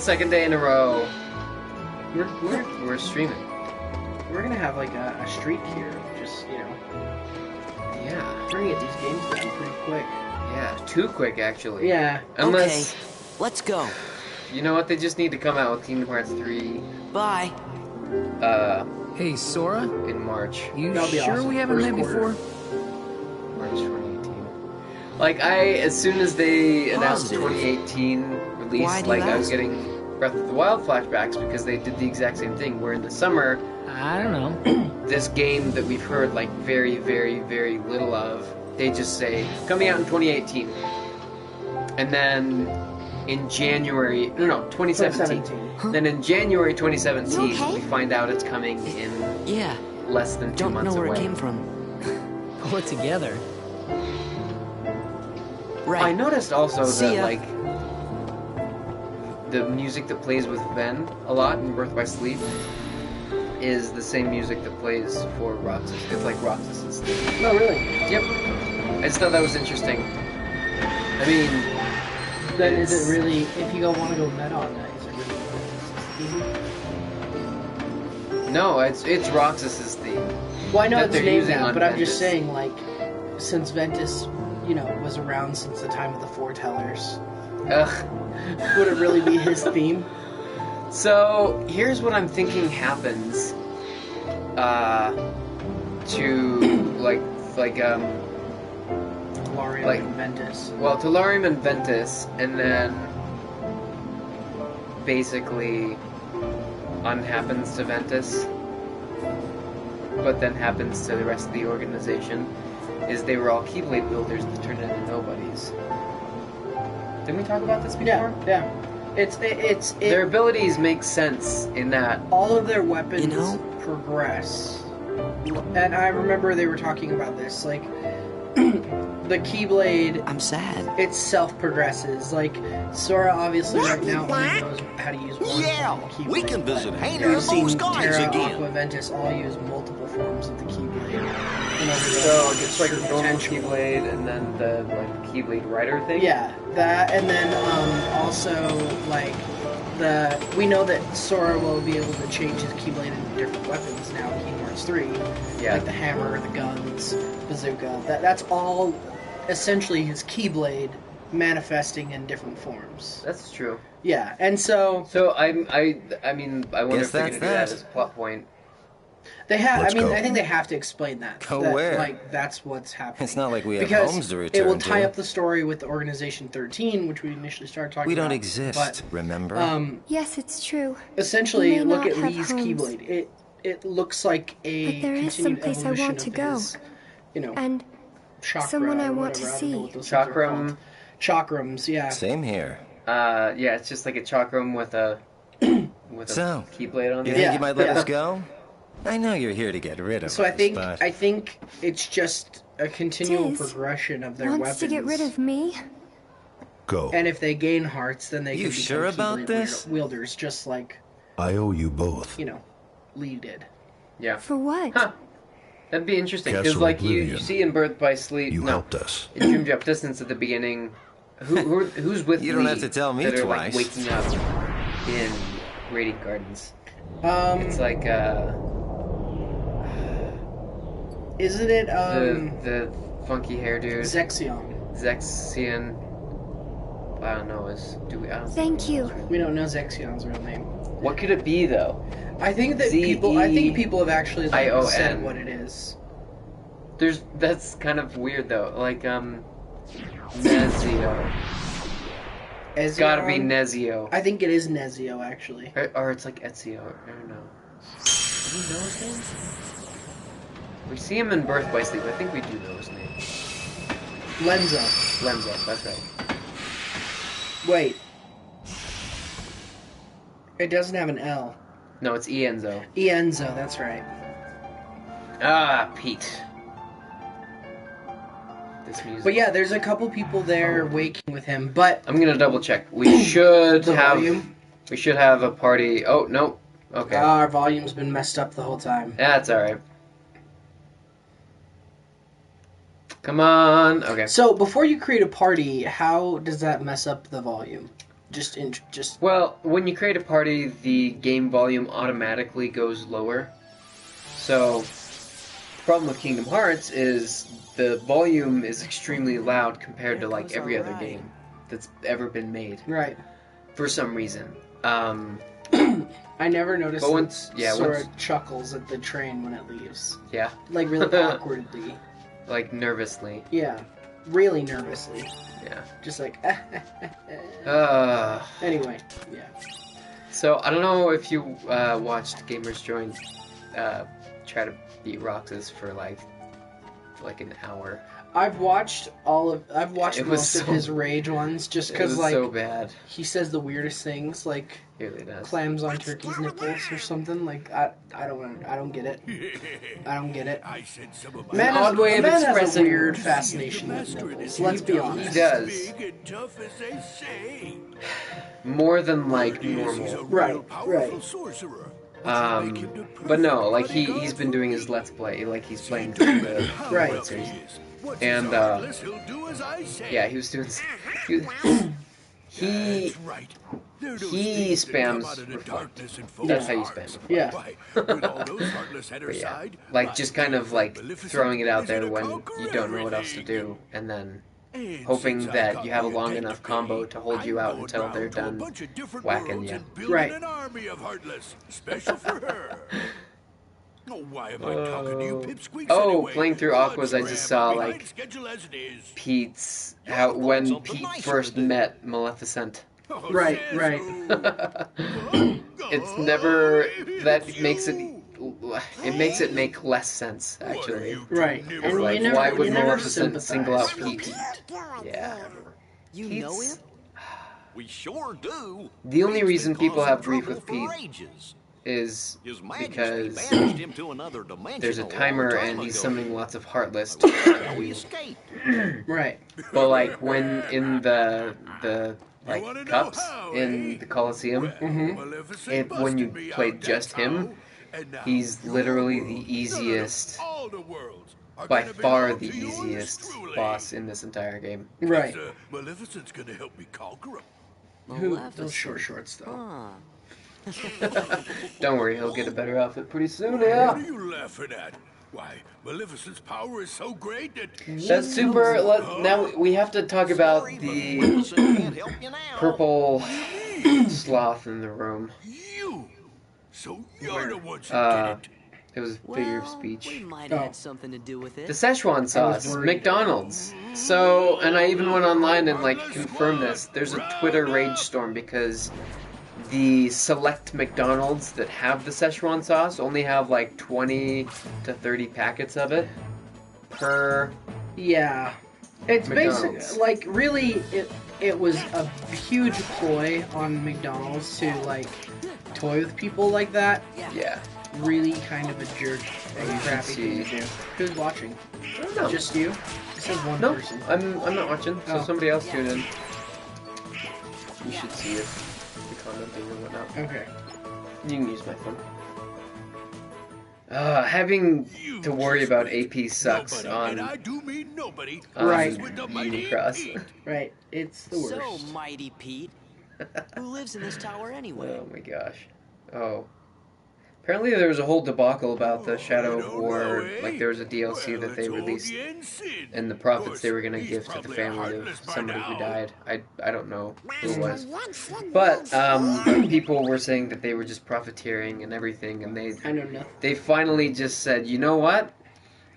second day in a row. We're streaming. We're gonna have like a streak here, just Yeah. we're gonna get these games done pretty quick. Yeah, too quick actually. Yeah. Unless, Okay, let's go. you know what, they just need to come out with Kingdom Hearts 3, Bye. Hey, Sora, in March. you That'll be sure awesome. we haven't First met quarter. before? March 2018. Like, as soon as they announced Positive. 2018 release, Why do you like, I was ask? getting Breath of the Wild flashbacks because they did the exact same thing, where in the summer, I don't know. this game that we've heard, like, very, very, very little of, they just say, coming out in 2018. And then in January, no, 2017. 2017. Then in January 2017, You okay? we find out it's coming in Yeah, less than 2 don't months know where away. it came from. Pull it together. Right. I noticed also See that, ya. like, the music that plays with Ven a lot in Birth by Sleep is the same music that plays for Roxas. It's like Roxas's theme. No, really. Yep. I just thought that was interesting. I mean, Then is it's- it really? If you want to go meta on that, is it really? no, it's Roxas's theme. Well, I know that it's they're named using that, on but I'm just Ventus. saying, like, since Ventus, was around since the time of the Foretellers, Ugh. would it really be his theme? So here's what I'm thinking happens. To Larium Like- and Ventus. well, Tellurium and Ventus, and then basically unhappens to Ventus, but then happens to the rest of the organization, is they were all Keyblade builders that turned into nobodies. Didn't we talk about this before? Yeah. It's Their abilities make sense in that. all of their weapons You know? progress. And I remember they were talking about this, like, the Keyblade I'm sad. itself progresses. Like, Sora obviously right now only knows how to use one Yeah, form of Keyblade. we can visit Hainer We've and seen those guys Terra, again. Aqua, Ventus all use multiple forms of the Keyblade. In order to So unlock it's like its the true normal potential. Keyblade, and then the Keyblade Rider thing. Yeah, that, and then also like we know that Sora will be able to change his Keyblade into different weapons now in Kingdom Hearts 3. Yeah. Like the hammer, the guns, bazooka. That's all essentially his Keyblade manifesting in different forms. That's true. Yeah, and so So I mean, I wonder Guess if they're gonna that's do that that. as a plot point. they have. Let's I mean, go. I think they have to explain that. Go that, where? Like that's what's happening. It's not like we have because homes to it will return tie to. up the story with the Organization 13, which we initially started talking We about. don't exist, remember? Yes, it's true. Essentially, We may look not at have Lee's homes. Keyblade. It looks like a But there is continued someplace I evolution want to of go. his, And chakra someone I or want whatever. to I don't know see. what those things are Chakram. called. Chakrams, yeah. Same here. Yeah, it's just like a chakram with a So, Keyblade on You it. think Yeah, you might let yeah. us go? I know you're here to get rid of So I us, think but... it's just a continual Diz progression of their wants weapons. to get rid of me. Go. And if they gain hearts, then they You can become sure about Keyblade this? wielders, just like I owe you both. Lee did. Yeah. For what? Huh. That'd be interesting because, Castle like, you Oblivion. see in Birth by Sleep, You no, helped us. in Dream Drop Distance at the beginning, who's with You don't Lee have to tell me that are, twice. like, waking up in Radiant Gardens? It's Um, like isn't it the funky hair dude, Zexion? Zexion. I don't know. I don't Thank you. We don't know Zexion's real name. What could it be though? I think that people have actually Z-E-I-O-N. said what it is. That's kind of weird though. Like Nezio. It's gotta be Nezio. I think it is Nezio, actually. Or it's like Ezio. I don't know. Do we know his name? We see him in Birth by Sleep. I think we do know his name. Lenzo. Lenzo. That's right. Wait. It doesn't have an L. No, it's Ienzo. Ienzo, that's right. Ah, Pete. This music. But yeah, there's a couple people there waking with him, but I'm gonna double check. We should The have. volume? We should have a party. Oh no. Okay. our volume's been messed up the whole time. That's all right. Come on. Okay. So before you create a party, how does that mess up the volume? Just Well, when you create a party, the game volume automatically goes lower. So, the problem with Kingdom Hearts is the volume is extremely loud compared to like every other game that's ever been made. right. For some reason. I never noticed But once- that yeah, Sora once- chuckles at the train when it leaves. Yeah. Like, really awkwardly. Like nervously. Yeah. Really nervously. Yeah. Just like, Uh, Anyway, yeah. so, I don't know if you watched Gamers Join try to beat Roxas for like an hour. I've watched It was most of so- his rage ones just It because, was like, so bad. he says the weirdest things, like It really does. clams on turkey's nipples or something. Like, I don't get it. I don't get it. I sent some of Man, An odd way of has a expressing- weird fascination with nipples. Let's be honest. He does. big and tough as they say. More than like He's a normal. Right, real powerful right. sorcerer. What'll make him the But no, perfect like bodyguard he's been for doing me? his Let's Play, like he's playing the Right. World Series. Once And, he's heartless, he'll do as I say. Yeah, he was doing. He That's right. They're those he things that come spams out of the reflect. darkness in folks' That's how you hearts. spam. Yeah. Why, with all those heartless at her But yeah, side, like my just kind of like Maleficent throwing it out is there gonna when conquer you don't know what else to everything. do, and then And hoping since I that got you have a me long date enough to combo pay, to hold you I'm out going until round they're to a done bunch of different whacking worlds you. and building Right. an army of heartless, special for her. Oh, why am I talking to you, pipsqueaks, Oh, anyway? playing through Let's Aquas, I just ramp saw, up behind like, schedule as it is. Pete's You'll how find when something Pete nicer first to do. met Maleficent. Oh, Right, says right. who? It's never that It's makes it. you. It makes it make less sense What are actually. you Right. doing, And like, you never, why you would never Maleficent single out sympathize Pete? for Yeah. You Pete's- know him? We sure do. The only Pete's reason been people causing have grief trouble with for Pete ages. is His Majesty because banished him to another dimension there's a long timer time and he's ago. summoning lots of Heartless. How he escaped. Right. But like when in the You like wanna know cups how, in eh? the Coliseum, Maleficent when you busted me play out, just that's him, how. And now he's your literally world, the no, no, easiest, all the worlds are by gonna far belong the to yours easiest truly. boss in this entire game. Right. Maleficent's gonna help me conquer him. Who? Maleficent. Those short shorts, though. Huh. Don't worry, he'll get a better outfit pretty soon. What Yeah, are you laughing at? Why, Maleficent's power is so great that... that's super. Now we have to talk about the Maleficent can't help you now. purple sloth in the room. You! So you're the ones who Uh, did it. It was a figure of Well, speech. we might have Oh. had something to do with it. The Szechuan sauce, worried. McDonald's. So, and I even went online and like confirmed this. There's a Twitter rage storm because the select McDonald's that have the Szechuan sauce only have like 20 to 30 packets of it per. Yeah. It's McDonald's. basic, like, really, it was a huge ploy on McDonald's to, like, toy with people like that. Yeah. Really kind of a jerk and You should crappy thing see. to do. Who's watching? I don't know. Just you? It says one No, person. I'm not watching. So Oh. somebody else tune in. You should see it. The commenting and whatnot. Okay. You can use my phone. Having to worry about AP sucks Nobody, and on I do mean nobody, Right. with the mighty Unicross. Pete. Right. It's the worst. So, Mighty Pete. Who lives in this tower anyway? Oh my gosh. Oh. Apparently there was a whole debacle about the Shadow of War. Like there was a DLC that they released and the profits they were going to give to the family of somebody who died. I don't know who it was. But people were saying that they were just profiteering and everything, and I know nothing. they finally just said, you know what?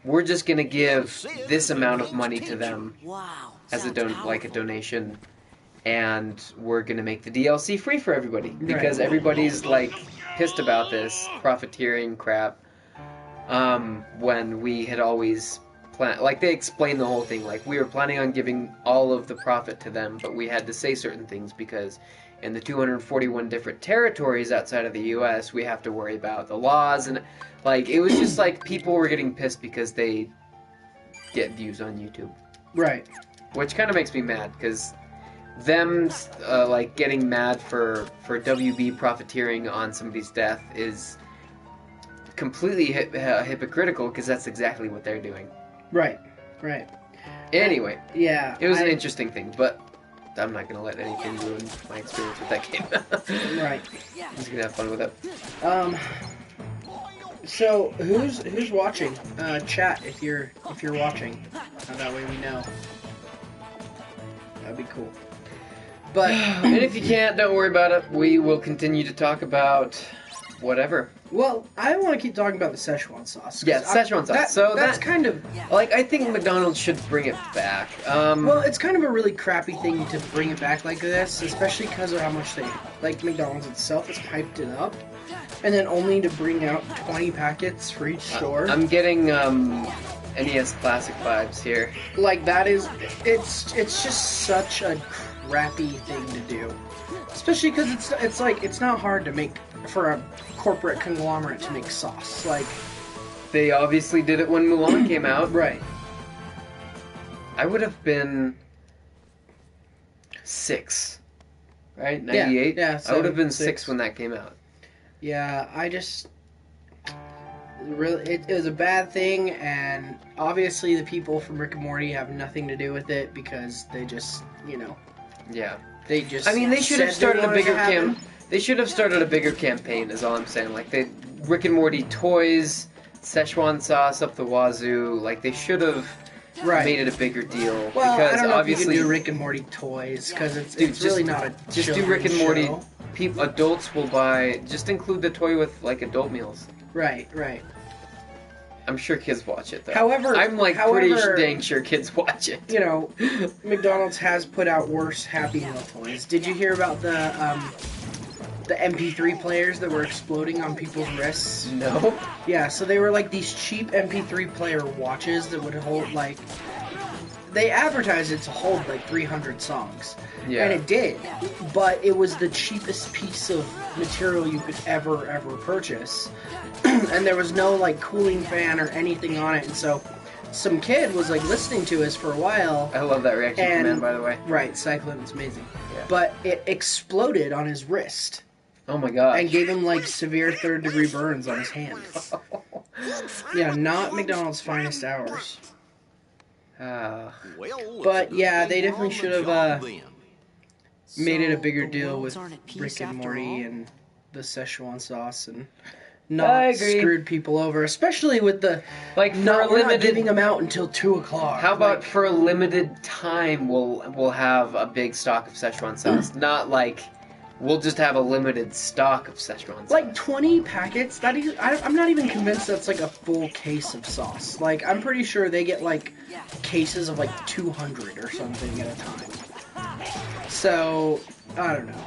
We're just going to give this amount of money to them Wow. as a sounds like a powerful. donation, and we're gonna make the DLC free for everybody because Right. everybody's like pissed about this profiteering crap. When we had always planned, like they explained the whole thing, like we were planning on giving all of the profit to them, but we had to say certain things because in the 241 different territories outside of the U.S., we have to worry about the laws, and like it was just like people were getting pissed because they get views on YouTube. Right. Which kind of makes me mad, because them, like, getting mad for WB profiteering on somebody's death is completely hypocritical, because that's exactly what they're doing. Right. Right. Anyway, Yeah. it was an interesting thing, but I'm not gonna let anything ruin my experience with that game. Right. I'm just gonna have fun with it. So who's watching? Chat if you're watching. That way we know. That'd be cool. But And if you can't, don't worry about it. We will continue to talk about whatever. well, I want to keep talking about the Szechuan sauce. 'Cause Yeah, Szechuan sauce. That's kind of Like, I think McDonald's should bring it back. well, it's kind of a really crappy thing to bring it back like this, especially because of how much they like McDonald's itself has hyped it up, and then only to bring out 20 packets for each store. I'm getting NES Classic vibes here. Like that is, it's just such a crappy thing to do, especially because it's like it's not hard to make for a corporate conglomerate to make sauce. Like They obviously did it when Mulan came out. right, I would have been 6, right? 98? yeah, I would have been 6. 6 when that came out. yeah. I just really it was a bad thing, and obviously the people from Rick and Morty have nothing to do with it because they just Yeah. they just. I mean, they should have said started a wanted to bigger happen. They should have started a bigger campaign, is all I'm saying. Like, Rick and Morty toys, Szechuan sauce up the wazoo. Like, they should have Right. made it a bigger deal. Well, because I don't know obviously, if you can do Rick and Morty toys because it's Dude, really just- not a just do Rick and children's Morty. show. Adults will buy. Just include the toy with like adult meals. Right. I'm sure kids watch it though. However, I'm like pretty dang sure kids watch it. You know, McDonald's has put out worse Happy Meal toys. Did you hear about the MP3 players that were exploding on people's wrists? No. Yeah, so they were like these cheap MP3 player watches that would hold like. They advertised it to hold like 300 songs. Yeah. And it did. But it was the cheapest piece of material you could ever purchase. And there was no like cooling fan or anything on it. And so some kid was like listening to us for a while. I love that reaction command, by the way. Right, Cyclone was amazing. Yeah. But it exploded on his wrist. Oh my god. And gave him like severe 3rd-degree burns on his hands. Yeah, not McDonald's finest hours. Well, But it's a yeah, good they thing definitely we're on should the have job then. made it a So, bigger the deal worlds with aren't at peace Rick and after Morty all? and the Szechuan sauce and I not agree. screwed people over, especially with the Like, no, for a we're not limited. giving them out until 2 o'clock. How about Like, for a limited time we'll have a big stock of Szechuan sauce? Not like we'll just have a limited stock of Szechuan sauce. like 20 packets? I'm not even convinced that's like a full case of sauce. Like I'm pretty sure they get like cases of like 200 or something at a time. So I don't know.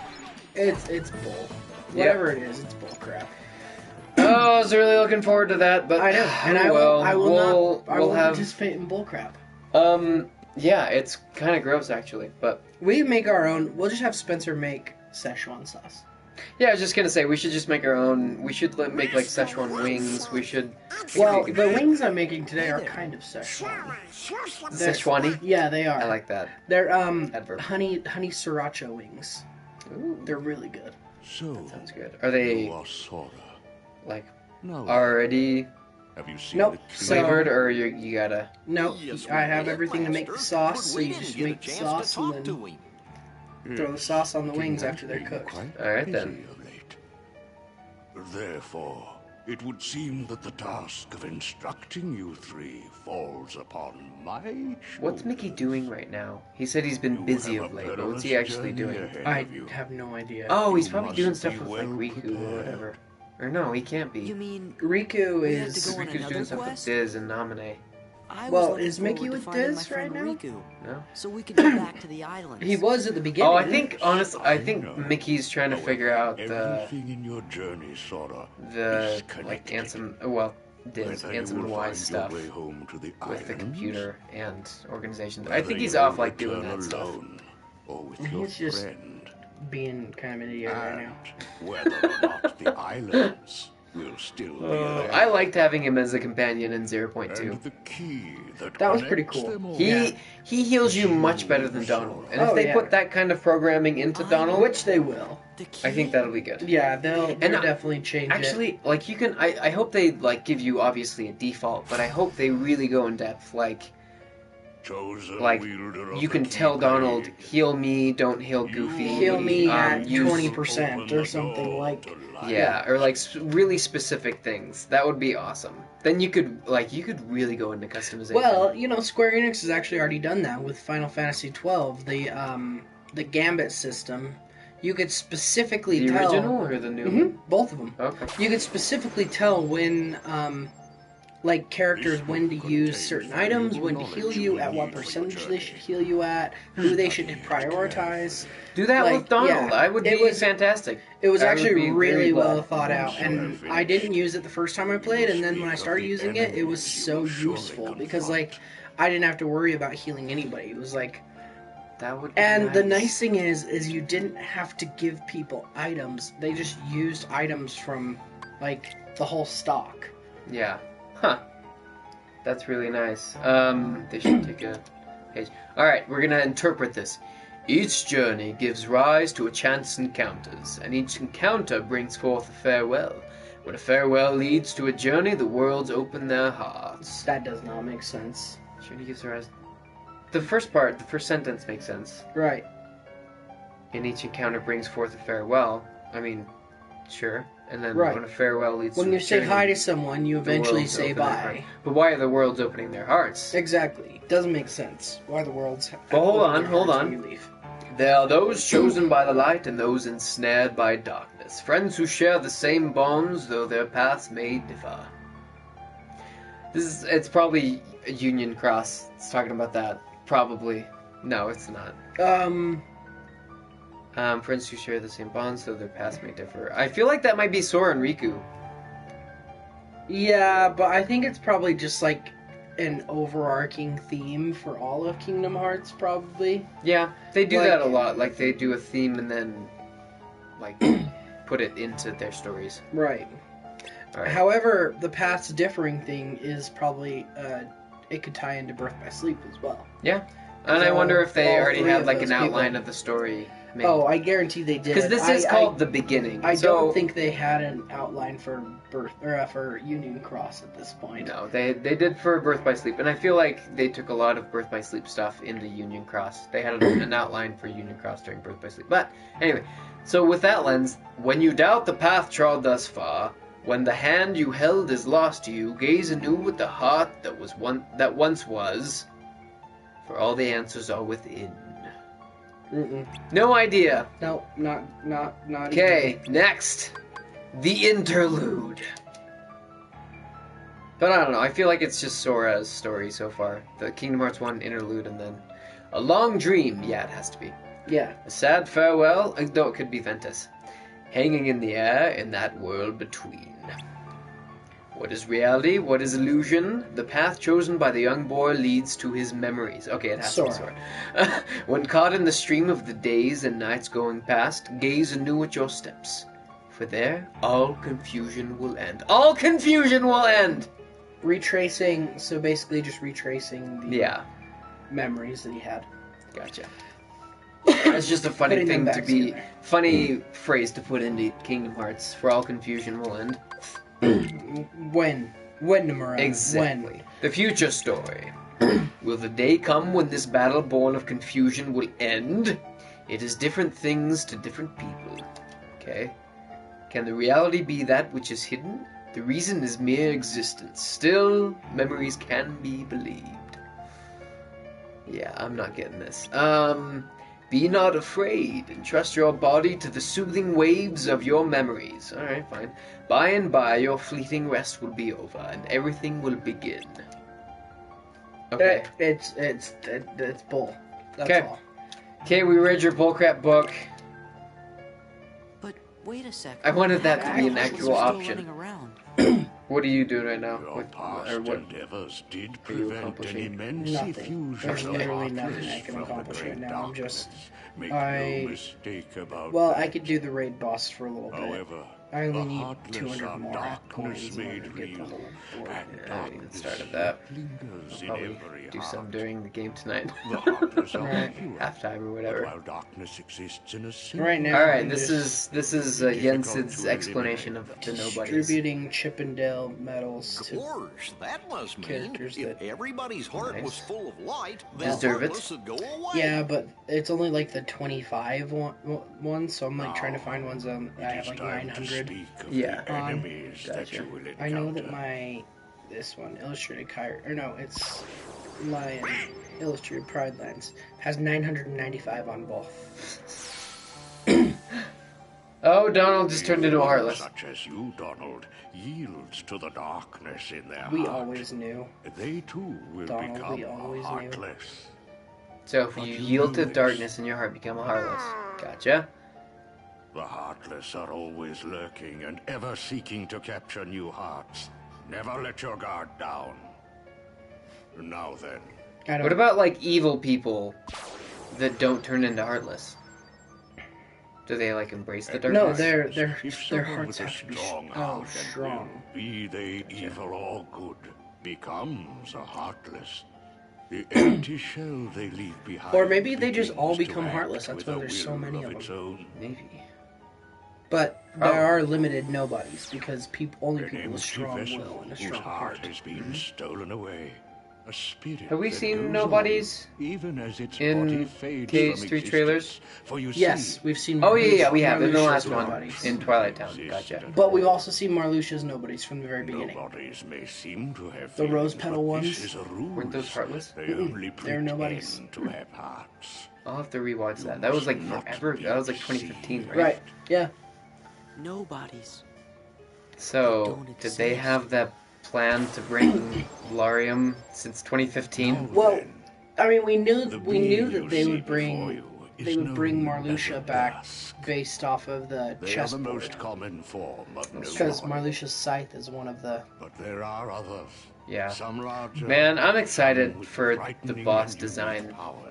It's bull. Whatever it is, it's bull crap. Oh, I was really looking forward to that, but I know, and I well, will we'll have participate in bull crap. yeah, it's kind of gross actually, but We make our own. We'll just have Spencer make Szechuan sauce. yeah, I was just gonna say we should just make our own. We should make like Szechuan wings. We should. Well, the wings I'm making today are kind of Szechuan. They're- Szechuani. Yeah, they are. I like that. They're Adverb. honey sriracha wings. Ooh, They're really good. So, sounds good. Are they you are Sora. like No. already Have you seen Nope. the So- flavored, or you gotta? No, Yes, I have we everything to make the Blaster, sauce, but so we you didn't just get a make the chance sauce to and talk then to him. throw the sauce on the King wings has after they're been cooked. quite All right, busy then. of late. Therefore, it would seem that the task of instructing you three falls upon my shoulders. What's Mickey doing right now? He said he's been You busy have of a late, but perilous what's he actually journey doing? ahead I of you. have no idea. Oh, he's You probably must doing be stuff with like well Riku or prepared. whatever. Or no, he can't be. You mean Riku we have is. to go on Riku's doing another stuff with quest? Diz and Namine. I Well, was looking is Mickey forward to with finding my Diz friend right now? Riku, No. so we could go back to the islands. He was at the beginning. Oh, I think honestly, I think know. Mickey's trying to However, figure out the everything in your journey, Sora, the is like connected. Ansem. Well, Diz, Whether you Ansem and will Y find stuff your way home to the with the islands, computer and organization. I whether think he's you off will like doing return that stuff. alone, or with He's your just- friend, being kind of an idiot right and now. whether or not the islands will still be there. I liked having him as a companion in 0.2. And the key That was pretty connects cool. them all. He heals you much better than Donald, and if Oh, they yeah. put that kind of programming into Donald, Which they will. The key? I think that'll be good. Yeah, they'll And, definitely change it. Actually, like you can, I hope they like give you obviously a default, but I hope they really go in depth. Like, chosen like wielder of you the can tell Donald, T.E.D. heal me, don't heal Goofy. Heal me at use- 20% or something like. Yeah, or like really specific things. That would be awesome. Then you could really go into customization. Well, you know, Square Enix has actually already done that with Final Fantasy XII. The Gambit system, you could specifically the tell. original or the new Mhm, one? both of them. Okay. You could specifically tell when, like characters, when to use certain items, when to heal you, at what percentage they should heal you at, who they should prioritize. Do that Like, with Donald. yeah, I would it be was- fantastic. It was I would actually be very really glad. well thought out, and I didn't use it the first time I played, and then when I started using it, it was so useful because like I didn't have to worry about healing anybody. It was like, That would be and the nice thing is you didn't have to give people items; they just used items from like the whole stock. Yeah. Huh. That's really nice. They should take a page. Alright, we're gonna interpret this. Each journey gives rise to a chance encounters, and each encounter brings forth a farewell. When a farewell leads to a journey, the worlds open their hearts. That does not make sense. Journey gives rise. The first part, the first sentence makes sense. Right. And each encounter brings forth a farewell. I mean, sure. And then Right. when a farewell leads to When a you say journey, hi to someone, you the eventually worlds say open their bye. hearts. But why are the worlds opening their hearts? Exactly. Doesn't make sense. Why the world's. But hold open on, their hold hearts on. when you leave. There are those chosen by the light and those ensnared by darkness. Friends who share the same bonds, though their paths may differ. It's probably a Union Cross. It's talking about that. Probably. No, it's not. Friends who share the same bonds, though their paths may differ. I feel like that might be Sora and Riku. Yeah, but I think it's probably just like an overarching theme for all of Kingdom Hearts, probably. Yeah, they do Like- that a lot. Like, they do a theme and then, like, put it into their stories. Right. Alright. However, the paths differing thing is probably it could tie into Birth by Sleep as well. Yeah. And I wonder if they all already three had, of like, an those outline people- of the story made. Oh, I guarantee they did. Because this is called The Beginning. I so, don't think they had an outline for for Union Cross at this point. No, they did for Birth by Sleep, and I feel like they took a lot of Birth by Sleep stuff into Union Cross. They had an outline for Union Cross during Birth by Sleep. But anyway, so with that lens, when you doubt the path trod thus far, when the hand you held is lost to you, gaze anew with the heart that once was, for all the answers are within. Mm-mm. No idea. No, not. Okay, next. The interlude. But I don't know, I feel like it's just Sora's story so far. The Kingdom Hearts 1 interlude and then a long dream. Yeah, it has to be. Yeah. A sad farewell, though it could be Ventus. Hanging in the air in that world between. What is reality? What is illusion? The path chosen by the young boy leads to his memories. Okay, it has to be Sora. When caught in the stream of the days and nights going past, gaze anew at your steps. For there, all confusion will end. All confusion will end! Retracing, so basically just retracing the memories that he had. Gotcha. It's just a funny Putting them thing to back be... together. Funny phrase to put into Kingdom Hearts. For all confusion will end. When, Nomura? Exactly. When? The future story. Will the day come when this battle born of confusion will end? It is different things to different people. Okay? Can the reality be that which is hidden? The reason is mere existence. Still, memories can be believed. Yeah, I'm not getting this. Be not afraid, and trust your body to the soothing waves of your memories. Alright, fine. By and by, your fleeting rest will be over, and everything will begin. Okay. It's bull. That's Okay. all. Okay, we read your bullcrap book. But wait a second. I wanted that to be an Animals actual are still option. running around. What are you doing right now? Your past endeavors did prevent an accomplishing? immense Nothing. effusion There's of literally nothing darkness I can from the accomplish great right now. I'm just darkness. Make I- no mistake about Well, that. I could do the raid boss for a little bit. However, I only the need heartless 200 are more darkness coins in order made to get the real, whole board. and I haven't even darkness started that. lingers I'll in probably every do some heart. during the game tonight. The heartless are Right. pure, Halftime or but whatever. while darkness exists in a single Right now, Alright, I'm this just is Jensen's explanation of the nobodies. distributing Chippendale medals to Gosh, that must mean characters if that- everybody's heart Nice. was full of light, then Deserve it. heartless would go away. Yeah, but it's only like the 25 ones, so I'm like trying to find ones that I It have is like time to 900. speak of Yeah. the enemies that Gotcha. you will encounter. I know that this one, Illustrated Kyrie, or no, it's Lion, Illustrated Pride Lands, has 995 on both. Oh, Donald just turned into a Heartless. Such as you, Donald, yields to the darkness in their We heart. always knew. They too will Donald, become we always knew. heartless. So if you yield to darkness in your heart, become a Heartless. Gotcha. The heartless are always lurking and ever seeking to capture new hearts. Never let your guard down. Now then, I don't. What about like evil people that don't turn into Heartless? Do they like embrace the darkness? No, their if their someone hearts with a have to be strong oh heart and strong. will, be they evil or good, becomes a heartless. The empty shell they leave behind. Or maybe they just all begins to become act heartless, that's with why a there's so will many of its them. own. Maybe. But Probably. there are limited nobodies because only An people empty with strong vessel will and a whose strong heart heart. has been stolen away. A spirit Have we that seen goes nobodies on, even as its in body fades Cage from 3 existence. trailers? For you Yes, see, we've seen. Oh yeah, we have in the Marluxia's last one nobodies. in Twilight Town. Gotcha. But we've also seen Marluxia's nobodies from the very beginning. nobodies may seem to have The rose feelings, petal but ones? This is a ruse. Weren't those heartless? They only They're nobodies. pretend to have hearts. I'll have to rewatch that. That was like forever ago. That was like 2015, right? Right. Yeah. Nobodies. So, did they have that plan to bring Larium since 2015? Well, I mean, we knew The we knew being that you they see would before bring you is they would bring known as Marluxia a back dusk. based off of the They are the chessboard. most common form of Because nobody. Marluxia's scythe is one of the. But there are others. Yeah. Some larger, Man, I'm excited some with for the frightening boss and unique design. powers.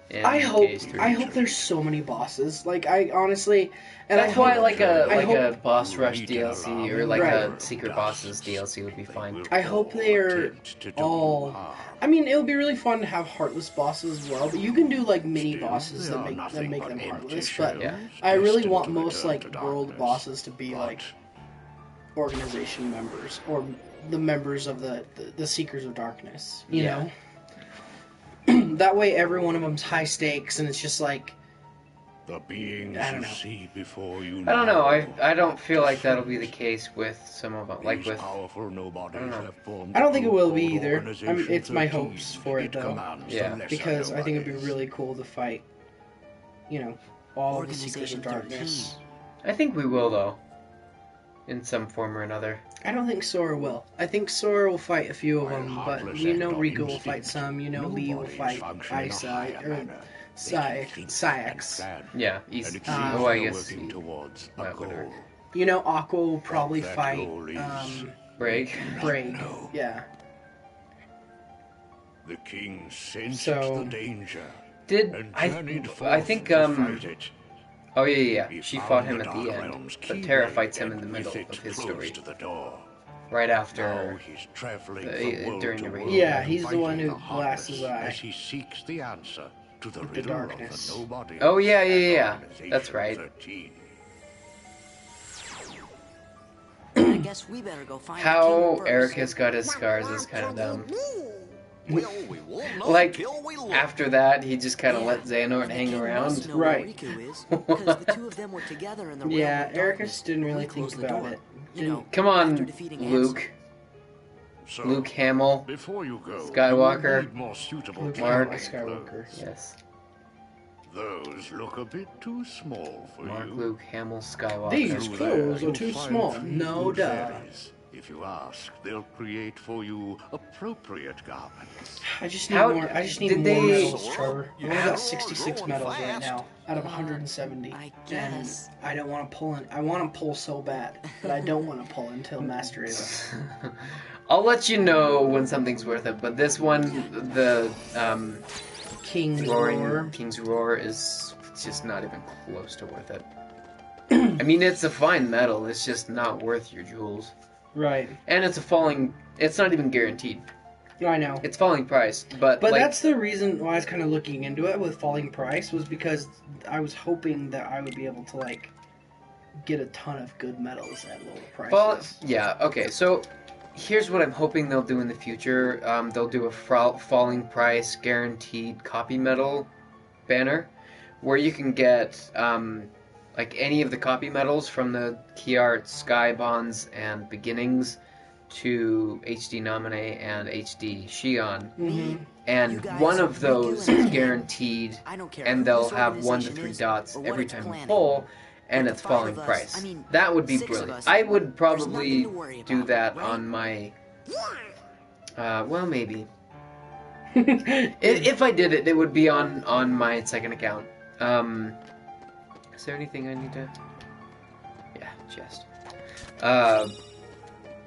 in I hope Cage 3. there's so many bosses. Like I honestly, and That's I why hope, like a I like hope, a boss rush Great and DLC or like Right. a secret bosses DLC would be They fine. will I hope all they're attempt to do all. you harm. I mean, it would be really fun to have heartless bosses as well, but you can do like mini Still, bosses they that are make nothing them but empty heartless. shells, But Yeah. I really destined want to most return like to world darkness. bosses to be But like organization members or the members of the Seekers of Darkness. You Yeah. know. That way, every one of them's high stakes, and it's just like the beings I don't you know. see before you. I don't know. now I don't feel like that'll be the case with some of them. Like These with powerful nobodies I don't know. have formed I don't think a it will group be called either. Organization It's my 13. hopes for it, though. commands the Yeah. lesser because I think it'd be nobodies. really cool to fight. You know, all of the Seekers of Organization Darkness. I think we will though, in some form or another. I don't think Sora will. I think Sora will fight a few of While them, but heartless you and know on Riku will instinct, fight some. You know Lee will nobodies fight function in a Isa higher or manner. They can think and Saix. plan, Yeah, and East. it seems Oh, I they're guess working towards a that would hurt. goal. You know Aqua will probably That fight goal is- break. Braig. know. Yeah. The king sensed So- the danger Did and I? journeyed forth I think to fight it. Oh yeah. He She found fought him the at the Dark end, Realm's but keyblade Terra fights him in and the with middle it of his close story, to the door. right Now after. he's traveling the- from world during to the world, raid. Yeah, he's the fighting one who the blasts his heartless eye. as he seeks the answer to the With the riddle darkness. of the nobody. Oh, yeah, and yeah, yeah. Organization That's right. 13. I guess we better go find the How king first. Eric has got his scars is kind of dumb. Well, we won't know Like, until we look. after that, he just kind of let Xehanort The hang king around. must know Right. where Riku is, because the two of them were together in the realm Yeah, of Eric darkness just didn't when we really think closed the about door. it. You know, Come after on, defeating Luke. So, Luke Hamill. before you go, Skywalker. you will need more suitable Luke Mark. Skywalker. Yes. Those look a bit too small for Mark, you. Luke Hamill, Skywalker. These Through clothes there, are too you'll find small. 3 No good duh. fairies. If you ask, they'll create for you appropriate garments. I just need How- more. I just need did more they- medals, Trevor. I've only Yeah. got 66 Growing medals right fast. now out of 170. I And guess. I don't want to pull in. I want to pull so bad, but I don't want to pull until Master Ava. I'll let you know when something's worth it, but this one, the King's Roaring Roar. King's Roar is it's just not even close to worth it. I mean, it's a fine metal. It's just not worth your jewels. Right. And it's a falling... It's not even guaranteed. I know. It's falling price, but like, that's the reason why I was kind of looking into it with falling price, was because I was hoping that I would be able to, like, get a ton of good metals at lower prices. yeah, okay, so here's what I'm hoping they'll do in the future. They'll do a falling price guaranteed copy metal banner, where you can get, like, any of the copy metals from the Key Art, Sky Bonds, and Beginnings to HD Nominee and HD Shion. Mm-hmm. And one of those is guaranteed, and they'll have 1 to 3 dots every time you pull, and it's falling price. That would be brilliant. I would probably do that on my... well, maybe. If I did it, it would be on my second account. Is there anything I need to... Yeah, chest.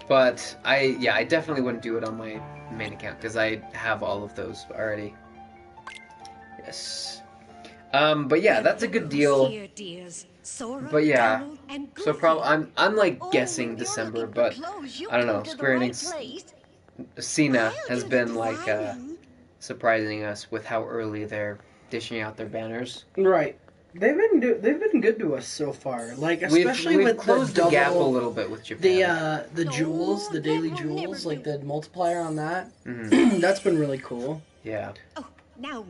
But I definitely wouldn't do it on my main account, because I have all of those already. Yes. But yeah, that's a good deal. But yeah, so probably I'm like guessing December, but I don't know. Square Enix, Cena has been like surprising us with how early they're dishing out their banners. Right. They've been good to us so far. Like, especially we've with closed the gap a little bit with Japan. The jewels, the daily jewels, like the multiplier on that. Mm-hmm. That's been really cool. Yeah.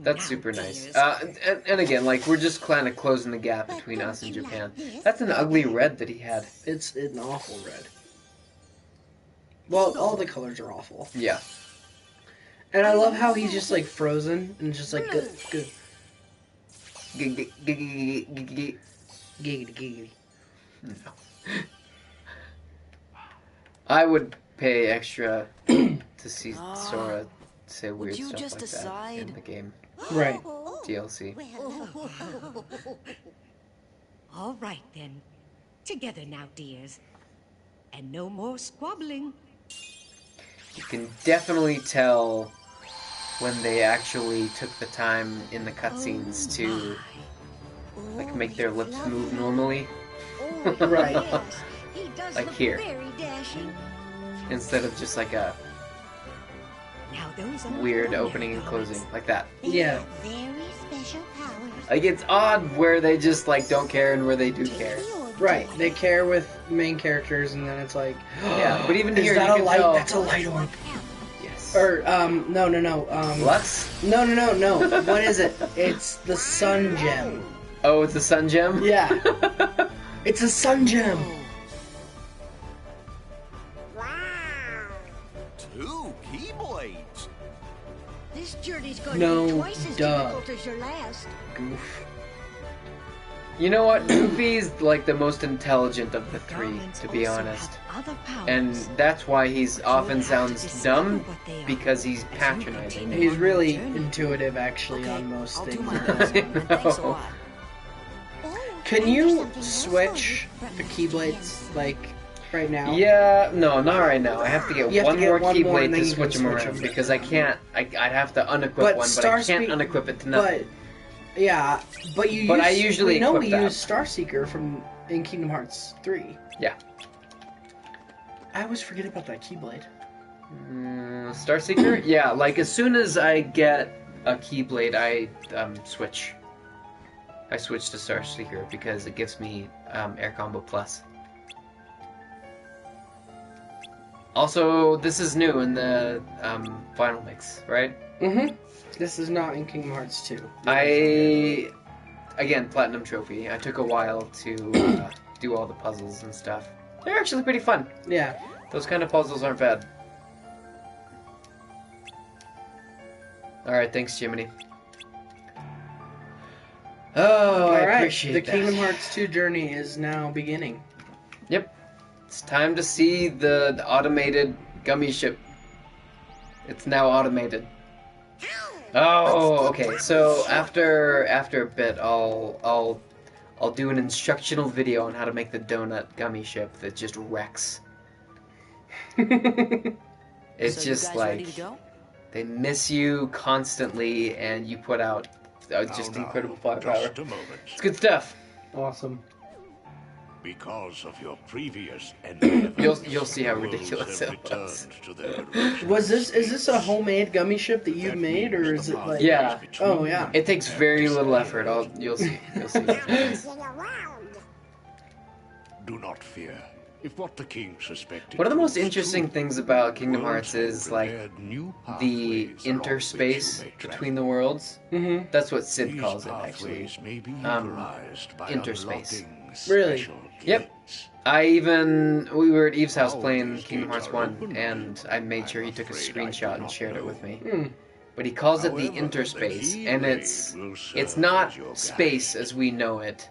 That's super nice. And again, like, we're just kind of closing the gap between us and Japan. That's an ugly red that he had. It's an awful red. Well, all the colors are awful. Yeah. And I love how he's just like frozen and just like good. Giggity. No. I would pay extra to see Sora say weird stuff like that in the game. Right. DLC. All right, then. Together now, dears. And no more squabbling. You can definitely tell when they actually took the time in the cutscenes to like make their lips move normally. Right. Like here. Instead of just like a weird opening and closing like that. Yeah. Like, it's odd where they just like don't care and where they do care. Right. They care with main characters, and then it's like, yeah. But even is here, that you a can light? tell. That's a light orb. Yes. Or no. Lux? No. What is it? It's the sun gem. Oh, it's a sun gem? Yeah. It's a sun gem. Two keyblades. This journey's going No, to be twice as duh. difficult as your last. Goof. You know what? Goofy's like the most intelligent of the three, to be honest. And that's why he's often sounds dumb, because he's patronizing. He's really intuitive, actually, on most things. No. Can you switch the keyblades, like, right now? Yeah, no, not right now. I have to get You have one to get more one more, keyblade and then to you can switch them switch around, them. because I can't. I'd have to unequip But one, but I can't Starspeed- unequip it to nothing. Yeah, but you. But use, I usually we know equip we that. use Starseeker in Kingdom Hearts 3. Yeah. I always forget about that keyblade. Starseeker? Yeah, like as soon as I get a keyblade, I switch. I switch to Starseeker because it gives me Air Combo Plus. Also, this is new in the Final Mix, right? Mm-hmm. This is not in Kingdom Hearts 2. Again, Platinum Trophy. I took a while to do all the puzzles and stuff. They're actually pretty fun. Yeah. Those kind of puzzles aren't bad. Alright, thanks, Jiminy. Oh, I appreciate the that. Kingdom Hearts 2 journey is now beginning. Yep. It's time to see the automated gummy ship. It's now automated. Oh, okay. So after a bit, I'll do an instructional video on how to make the donut gummy ship that just wrecks. It's So just you guys ready like to go? they miss you constantly, and you put out just Now, incredible firepower. just a moment. It's good stuff. Awesome. Because of your previous endeavors, You'll see how the worlds ridiculous have it was. returned to their original Was this is this a state. homemade gummy ship that you That made, or means is the it like? Yeah. Oh yeah. It takes very little effort. You'll see. You'll see. Do not fear. If what the king suspected One of the most proves interesting true, things about Kingdom worlds Hearts have is like prepared new the pathways along which you interspace may travel. between the worlds. Mm-hmm. That's what Sid These calls it, actually. pathways may be Um, utilized by interspace. unlocking Really? special Yep. gates. We were at Eve's house How playing these Kingdom gates Hearts are 1, opened, and I made sure he took a I'm afraid I do screenshot and not shared it with know. me. Hmm. But he calls it the However, interspace, the and key it's blade will serve it's not as your guide. space as we know it.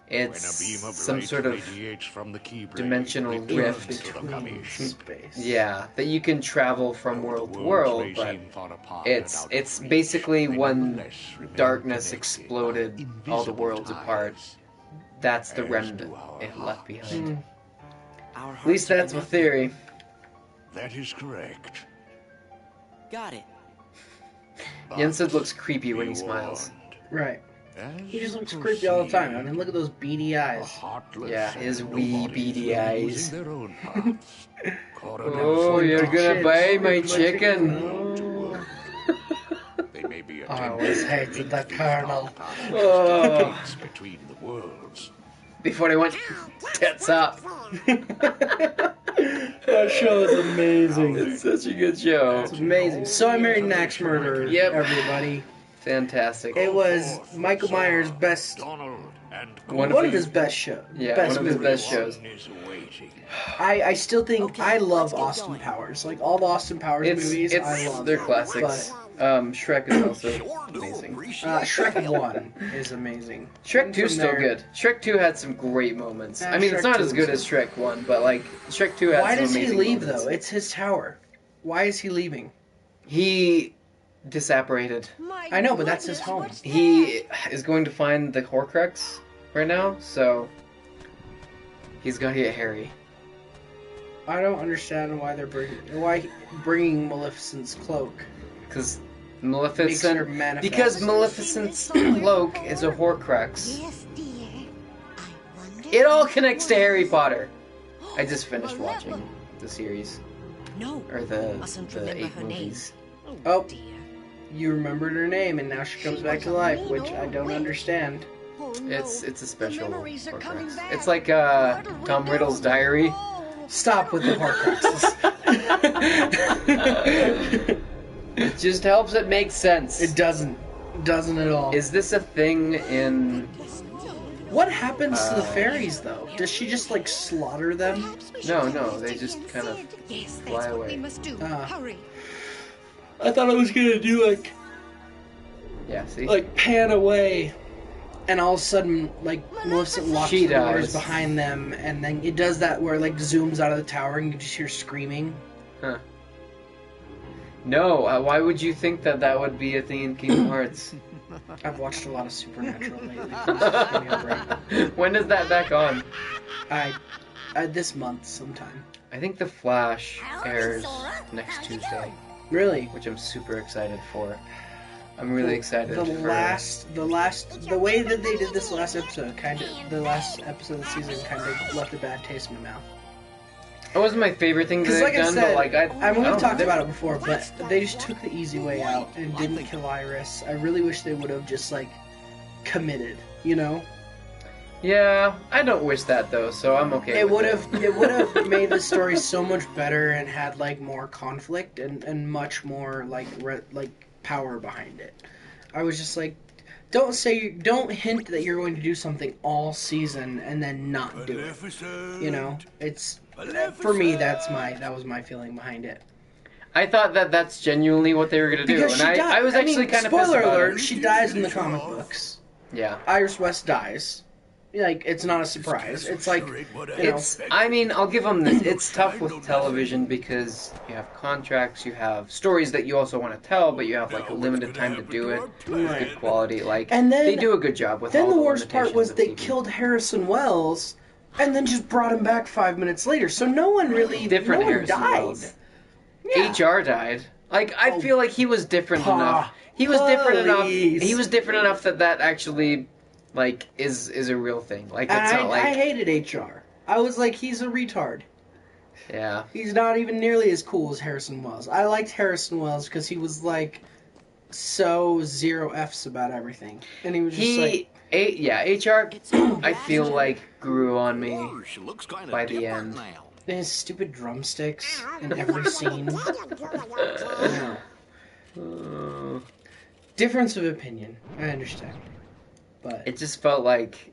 It's When a beam of some light sort of radiates from the key blade, dimensional it returns rift to the Between Kamish. space. yeah that you can travel from Though world the to worlds world, may but seem far apart and it's out of it's reach, basically they when nevertheless remain darkness connected exploded by all the invisible worlds apart. ties. That's the As remnant do our it left hearts. behind. Our At least hearts are that's the connected. theory. That is correct. Got it. But Jensen looks creepy when be he smiles. warned, Right. as He just you looks creepy all the time. I proceed, mean, look at those beady the eyes. heartless Yeah, his and wee nobodies beady will be eyes. using their own paths. Oh, you're Pointed gonna shit. buy my My chicken. chicken. They may be I always attempting to hated link the these Colonel. dark pathways to Oh. the gates between the worlds. Before they went tits up. That show is amazing. It's such a good show. It's amazing. So I Married an Axe Murderer, Yep. everybody. Fantastic. It was Michael Myers' best, Donald and One one of his best shows. Yeah, best one of his movies. best shows. is waiting. I still think Okay, I love let's get Austin going. Powers. Like all the Austin Powers movies, I love. They're classics. Shrek is also amazing. Shrek 1 is amazing. Shrek And 2 is from still there- good. Shrek 2 had some great moments. Yeah, I mean, it's Shrek not 2 as good is as Shrek 1, but like Shrek 2 had Why some does he amazing leave moments. though? It's his tower. Why is he leaving? He disapparated. My I know, but that's his goodness, home. what's He is going to find the Horcrux right now, so he's gonna get Harry. I don't understand why they're bringing Maleficent's cloak. Because Makes her Maleficent, manifest. because Maleficent's cloak is a Horcrux. Yes, dear. I wonder. It all connects to Harry Potter. I just finished watching the series, No. or the Mustn't the remember 8 her name. movies. Oh. Dear. You remembered her name, and now she comes back to life, which I don't understand. Oh, no. It's a special The memories are coming Horcrux. back. It's like What do we Tom do? Riddle's diary. Oh. Stop with the Horcruxes. It just helps it make sense. It doesn't. Doesn't at all. Is this a thing in? What happens to the fairies, though? Does she just, like, slaughter them? Perhaps we should No, take no, this they to just him, kind of Sid. Yes, fly that's what away. we must do. Ah. Hurry. I thought I was gonna do, Yeah, see. like pan away, and all of a sudden, like, Maleficent locks She the doors dies. behind them, and then it does that where, like, zooms out of the tower, and you just hear screaming. Huh. No, why would you think that would be a thing in Kingdom Hearts? I've watched a lot of Supernatural lately. Just give me a break. When is that back on? I this month sometime. I think The Flash airs next Tuesday, Really? which I'm super excited for. I'm really excited The for... the way that they did this last episode, the last episode of the season kind of left a bad taste in my mouth. It wasn't my favorite thing that Because, they've like I done, said, but like I mean, don't we've know, talked they- about it before, but they just took the easy way out and didn't kill Iris. I really wish they would have just, like, committed, you know? Yeah, I don't wish that though, so I'm okay It with would have made the story so much better and had, like, more conflict and much more, like, power behind it. I was just like, don't hint that you're going to do something all season and then not do it. You know, it's for me. That was my feeling behind it. I thought that that's genuinely what they were gonna do, Because and she I was actually kind of pissed spoiler about alert. it. She dies in the comic books. Yeah. Iris West dies. Like, it's not a surprise. It's like, you know, I mean, I'll give them this. It's tough with television because you have contracts, you have stories that you also want to tell, but you have like a limited time to do it with good quality. Like, And then- they do a good job with then all the the worst part limitations was of they TV. killed Harrison Wells and then just brought him back 5 minutes later. So no one really, Different no one Harrison died. Wells. Yeah. HR died. Like, I feel like he was different enough. He was different enough. He was different enough that actually, like, is a real thing. Like, it's not like... I hated HR. I was like, he's a retard. Yeah. He's not even nearly as cool as Harrison Wells. I liked Harrison Wells because he was, like, so zero F's about everything. And he was just like... HR, I feel like, grew on me by the end. And his stupid drumsticks in every scene. Difference of opinion. I understand. But it just felt like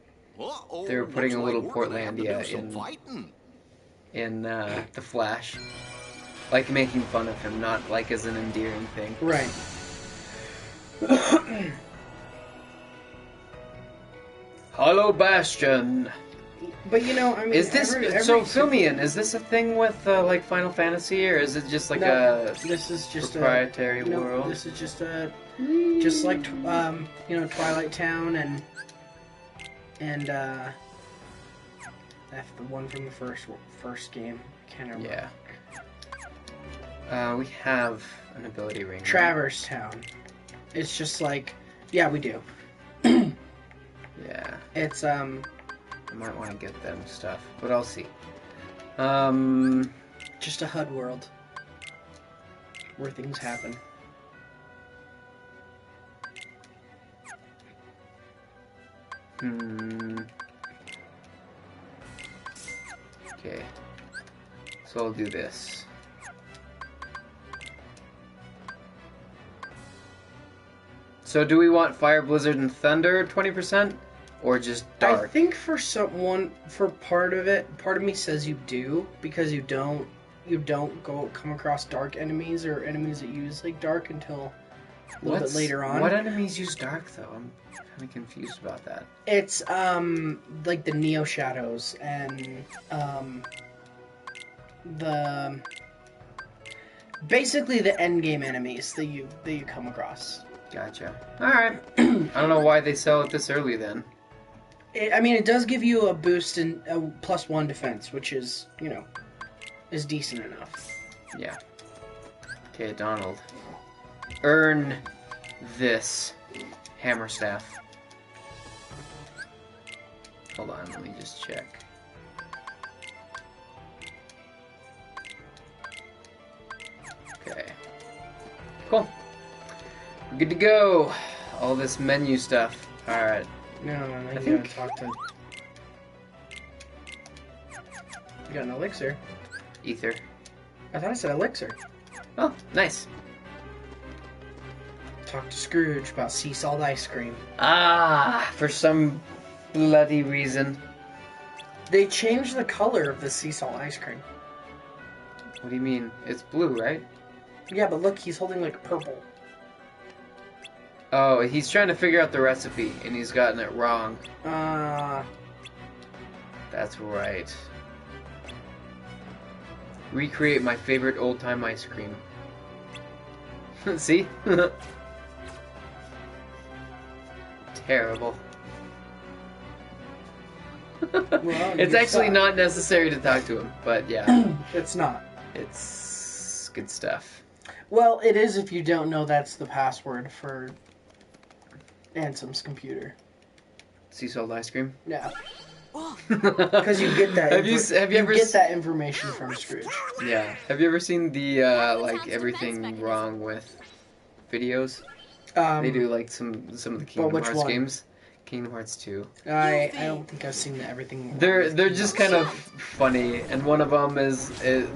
they were putting a little Portlandia in The Flash. Like, making fun of him, not, like, as an endearing thing. Right. Hello, Bastion! But, you know, I mean... Is this... so, fill me in. Is this a thing with, like, Final Fantasy, or is it just, like, this is just proprietary world? No, this is just a... Just like, you know, Twilight Town and that's the one from the first game. I can't remember. Yeah. We have an ability ring. Traverse Town. It's just like... Yeah, we do. Yeah. It's, I might want to get them stuff, but I'll see. Just a HUD world. Where things happen. Okay. So I'll do this. So do we want Fire, Blizzard, and Thunder 20%? Or just Dark? I think for part of it, part of me says you do, because you don't come across dark enemies or enemies that use like dark until a little bit later on. What enemies use dark though? I'm kind of confused about that. It's like the Neo Shadows and basically the end game enemies that you come across. Gotcha. All right. I don't know why they sell it this early then. It does give you a boost in a +1 defense, which is, you know, is decent enough. Yeah. Okay, Donald. Earn this hammer staff. Hold on, let me just check. Okay. Cool. We're good to go. All this menu stuff. Alright. No, I think... talk to... You got an elixir. Ether. I thought I said elixir. Oh, nice. Talk to Scrooge about sea salt ice cream. Ah, for some bloody reason. They changed the color of the sea salt ice cream. What do you mean? It's blue, right? Yeah, but look, he's holding like purple. Oh, he's trying to figure out the recipe, and he's gotten it wrong. That's right. Recreate my favorite old-time ice cream. See? Terrible. Well, it's actually not necessary to talk to him, but yeah. It's not. It's good stuff. Well, it is if you don't know that's the password for Ansem's computer. Sea salt ice cream? Yeah. Because you get that. Have you ever get that information from Scrooge? Yeah. Have you ever seen the like everything wrong with videos? They do like some of the Kingdom Hearts games. Kingdom Hearts 2. I don't think I've seen everything. They're just kind of funny, and one of them is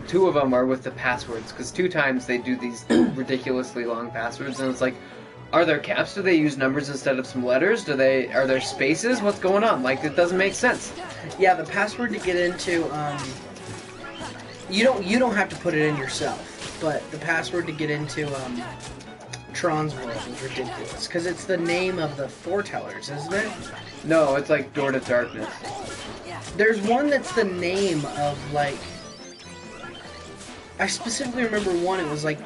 two of them are with the passwords, because 2 times they do these ridiculously long passwords, and it's like, are there caps? Do they use numbers instead of some letters? Are there spaces? What's going on? Like, it doesn't make sense. Yeah, the password to get into you don't have to put it in yourself, but the password to get into Tron's World is ridiculous, because it's the name of the foretellers, isn't it? No, it's like Door to Darkness. There's one that's the name of, like... I specifically remember one, it was like...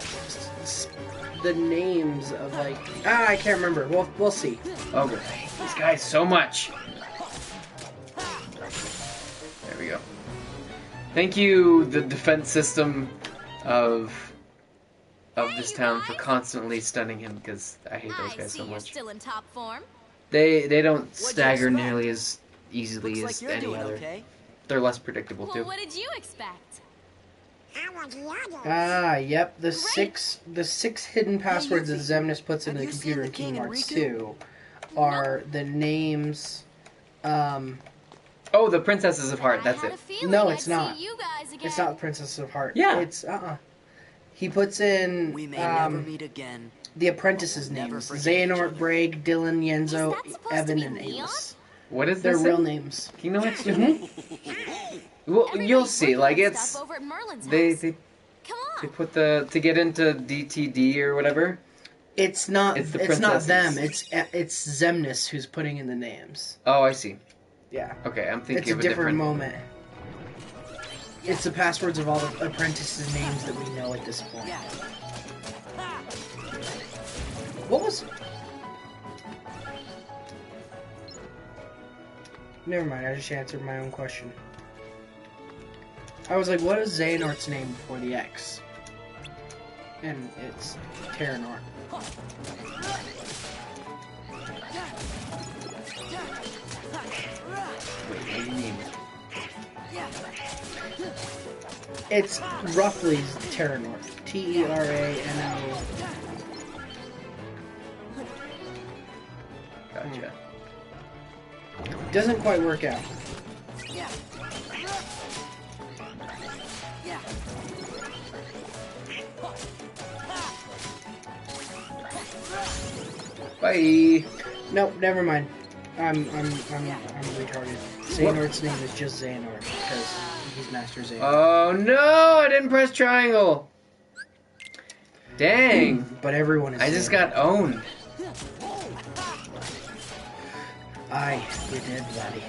the names of, like... I can't remember. We'll see. Okay. I hate these guys so much. There we go. Thank you, the defense system of of this town for constantly stunning him because I hate those guys so You're much. still in top form. They don't stagger nearly as easily Looks as like you're any doing other. okay. They're less predictable Well, too. what did you expect? Ah, yep. The six hidden passwords that Xemnas puts into the Have you computer seen in the king Kingdom and Hearts Riku? 2 are the names. Oh, the Princesses of Heart. That's it. No, it's not. You guys again. It's not the Princess of Heart. Yeah. It's He puts in We may never meet again. the apprentices' Never names: forget Xehanort, Braig, Dylan, Yenzo, Evan, and Amos. What is Their this? real names. Kingdom Hearts 2? Well, you'll see. Like it's Over at Merlin's they house. Come on. they put to get into DTD or whatever. It's not. It's the It's not them. princesses. It's Xemnas who's putting in the names. Oh, I see. Yeah. Okay, I'm thinking It's a of different moment. It's the passwords of all the apprentices' names that we know at this point. Yeah. What was? Never mind. I just answered my own question. I was like, "What is Xehanort's name before the X?" And it's Terranort. Wait, what do you mean? It's roughly Terranort. Terano. Gotcha. Doesn't quite work out. Bye. Nope, never mind. I'm retarded. Xehanort's name is just Xehanort because he's Master Xehanort. Oh no! I didn't press triangle. Dang. But everyone is. I just Xehanort. got owned. Aye, you did, buddy.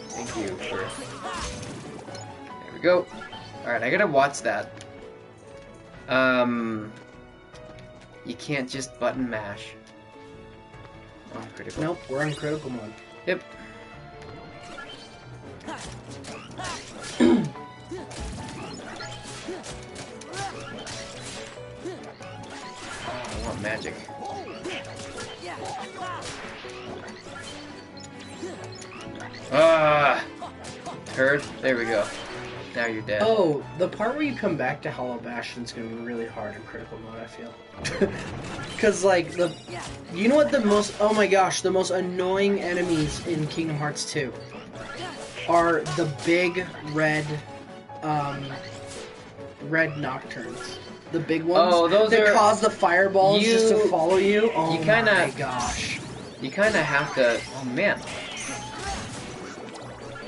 Thank you for. There we go. All right, I gotta watch that. You can't just button mash. On critical. Nope, we're in critical mode. Yep. I want magic. Ah! Turd. There we go. Now you're dead. Oh, the part where you come back to Hollow Bastion's gonna be really hard in critical mode, I feel. Cause like you know what the most, oh my gosh, the most annoying enemies in Kingdom Hearts 2 are the big red nocturnes. The big ones that cause the fireballs just to follow you. Oh my gosh. You kinda have to, oh man.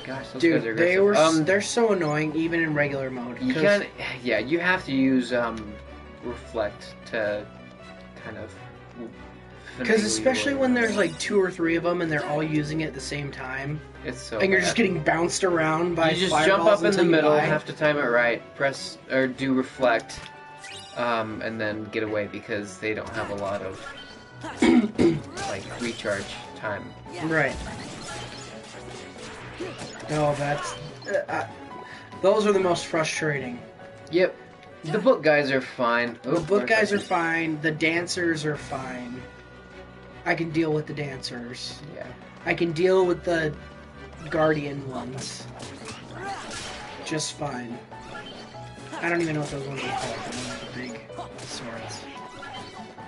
Gosh, those Dude, guys are aggressive. they're so annoying even in regular mode. You can, yeah, you have to use reflect to kind of. Because especially when there's like 2 or 3 of them and they're all using it at the same time, it's so. And you're bad. just getting bounced around by. You just jump up in the middle, have to time it right, press or do reflect, and then get away because they don't have a lot of like recharge time. Right. No, that's those are the most frustrating. Yep. The book guys are fine. The book guys are fine. The dancers are fine. I can deal with the dancers. Yeah. I can deal with the guardian ones. Just fine. I don't even know what those ones are called. The ones with the big swords.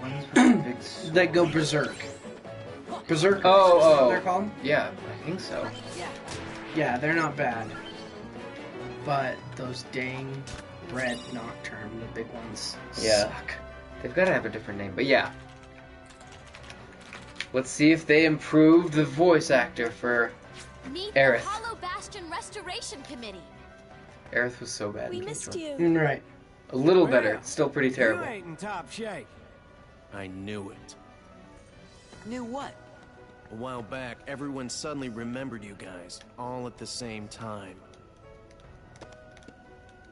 Ones with the big swords. That go berserk. Berserkers. Oh, is that what they're called? Yeah, I think so. Yeah, they're not bad. But those dang red nocturne, the big ones, suck. They've got to have a different name, but yeah. Let's see if they improved the voice actor for Meet Aerith. the Hollow Bastion Restoration Committee. Aerith was so bad. We in missed Kingdom. you. Right. A little better. Still pretty terrible. You ain't in top shape. I knew it. Knew what? A while back, everyone suddenly remembered you guys, all at the same time.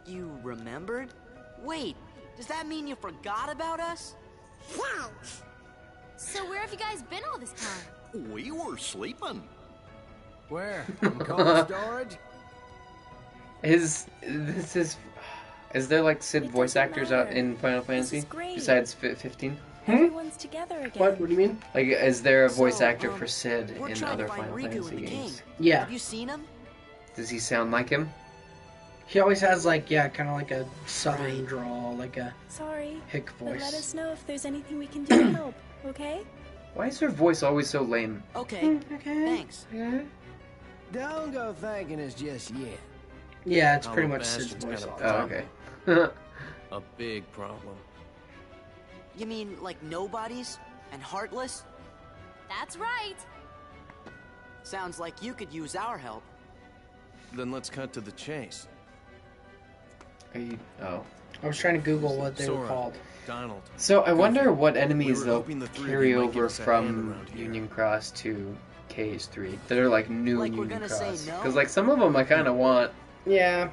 You remembered? Wait, does that mean you forgot about us? So where have you guys been all this time? We were sleeping. Where? In cold storage? This is Is there like Sid voice actors out in Final Fantasy besides 15? Everyone's together again. What do you mean? Like, is there a voice actor for Sid in other Final Riku Fantasy in the games? game. Yeah. Have you seen him? Does he sound like him? He always has like, yeah, kind of like a southern drawl, like a Sorry, hick but let voice. us know if there's anything we can do to help, okay? Why is her voice always so lame? Okay. Thanks. Don't go thanking us just yet. Yeah, it's pretty Hollow much Sid's Bastion's voice. got all a the time. Oh, okay. A big problem. You mean like nobodies and heartless? That's right. Sounds like you could use our help. Then let's cut to the chase. Are you? Oh. I was trying to Google what they were Sora, called. Donald. So I wonder what enemies We were they'll hoping the three of carry you might over give us a hand from around here. Union Cross to KH3 that are like new Like we're Union gonna say Cross. no? Because like some of them I kind of want. Yeah.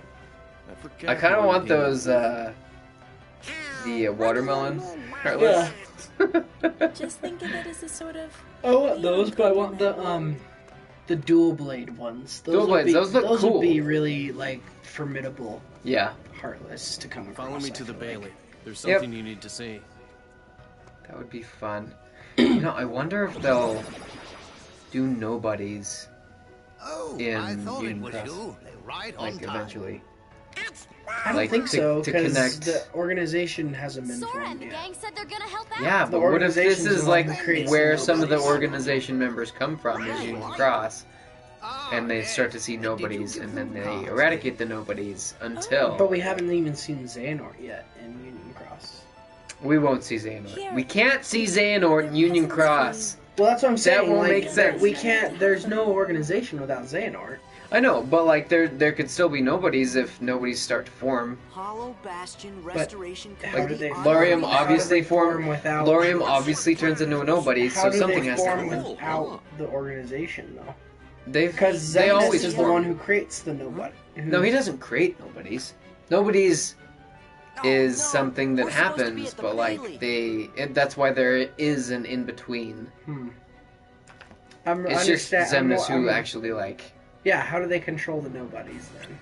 I kind of want those. The watermelon heartless. Just think of it as a sort of... I want those, but I want the dual blade ones. Those Dual would blades, be, those look those cool. would be really like formidable. Yeah. Heartless to come across. Follow me I to the feel Bailey. like. There's Yep. something you need to see. That would be fun. You know, I wonder if they'll do nobodies in I thought it Union was Cross. you. Right on Like time. eventually. I don't Like, think so, to because connect. the organization hasn't been Sora and formed the yet. gang said they're gonna help out. Yeah, The but what if this organization's is the one like who creates where the some of the nobodies. organization members come from is Union Cross, and they start to see nobodies, and then they eradicate the nobodies until But we haven't even seen Xehanort yet in Union Cross. we won't see Xehanort. We can't see Xehanort in Union Cross. Well, that's what I'm saying. That won't like, make sense. We can't. There's no organization without Xehanort. I know, but like there could still be nobodies if nobodies start to form. Hollow Bastion Restoration how Committee. did they- Lorium how do obviously they form without? Lorium obviously turns into a nobody, How so do something they has to form happen. without the organization though? Because Because they Xemnas always is the form. one who creates the nobody. No, he doesn't create nobodies. Nobodies is no, something that we're supposed to be happens, at the but like Bailey. that's why there is an in between. It's just Xemnas who actually like. Yeah, how do they control the nobodies then?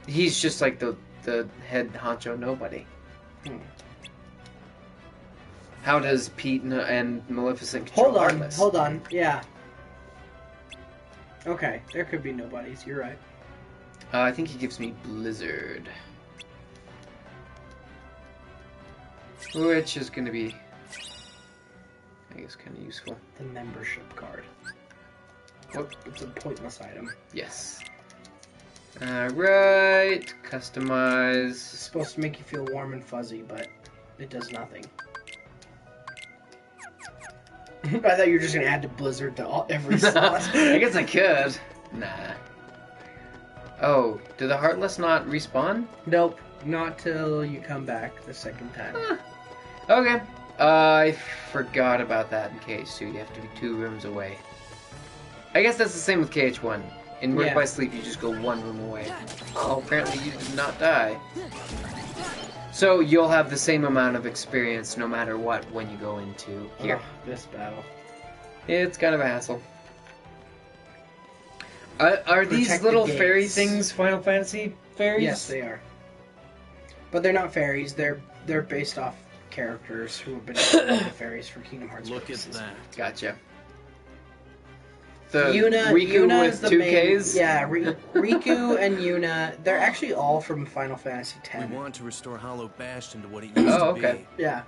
He's just like the head honcho nobody. How does Pete and Maleficent control Heartless? Hold on, yeah. Okay, there could be nobodies, you're right. I think he gives me Blizzard. Which is going to be, I guess, kind of useful. The membership card. What? It's a pointless item. Yes. Alright, customize. It's supposed to make you feel warm and fuzzy, but it does nothing. I thought you were just going to add to Blizzard to every slot. I guess I could. Nah. Oh, do the Heartless not respawn? Nope, not till you come back the second time. Okay. I forgot about that in KH2. You have to be 2 rooms away. I guess that's the same with KH1. In Work Yeah. by Sleep, you just go 1 room away. Oh, apparently you did not die. So you'll have the same amount of experience no matter what when you go into here. Ugh, this battle. It's kind of a hassle. Are these Protect little the fairy gates. things Final Fantasy fairies? Yes, they are. But they're not fairies. They're based off characters who have been the fairies for Kingdom Hearts. Look at purposes. that. Gotcha. The Yuna, Riku Yuna with is the 2 main, Ks? Yeah, Riku and Yuna. They're actually all from Final Fantasy X. We want to restore Hollow Bastion to what it used Oh, to okay. be. Yeah.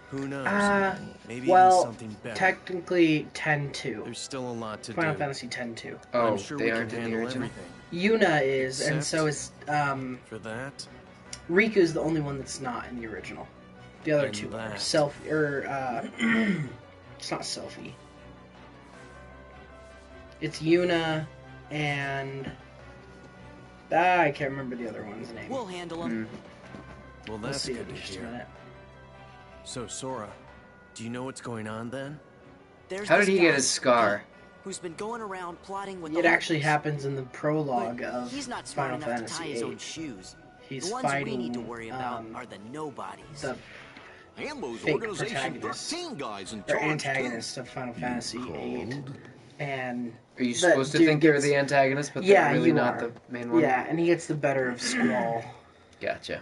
Who knows? Maybe well, even something better. technically 10-2. There's still a lot to Final do. Fantasy X-2. Oh, I'm sure they we aren't can in the handle original. everything. Yuna is, and Except so is For that, Riku's the only one that's not in the original. The other And two are that. it's not Selfie. It's Yuna and I can't remember the other one's name. We'll handle him. well, We'll that's see good it to in just a hear. minute. So, Sora, do you know what's going on then? There's How this did he get guy his scar? who's been going around plotting with It the actually Heartless. happens in the prologue But of he's not smart Final enough to tie Fantasy his own VIII. shoes. He's The ones fighting we need to worry about are the nobodies. the Ambo's fake organization, protagonists 13 guys in or charge, too. antagonists of Final Fantasy VIII. And Are you the supposed to dude think they're gets- the antagonist, but Yeah, they're really you not are. the main one? Yeah, and he gets the better of Squall. Gotcha.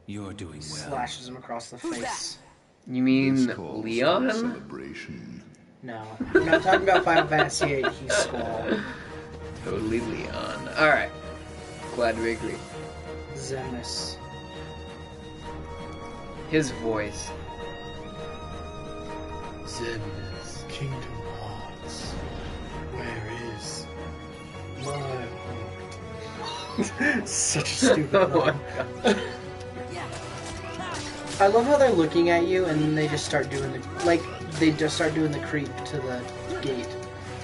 You're doing well. Slashes him across the face. You mean This calls for a Leon? celebration. No, I'm not talking about Final Fantasy VIII. He's Squall. Totally Leon. Alright. Glad we agree. Xemnas. His voice. Xemnas, Kingdom Hearts. Where is my heart? Such a stupid one. I love how they're looking at you and then they just start doing the creep to the gate.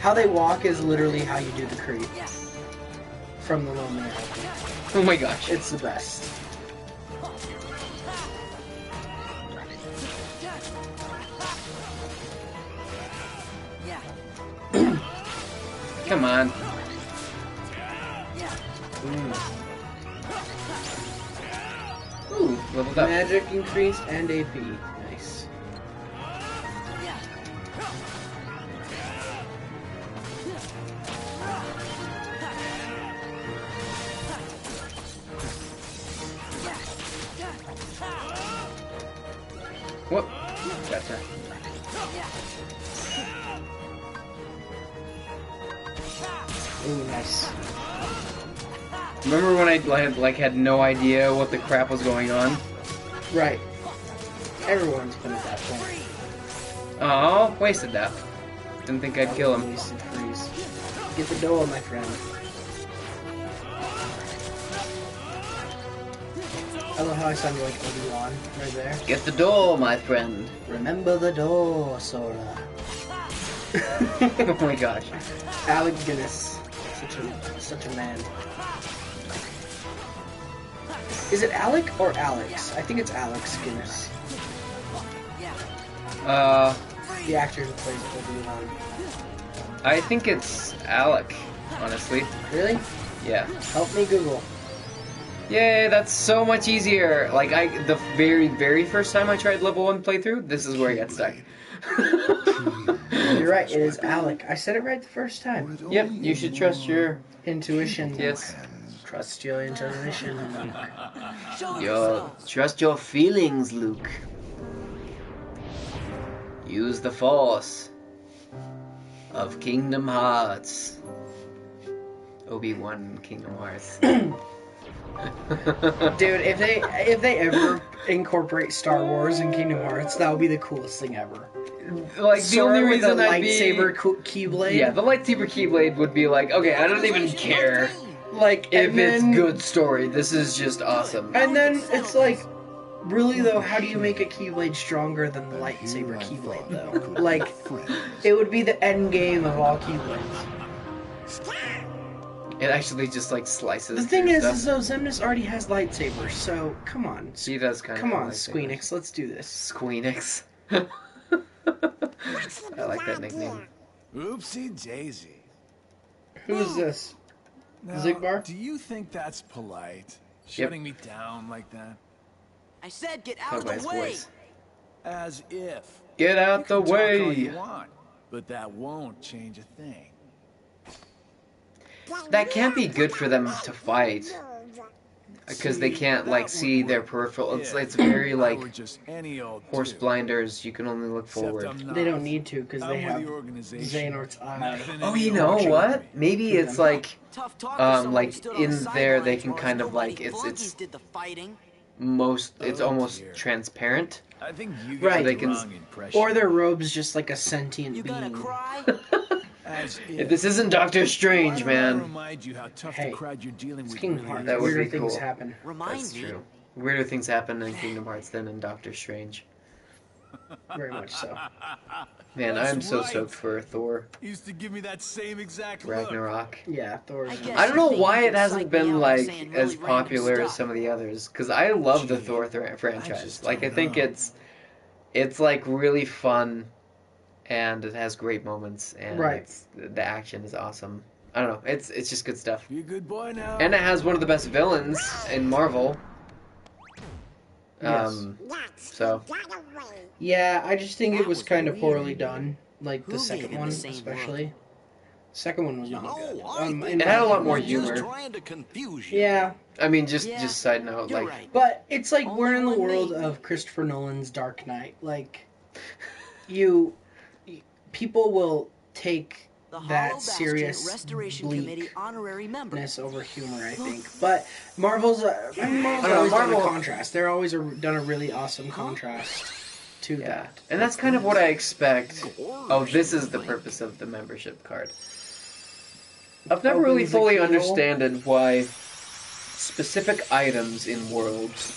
How they walk is literally how you do the creep. From the Lonely Island. Oh my gosh. It's the best. Come on. Ooh, leveled up. Magic increased and AP. Nice. Whoop. Gotcha. Ooh, nice. Remember when I had no idea what the crap was going on? Right. Everyone's been at that point. Oh, wasted that. Didn't think I'd kill him. Wasted freeze. Get the door, my friend. I love how I sounded like Obi-Wan right there. Get the door, my friend. Remember the door, Sora. Oh my gosh. Alec Guinness. Such a man. Is it Alec or Alex? I think it's Alex Guinness. The actor who plays Obi-Wan. I think it's Alec, honestly. Really? Yeah. Help me Google. Yay, that's so much easier. Like, the very first time I tried level 1 playthrough, this is where I got stuck. You're right, it is Alec. I said it right the first time. Yep, you should trust your intuition. Yes. Trust your intuition, Luke. Trust your feelings, Luke. Use the force of Kingdom Hearts. Obi-Wan Kingdom Hearts. Dude, if they ever incorporate Star Wars in Kingdom Hearts, that would be the coolest thing ever. Like, the only reason the I'd lightsaber keyblade. Yeah, the lightsaber keyblade would be like, okay, I don't even care. Like, if it's good story, this is just awesome. And then it's like, really though, how do you make a keyblade stronger than the lightsaber keyblade though? Like, it would be the end game of all keyblades. It actually just like slices. The thing is though, Xemnas already has lightsabers, so come on. She does kind of. Come on, Squeenix, let's do this. Squeenix. I like that nickname. Oopsie daisy. Who's this? Now, Zigbar? Do you think that's polite? Shutting me down like that? I said get out of the way. As if. Get out the way. Talk all you want, but that won't change a thing. That can't be good for them to fight. Because they can't, like, see their peripheral. It's very, like, horse blinders. You can only look forward. They don't need to, because they have Xehanort's eye. Oh, you know what? Maybe it's, like in there they can kind of, like, it's almost transparent. I think you right. they can, or their robe's just like a sentient being. This isn't Doctor Strange, man. Hey, it's Kingdom Hearts. That would Weirder be things cool. happen. That's true. Weirder things happen in Kingdom Hearts than in Doctor Strange. Very much so. Man, I'm so stoked for Thor. Used to give me that same exact Ragnarok. Yeah, Thor. I don't know why it hasn't been like as popular as some of the others, because I love the Thor franchise. Like, I think it's like really fun, and it has great moments, and the action is awesome. I don't know, it's just good stuff. Be a good boy now. And it has one of the best villains in Marvel. So. Yeah, I just think it was kind of poorly done. Like the second one, especially. Second one was not good. It had a lot more humor. Trying to confuse you. Yeah. I mean, just side note, like, But it's like we're in the world of Christopher Nolan's Dark Knight. Like, people will take that serious bleakness over humor, I think. But Marvel's always done a contrast. They're always done a really awesome contrast to that. And that's kind of what I expect. Oh, this is the purpose of the membership card. I've never really fully understood why specific items in worlds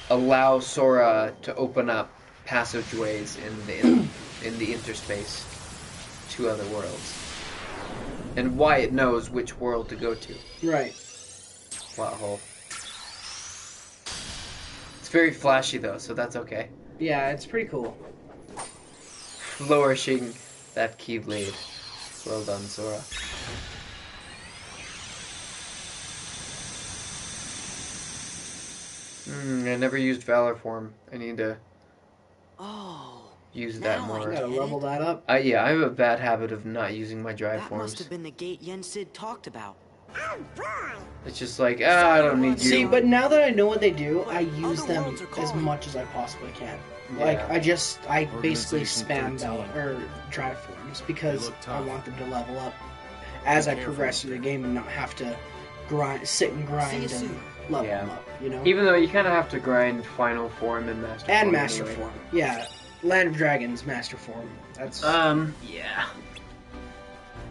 allow Sora to open up passageways in the interspace to other worlds, and why it knows which world to go to. Right. Plot hole. It's very flashy though, so that's okay. Yeah, it's pretty cool. Flourishing that Keyblade. Well done, Sora. I never used Valor form. I need to use that more. You gotta level that up. Yeah, I have a bad habit of not using my drive That forms. must have been the gate Yen-Sid talked about. It's just like, I don't need you. See, but now that I know what they do, I use them as much as I possibly can. Like, I basically spam drive forms because I want them to level up as I progress through the game and not have to sit and grind and level them up, you know? Even though you kind of have to grind Final Form and Master Form. And Master Form, yeah. Land of Dragons, Master Form. That's... yeah.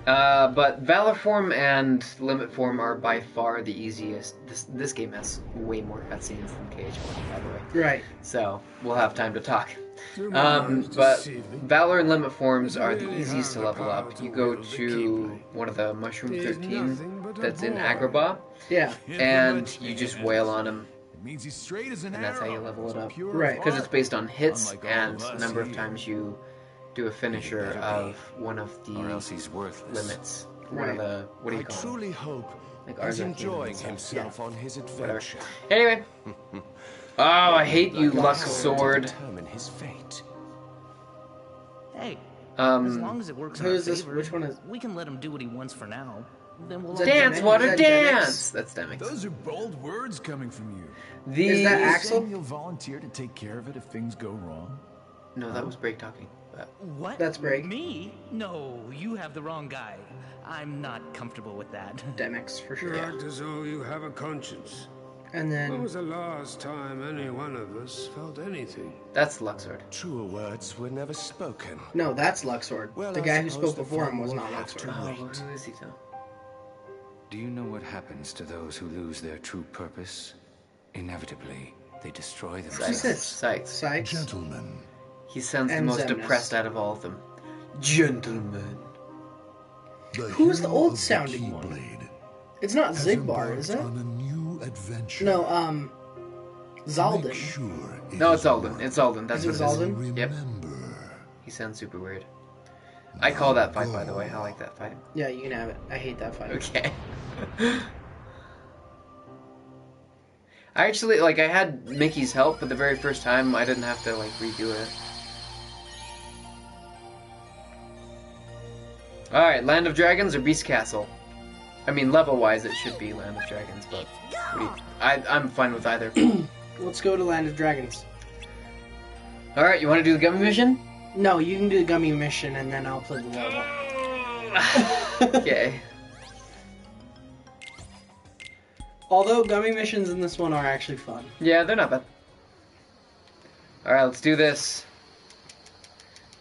But Valor Form and Limit Form are by far the easiest. This game has way more cutscenes than KH1, by the way. Right. So, we'll have time to talk. But Valor and Limit Forms are the easiest to level up. You go to one of the Mushroom 13 that's in Agrabah. Yeah. And you just wail on him. Means he's straight as an and that's how you level it up. Right. Because it's based on hits and the number of times you do a finisher of one of the limits. One of the, what do you call it? I truly hope like he's enjoying himself on his adventure. Anyway. Oh, I hate you, Lux Sword. Determine his fate. Hey, as long as it works in our favor, which one is? We can let him do what he wants for now. Then we'll dance, water, dance. That's Demix. Those are bold words coming from you. Is that Axel? You'll volunteer to take care of it if things go wrong. No, that was Break talking. What? That's Break. Me? No, you have the wrong guy. I'm not comfortable with that. Demix, for sure. You act as though you have a conscience. And then... When was the last time any one of us felt anything? That's Luxord. Truer words were never spoken. No, that's Luxord. Well, the guy who spoke before him was not Luxord. Who is he now? Do you know what happens to those who lose their true purpose? Inevitably, they destroy themselves. Sykes. Gentlemen. He sounds the most depressed out of all of them. Gentlemen. Who's the old sounding one? It's not Zigbar, is it? Adventure. No, Zaldin. No, it's Alden. It's Alden. That's what it is. Alden? Yep. He sounds super weird. I call that fight, by the way. I like that fight. Yeah, you can have it. I hate that fight. Okay. I actually, I had Mickey's help, but the very first time I didn't have to, redo it. Alright, Land of Dragons or Beast Castle? I mean, level-wise, it should be Land of Dragons, but I'm fine with either. Let's go to Land of Dragons. Alright, you want to do the Gummy Mission? No, you can do the Gummy Mission, and then I'll play the level. Okay. Although Gummy Missions in this one are actually fun. Yeah, they're not bad. Alright, let's do this.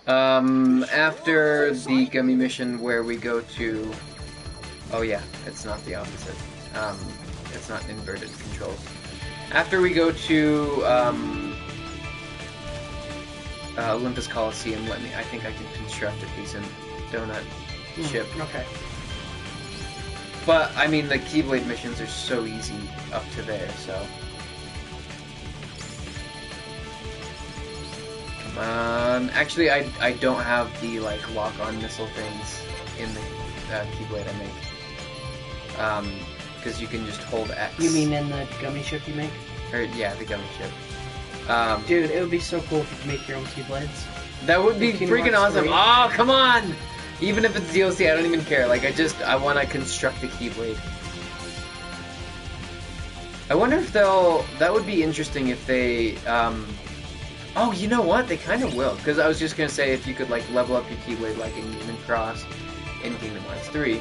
After the Gummy Mission where we go to... Oh yeah, it's not the opposite. It's not inverted controls. After we go to Olympus Coliseum, I think I can construct a decent donut ship. Okay. But, I mean, the Keyblade missions are so easy up to there, so... Come on. Actually, I don't have the, lock-on missile things in the Keyblade I make. Because you can just hold X. You mean in the Gummy ship you make? Or, yeah, the Gummy ship. Dude, it would be so cool if you could make your own Keyblades. That would be freaking awesome. Oh, come on! Even if it's DLC, I don't even care. Like, I want to construct the Keyblade. I wonder if that would be interesting if they, oh, you know what? They kind of will. Because I was just going to say if you could, like, level up your Keyblade like in Kingdom Cross in Kingdom Hearts 3.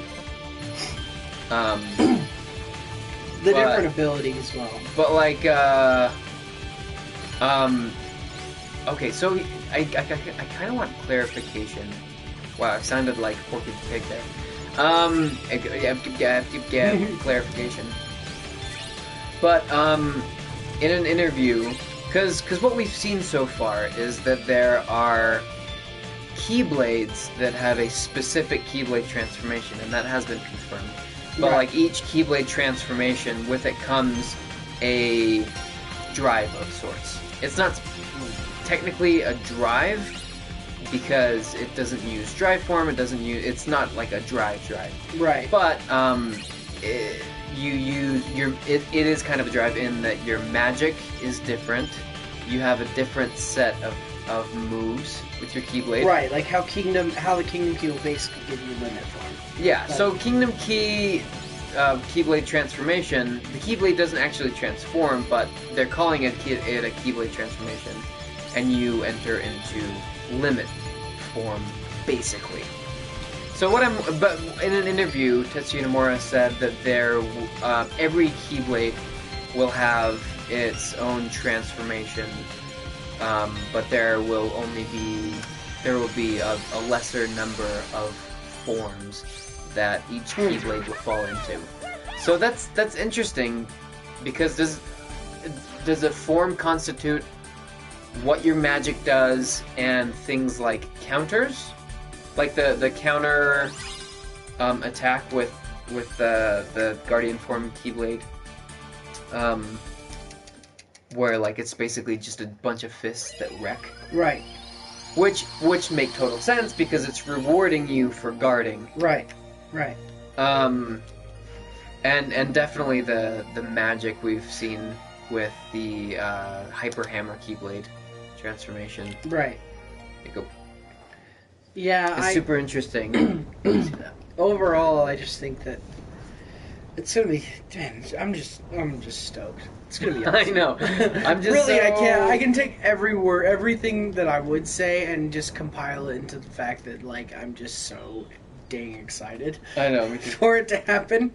The different abilities, well. But, like, okay, so I kind of want clarification. Wow, I sounded like Porky the Pig there. Clarification. But, in an interview, because what we've seen so far is that there are Keyblades that have a specific Keyblade transformation, and that has been confirmed. But, like, each Keyblade transformation, with it comes a drive of sorts. It's not technically a drive, because it doesn't use drive form, it's not like a drive. Right. But, it is kind of a drive in that your magic is different. You have a different set of moves with your Keyblade. Right, like how the Kingdom Key will basically give you limit form. Yeah, so Kingdom Key Keyblade transformation, the Keyblade doesn't actually transform, but they're calling it a Keyblade transformation, and you enter into limit form, basically. So but in an interview, Tetsuya Nomura said that every Keyblade will have its own transformation, but there will be a lesser number of forms that each Keyblade will fall into. So that's interesting, because does a form constitute what your magic does and things like counters? Like the counter attack with the Guardian form Keyblade, where like it's basically just a bunch of fists that wreck. Right. Which make total sense because it's rewarding you for guarding. Right. And definitely the magic we've seen with the Hyper Hammer Keyblade transformation. Right. Yeah, it's super interesting. Overall, I just think that it's gonna be. Man, I'm just stoked. It's gonna be awesome. I know. I'm just really. I can take every word, everything that I would say, and just compile it into the fact that like I'm just so dang excited. I know. Me too. For it to happen.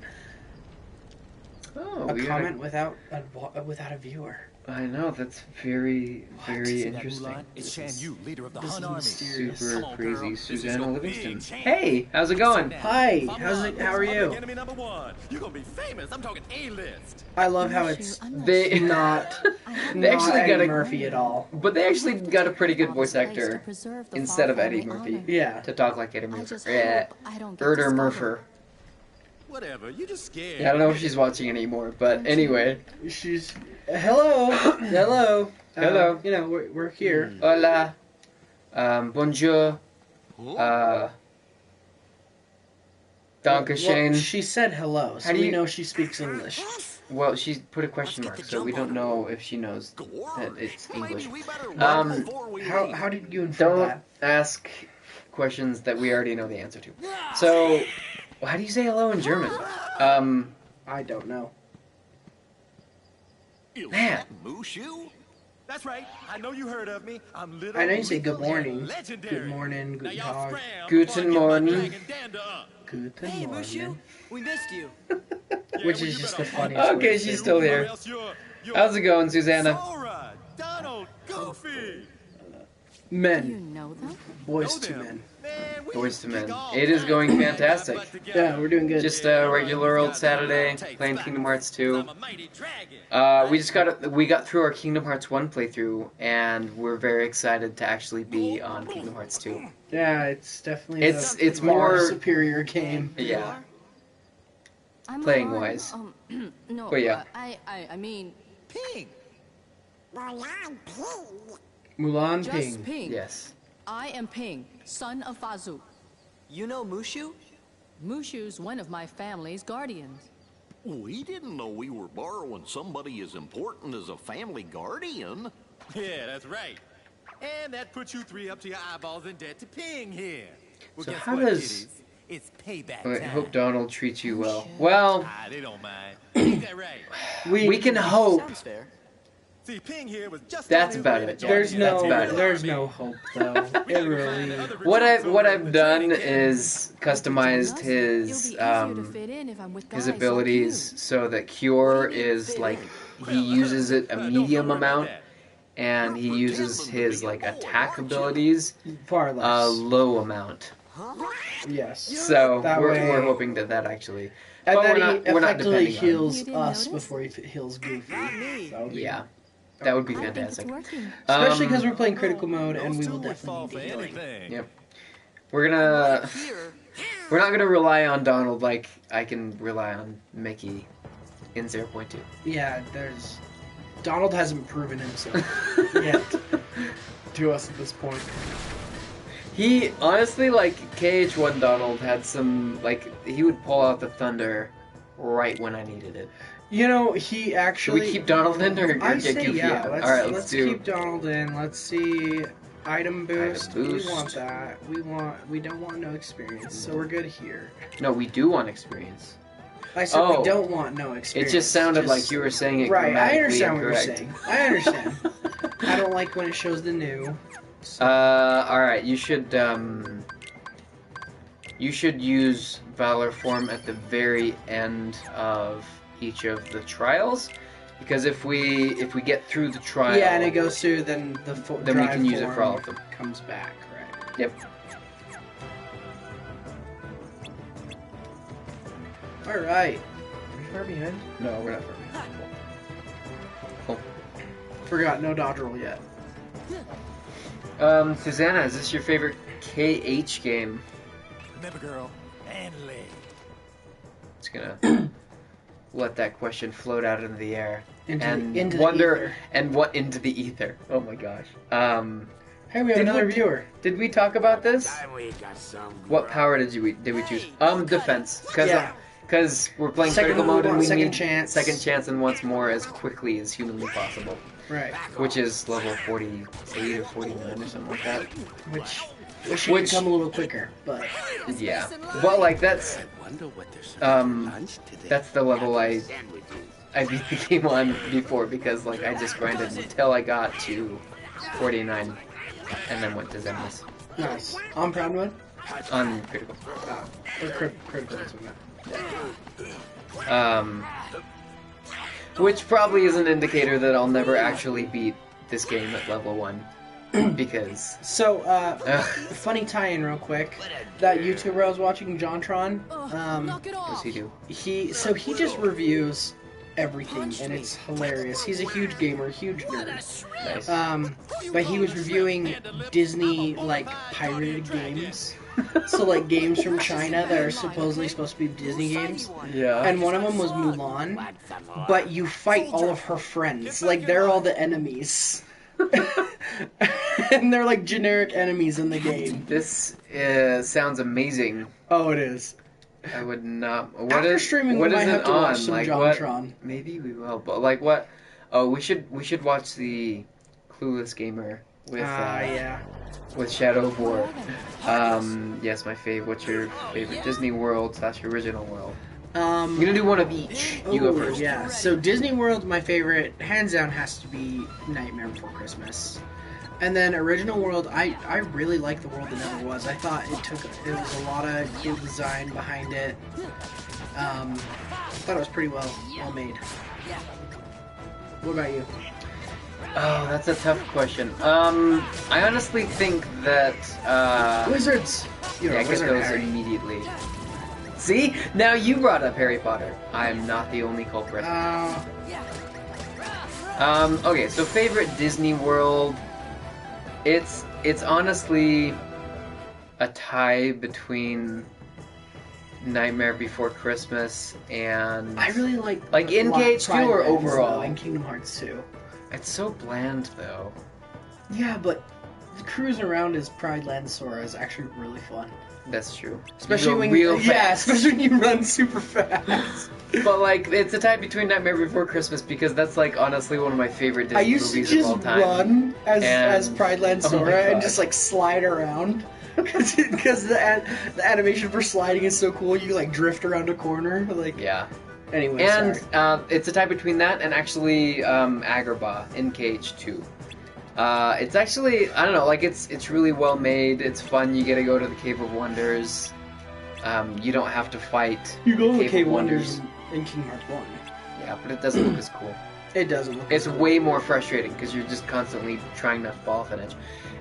Oh, a comment without a viewer. I know, that's very, very interesting. It's Shan Yu, leader of the Hun Army. Super crazy. Susanna Livingston. Hey, how's it going? Hi, how are you? Enemy number one. You're gonna be famous. I'm talking A-list. I love how it's they not actually got Eddie Murphy at all. But they actually got a pretty good voice actor instead of Eddie Murphy. Yeah. To talk like Eddie Murphy. Yeah. Erder Murpher. Whatever, you're just scared. Yeah, I don't know if she's watching anymore, but anyway. She's... Hello. Hello. Hello. You know, we're here. Hola. Bonjour. Dankeschön. Well, she said hello, so we know she speaks English. Well, she put a question mark, so we don't know if she knows that it's English. How did you infer that? Don't ask questions that we already know the answer to. So... how do you say hello in German? I don't know. Man. Mushu? That's right. I know you heard of me. I'm little. I know you say good morning. Legendary. Good morning. Guten Tag. Guten Morgen. Guten Hey, Morgen. Mushu. We missed you. Which is just the funniest. Okay, she's still here. How's it going, Susanna? Sora, Donald, Goofy. Men. You know them? Boys to men. Boys to men. It is going fantastic. Yeah, we're doing good. Just a regular old Saturday, playing Kingdom Hearts 2. We got through our Kingdom Hearts 1 playthrough, and we're very excited to actually be on Kingdom Hearts 2. Yeah, it's definitely it's more superior game. Yeah. Playing wise. No, but yeah. I mean... Ping. Mulan Just Ping. Ping. Yes. I am Ping, son of Fazu. You know Mushu? Mushu's one of my family's guardians. We didn't know we were borrowing somebody as important as a family guardian. Yeah, that's right. And that puts you three up to your eyeballs in debt to Ping here. So how does... It's payback I time. hope Donald treats you well. Well, They don't mind. Ain't that right? we can hope. Sounds fair. See, Ping here was just That's about it. There's That's no, about it. there's no hope though. It really. What I've done is customized his abilities so that Cure is like he uses it a medium amount, and he uses his like attack abilities far less a low amount. Yes. So That we're way- hoping that actually. And but then we're not effectively depending on heals us before he heals Goofy. That would be- Yeah, that would be fantastic. Especially because we're playing critical mode, and we will definitely need healing. Yep. We're not gonna rely on Donald like I can rely on Mickey in 0.2. Yeah, Donald hasn't proven himself yet to us at this point. He honestly, like KH1 Donald had some he would pull out the thunder right when I needed it. You know, he actually. Should we keep Donald in or I get say Goofy yeah. out? All right, let's do. keep Donald in. Let's see. Item boost. boost. We want that. We don't want no experience, so we're good here. No, we do want experience. I said we don't want no It experience. just sounded like you were saying it right. I grammatically understand what you're incorrect. saying. I understand. I don't like when it shows the new. So. All right. You should use Valor form at the very end of each of the trials, because if we get through the trial, Yeah, and it goes through, then the then we can use it for all of form them. comes back, right? Yep. All right. Are we far behind? No, we're not far behind. Cool. Forgot, no dodge roll yet. Susanna, is this your favorite KH game? Remember, girl, and Lee. Just gonna let that question float out into the air and into the wonder ether. and what into the ether. Oh my gosh. Hey, we have another viewer. Did we talk about this? What power did we choose? Defense. Because we're playing Second critical mode and we second need chance. second chance and once more as quickly as humanly possible. Right. Which is level 48 or 49 or something like that. Which should become a little quicker, but yeah. But like that's the level I beat the game on before, because like I just grinded until I got to 49 and then went to Zenless. nice. On proud mode? On critical. Or critical, that's what I meant. Which probably is an indicator that I'll never actually beat this game at level 1. Because... So, funny tie-in real quick. That YouTuber I was watching, JonTron, what's he do? He just reviews everything, and it's hilarious. He's a huge gamer, huge nerd. Nice. But he was reviewing Disney, like, pirated games. So, like, games from China that are supposedly supposed to be Disney games. Yeah. And one of them was Mulan, but you fight all of her friends. Like, they're all the enemies. And they're, like, generic enemies in the game. This sounds amazing. Oh, it is. I would not... After streaming, we might have to watch some like, JonTron. Maybe we will, but like what... Oh, we should watch the Clueless Gamer with... with Shadow of War. Yes, my fave. What's your favorite Disney World / original world? I'm gonna do one of each. You go first. Yeah. So Disney World, my favorite, hands down, has to be Nightmare Before Christmas. And then original world, I really like the world that never was. I thought it was a lot of cool design behind it. I thought it was pretty well made. What about you? Oh, that's a tough question. I honestly think that Wizards. You're yeah, a get wizard, those Harry. immediately. See, now you brought up Harry Potter. I'm not the only culprit. Okay, so favorite Disney World. It's honestly a tie between Nightmare Before Christmas and I really like in KH2 or overall in Kingdom Hearts 2. It's so bland though. Yeah, but cruising around as Pride Land Sora is actually really fun. That's true. Especially when real fast. especially when you run super fast. But like, it's a tie between Nightmare Before Christmas because that's like honestly one of my favorite Disney I used to movies of all just time. run as Pride Land Sora and just like slide around. Because the animation for sliding is so cool. You like drift around a corner. Like Yeah. Anyway, and sorry. It's a tie between that and actually Agrabah in KH2. It's actually, I don't know, like it's really well made. It's fun. You get to go to the Cave of Wonders. You don't have to fight. You go to the Cave Cave of Wonders in Kingdom Hearts 1. Yeah, but it doesn't look as cool. It doesn't look. It's way more frustrating because you're just constantly trying not to fall off an edge.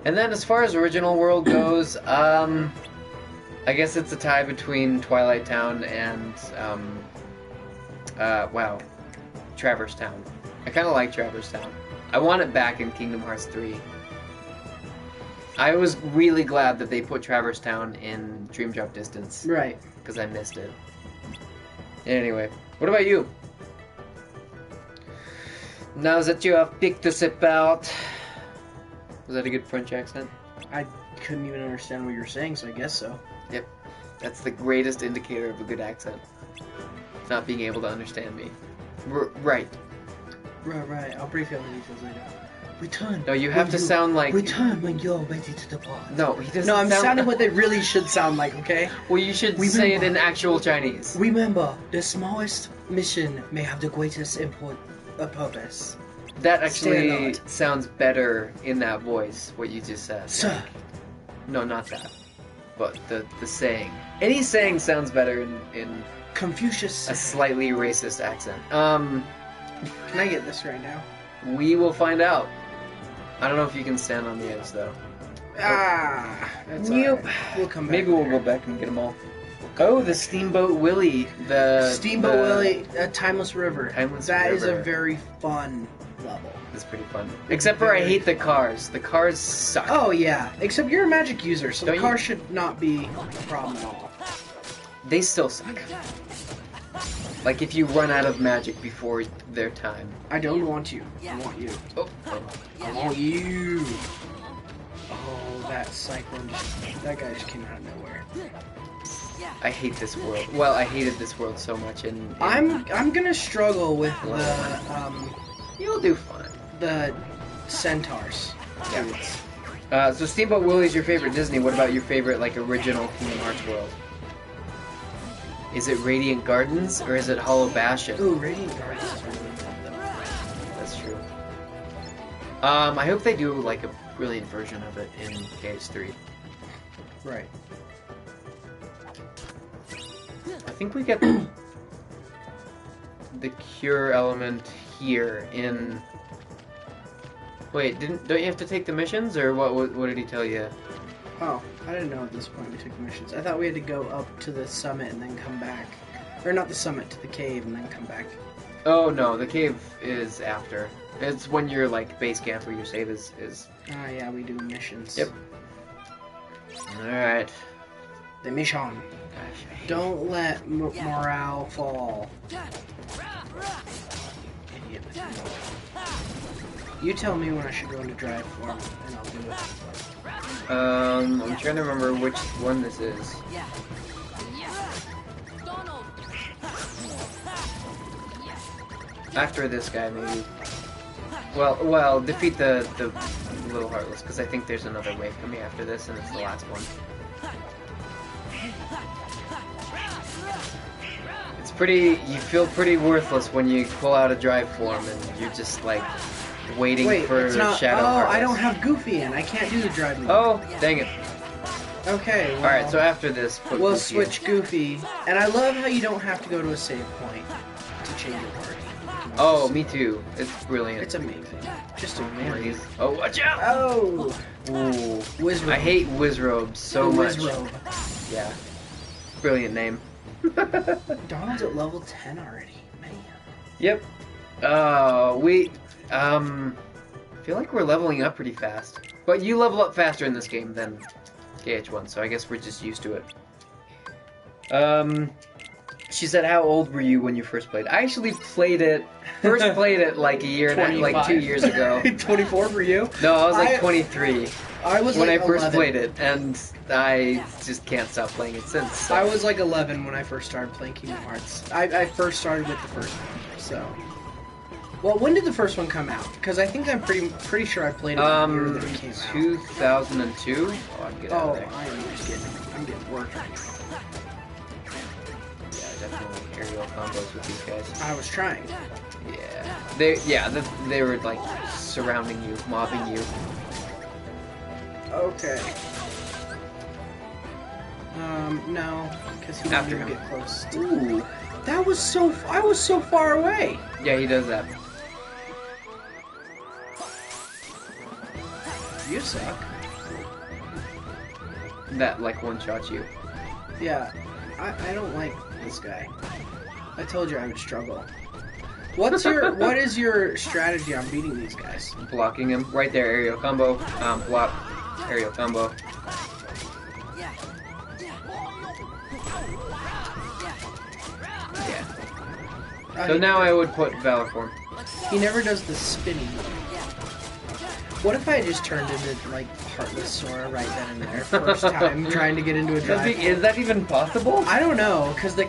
And then as far as original world goes, I guess it's a tie between Twilight Town and Traverse Town. I kind of like Traverse Town. I want it back in Kingdom Hearts 3. I was really glad that they put Traverse Town in Dream Drop Distance. Right. Because I missed it. Anyway, what about you? Now that you have picked us about... Was that a good French accent? I couldn't even understand what you were saying, so I guess so. Yep. That's the greatest indicator of a good accent. Not being able to understand me. Right. Right. I'll brief you on the details later. Return. No, you have to sound like... Return when you're ready to depart. No, he doesn't. No, I'm sound... sounding what they really should sound like, okay? Well, you should say it in actual Chinese. Remember, the smallest mission may have the greatest purpose. That actually sounds better in that voice, what you just said. Sir. No, not that. But the saying. Any saying sounds better in Confucius. A slightly racist accent. Can I get this right now? We will find out. I don't know if you can stand on the edge, though. That's Yep. right. We'll come back. Maybe we'll go back and get them all. Oh, the Steamboat Willie. Willie, Timeless River. That is a River. very fun level. It's pretty fun. Except for I hate the cars. The cars suck. Oh, yeah. Except you're a magic user, so Don't the you- car should not be a problem at all. They still suck. Like if you run out of magic before their time. I don't want you. I want you. Oh. I want you. Oh, that cyclone that guy just came out of nowhere. I hate this world. Well, I hated this world so much in I'm gonna struggle with the You'll do fine. The centaurs. Yeah. So Steamboat Willie's your favorite Disney. What about your favorite like original Kingdom Hearts world? Is it Radiant Gardens or is it Hollow Bastion? Ooh, Radiant Gardens is really good. That's true. I hope they do like a brilliant version of it in KH3. Right. I think we get the cure element here in. Wait, don't you have to take the missions, or what did he tell you? Oh, I didn't know at this point we took the missions. I thought we had to go up to the summit and then come back. Or not the summit, to the cave and then come back. Oh no, the cave is after. It's when you're like base camp where your save is. Ah, yeah, we do missions. Yep. Alright. The mission. Don't let morale fall. Idiot. You tell me when I should go into drive form, and I'll do it. I'm trying to remember which one this is. After this guy, maybe. Well, defeat the Little Heartless, because I think there's another wave coming after this, and it's the last one. It's pretty. You feel pretty worthless when you pull out a drive form, and you're just like waiting for it's not, Shadow Heartless. I don't have Goofy in. I can't do the driving. Oh, dang it. Okay, well, Alright, so after this, put we'll Goofy switch Goofy. And I love how you don't have to go to a save point to change your party. Oh, me too. It's brilliant. It's amazing. Just amazing. Oh, watch out! Oh! Ooh. Wizrobe. I hate Wizrobe so The much. Wizrobe. Yeah. Brilliant name. Donald's at level 10 already. Man. Yep. I feel like we're leveling up pretty fast. But you level up faster in this game than KH1, so I guess we're just used to it. She said, how old were you when you first played? I actually played it like a year and like 2 years ago. 24 for you? No, I was like 23. I was when like I first 11. played it, and I just can't stop playing it since. So. I was like 11 when I first started playing Kingdom Hearts. I first started with the first one, so. Well, when did the first one come out? Because I think I'm pretty sure I played it the year that it came out. 2002. Oh, I'd get out of there. I'm getting worked. Yeah, definitely aerial combos with these guys. I was trying. Yeah. They were like surrounding you, mobbing you. Okay. No, because he didn't get close. Ooh, that was so. I was so far away. Yeah, he does that. You suck. That like one shot you. Yeah, I don't like this guy. I told you I would struggle. What is your strategy on beating these guys? Blocking him right there, aerial combo. Block, aerial combo. So now I would put Valor Form. He never does the spinning. What if I just turned into like Heartless Sora right then and there, first time trying to get into a drive? Is that even possible? I don't know, because I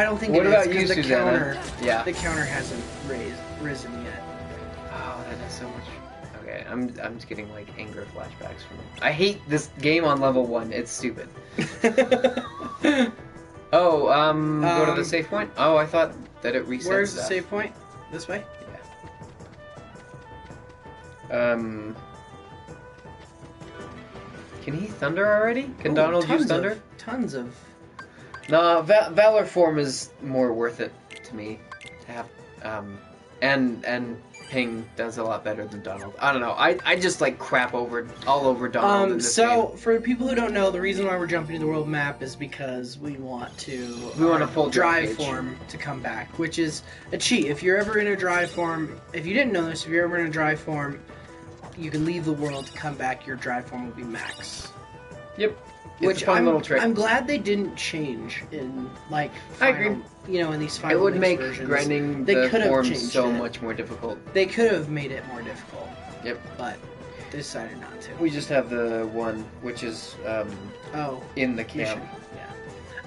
don't think what it about is, you, because the Susanna? counter, the counter hasn't risen yet. Oh, that is so much. Okay, I'm just getting like anger flashbacks from it. I hate this game on level 1. It's stupid. Oh, go to the save point. Oh, I thought that it resets. Where's the save point? This way? Yeah. Can he thunder already? Can Donald use thunder? Tons of. No, Valor Form is more worth it to me to have. And Ping does a lot better than Donald. I don't know. I just like crap all over Donald in this game. For people who don't know, the reason why we're jumping to the world map is because we want a full drive form to come back, which is a cheat. If you're ever in a drive form, if you didn't know this, if you're ever in a drive form, you can leave the world to come back. Your drive form will be max. Yep. Which I'm glad they didn't change in like final, I agree. You know, in these final it would make versions. grinding They the could have forms changed so it. much more difficult. They could have made it more difficult. Yep. But they decided not to. We just have the one, which is in the camp. Yeah.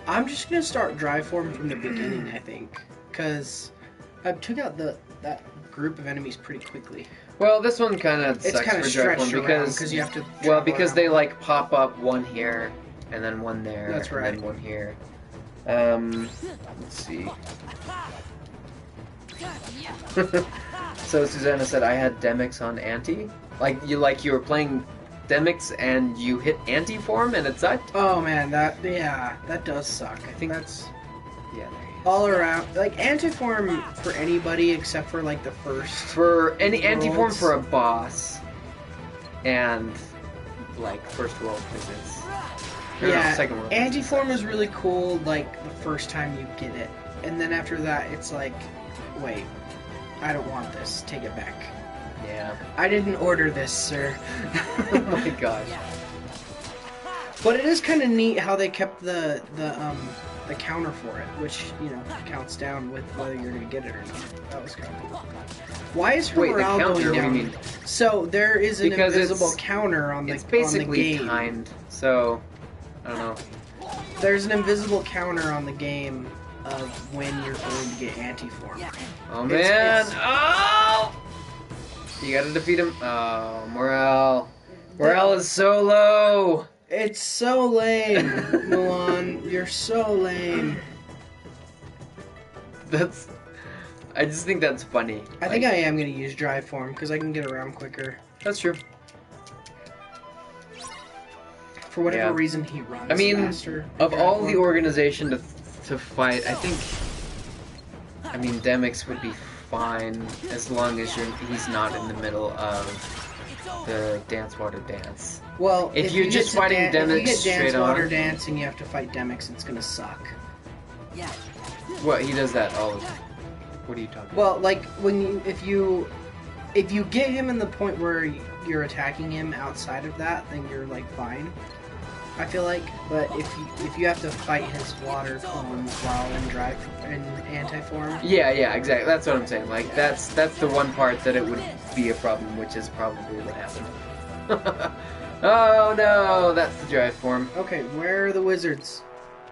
I'm just gonna start drive form from the beginning, I think, because I took out that group of enemies pretty quickly. Well, this one kind of sucks for drive form because you have to. Because they like pop up one here and then one there. That's right. And then one here. Let's see. So Susanna said I had Demix on anti. Like you were playing Demix and you hit anti form and it sucked. Oh man, that does suck. I think that's there all around. Like anti-form for anybody except for like the first. For any anti-form for a boss, and like first world visits. Second world. Anti-form is really cool. Like the first time you get it, and then after that, it's like, wait, I don't want this. Take it back. Yeah. I didn't order this, sir. Oh my gosh. But it is kind of neat how they kept the counter for it, which, you know, counts down with whether you're gonna get it or not. That was kind of cool. Why is her morale going down? What do you mean? So there is an invisible counter on the It's basically game. timed, so I don't know. There's an invisible counter on the game of when you're going to get anti-form. Oh man! Oh! You gotta defeat him. Oh, morale. Morale is so low. It's so lame, Milan. You're so lame. I just think that's funny. I think I am going to use drive form because I can get around quicker. That's true. For whatever reason, he runs. I mean, faster of all the organization to fight, I think. I mean, Demix would be fine as long as he's not in the middle of the Dance Water Dance. Well, if you're just fighting Demix if you get straight Dance Water on, Dance and you have to fight Demix, it's gonna suck. Yeah. What, he does that all the time? What are you talking about? Well, like if you get him in the point where you're attacking him outside of that, then you're like fine. I feel like, but if you have to fight his water clones while in anti-form. Yeah, exactly. That's what I'm saying. Like that's the one part that it would be a problem, which is probably what happened. Oh no, that's the drive form. Okay, where are the wizards?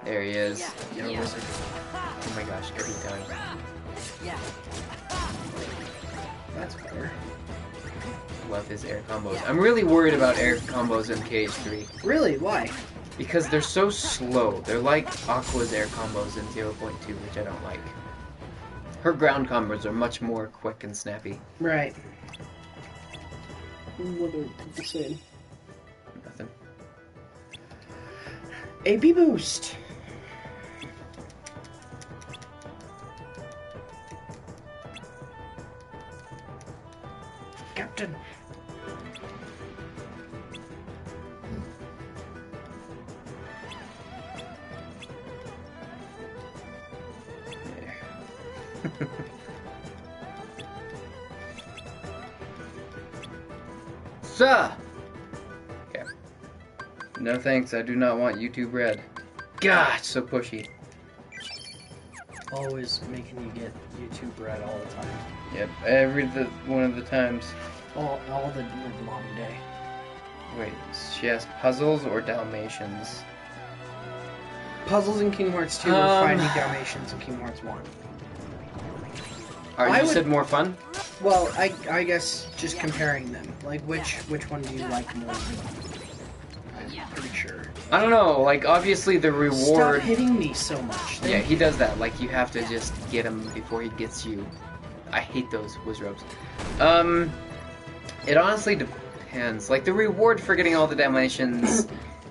There he is. Wizard. Oh my gosh, every time. That's better. Love his air combos. I'm really worried about air combos in KH3. Really? Why? Because they're so slow. They're like Aqua's air combos in 0.2, which I don't like. Her ground combos are much more quick and snappy. Right. What are people saying? Nothing. AP boost. Captain. Sir! Okay. No thanks, I do not want YouTube Red. Gosh, so pushy. Always making you get YouTube Red all the time. Yep, one of the times. All the long day. Wait, she has puzzles or Dalmatians? Puzzles in Kingdom Hearts 2 or finding Dalmatians in Kingdom Hearts 1. You said more fun? Well, I guess just comparing them. Like, which one do you like more? I'm pretty sure. I don't know, like, obviously the reward... Stop hitting me so much. Yeah, he does that. Like, you have to just get him before he gets you. I hate those Wizrobes. It honestly depends. Like, the reward for getting all the Dalmatians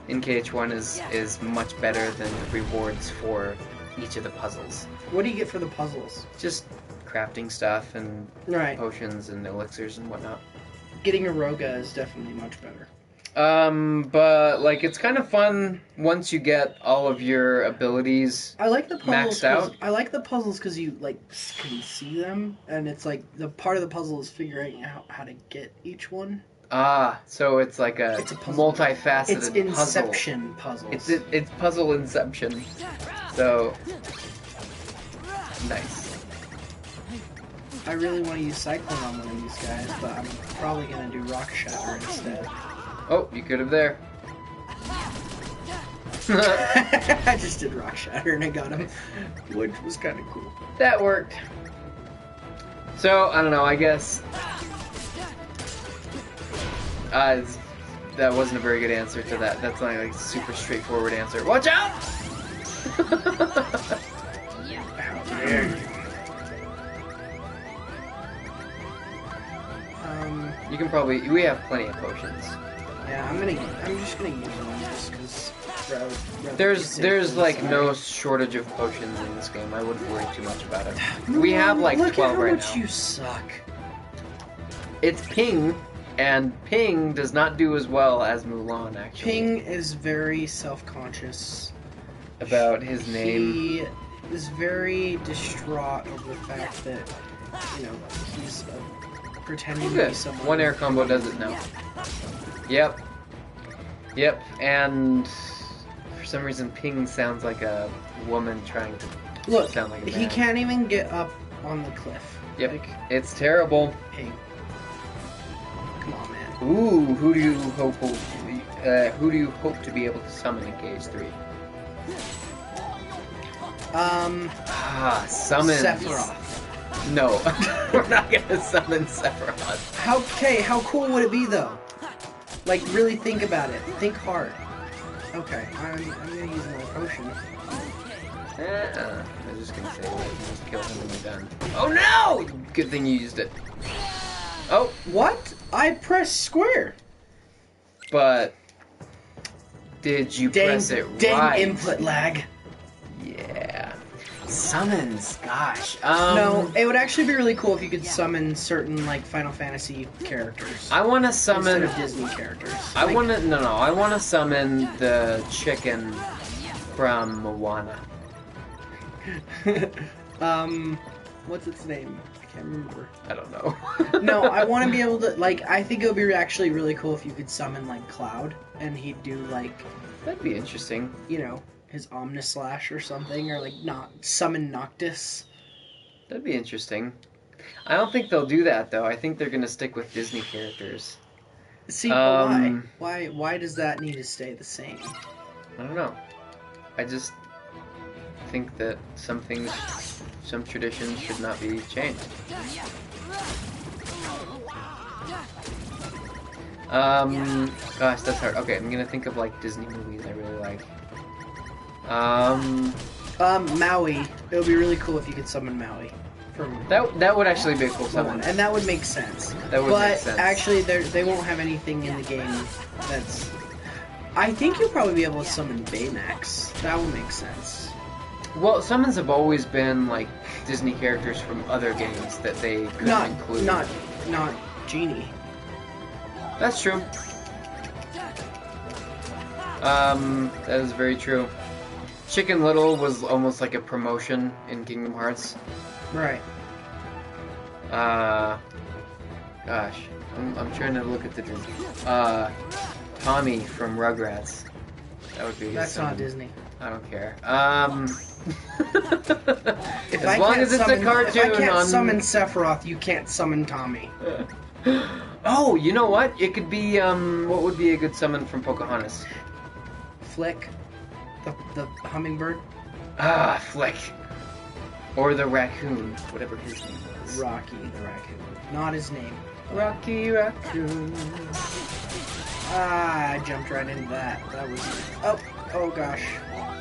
in KH1 is much better than the rewards for each of the puzzles. What do you get for the puzzles? Just crafting stuff and potions and elixirs and whatnot. Getting a Roga is definitely much better. But like it's kind of fun once you get all of your abilities maxed out. I like the puzzles because you like can see them, and it's like the part of the puzzle is figuring out how to get each one. So it's like it's a multifaceted It's Inception puzzle. It's puzzle Inception. So nice. I really want to use Cyclone on one of these guys, but I'm probably gonna do Rock Shatter instead. Oh, you could have there. I just did Rock Shatter and I got him, which was kind of cool. That worked. So, I don't know, I guess... that wasn't a very good answer to that. That's not like a super straightforward answer. Watch out! How dare you. You can probably... We have plenty of potions. Yeah, I'm just gonna use one just because. There's like no shortage of potions in this game. I wouldn't worry too much about it. We have like 12 right now. Look at how much you suck. It's Ping, and Ping does not do as well as Mulan. Actually, Ping is very self-conscious about his name. He is very distraught over the fact that he's pretending to be someone. One air combo does it now. Yep, and for some reason Ping sounds like a woman trying to sound like a man. He can't even get up on the cliff. Yep, it's terrible. Ping. Come on, man. Ooh, who do you hope to be able to summon in KH3? Summon Sephiroth. No, we're not gonna summon Sephiroth. How cool would it be though? Like, really think about it. Think hard. Okay, I'm gonna use another potion. I was just gonna say, you just kill him when you're done. Oh no! Good thing you used it. Oh, what? I pressed square. But did you press it right? Dang input lag. Yeah. Summons, gosh. No, it would actually be really cool if you could summon certain like Final Fantasy characters. I want to summon instead of Disney characters. I want to I want to summon the chicken from Moana. What's its name? I can't remember. I don't know. No, I want to be able to I think it would be actually really cool if you could summon like Cloud and he'd do like. That'd be interesting. His Omnislash or something, or like not summon Noctis. That'd be interesting. I don't think they'll do that though. I think they're gonna stick with Disney characters. See, why? Why does that need to stay the same? I don't know. I just think that some things, some traditions should not be changed. Gosh, that's hard. Okay, I'm gonna think of like Disney movies I really like. Maui. It would be really cool if you could summon Maui. That would actually be a cool summon. And that would make sense. That would make sense. But actually, they won't have anything in the game that's... I think you'll probably be able to summon Baymax. That would make sense. Well, summons have always been like Disney characters from other games that they couldn't include. Not Genie. That's true. That is very true. Chicken Little was almost like a promotion in Kingdom Hearts. Right. Gosh, I'm trying to look at the Disney. Tommy from Rugrats. That would be. That's not Disney. I don't care. If as long as it's a cartoon. If I can't summon Sephiroth, you can't summon Tommy. Oh, you know what? It could be. What would be a good summon from Pocahontas? Flick, the hummingbird. Ah, Flick. Or the raccoon, whatever his name was. Rocky the raccoon. Not his name. Rocky Raccoon. Ah, I jumped right into that. That was... Oh gosh.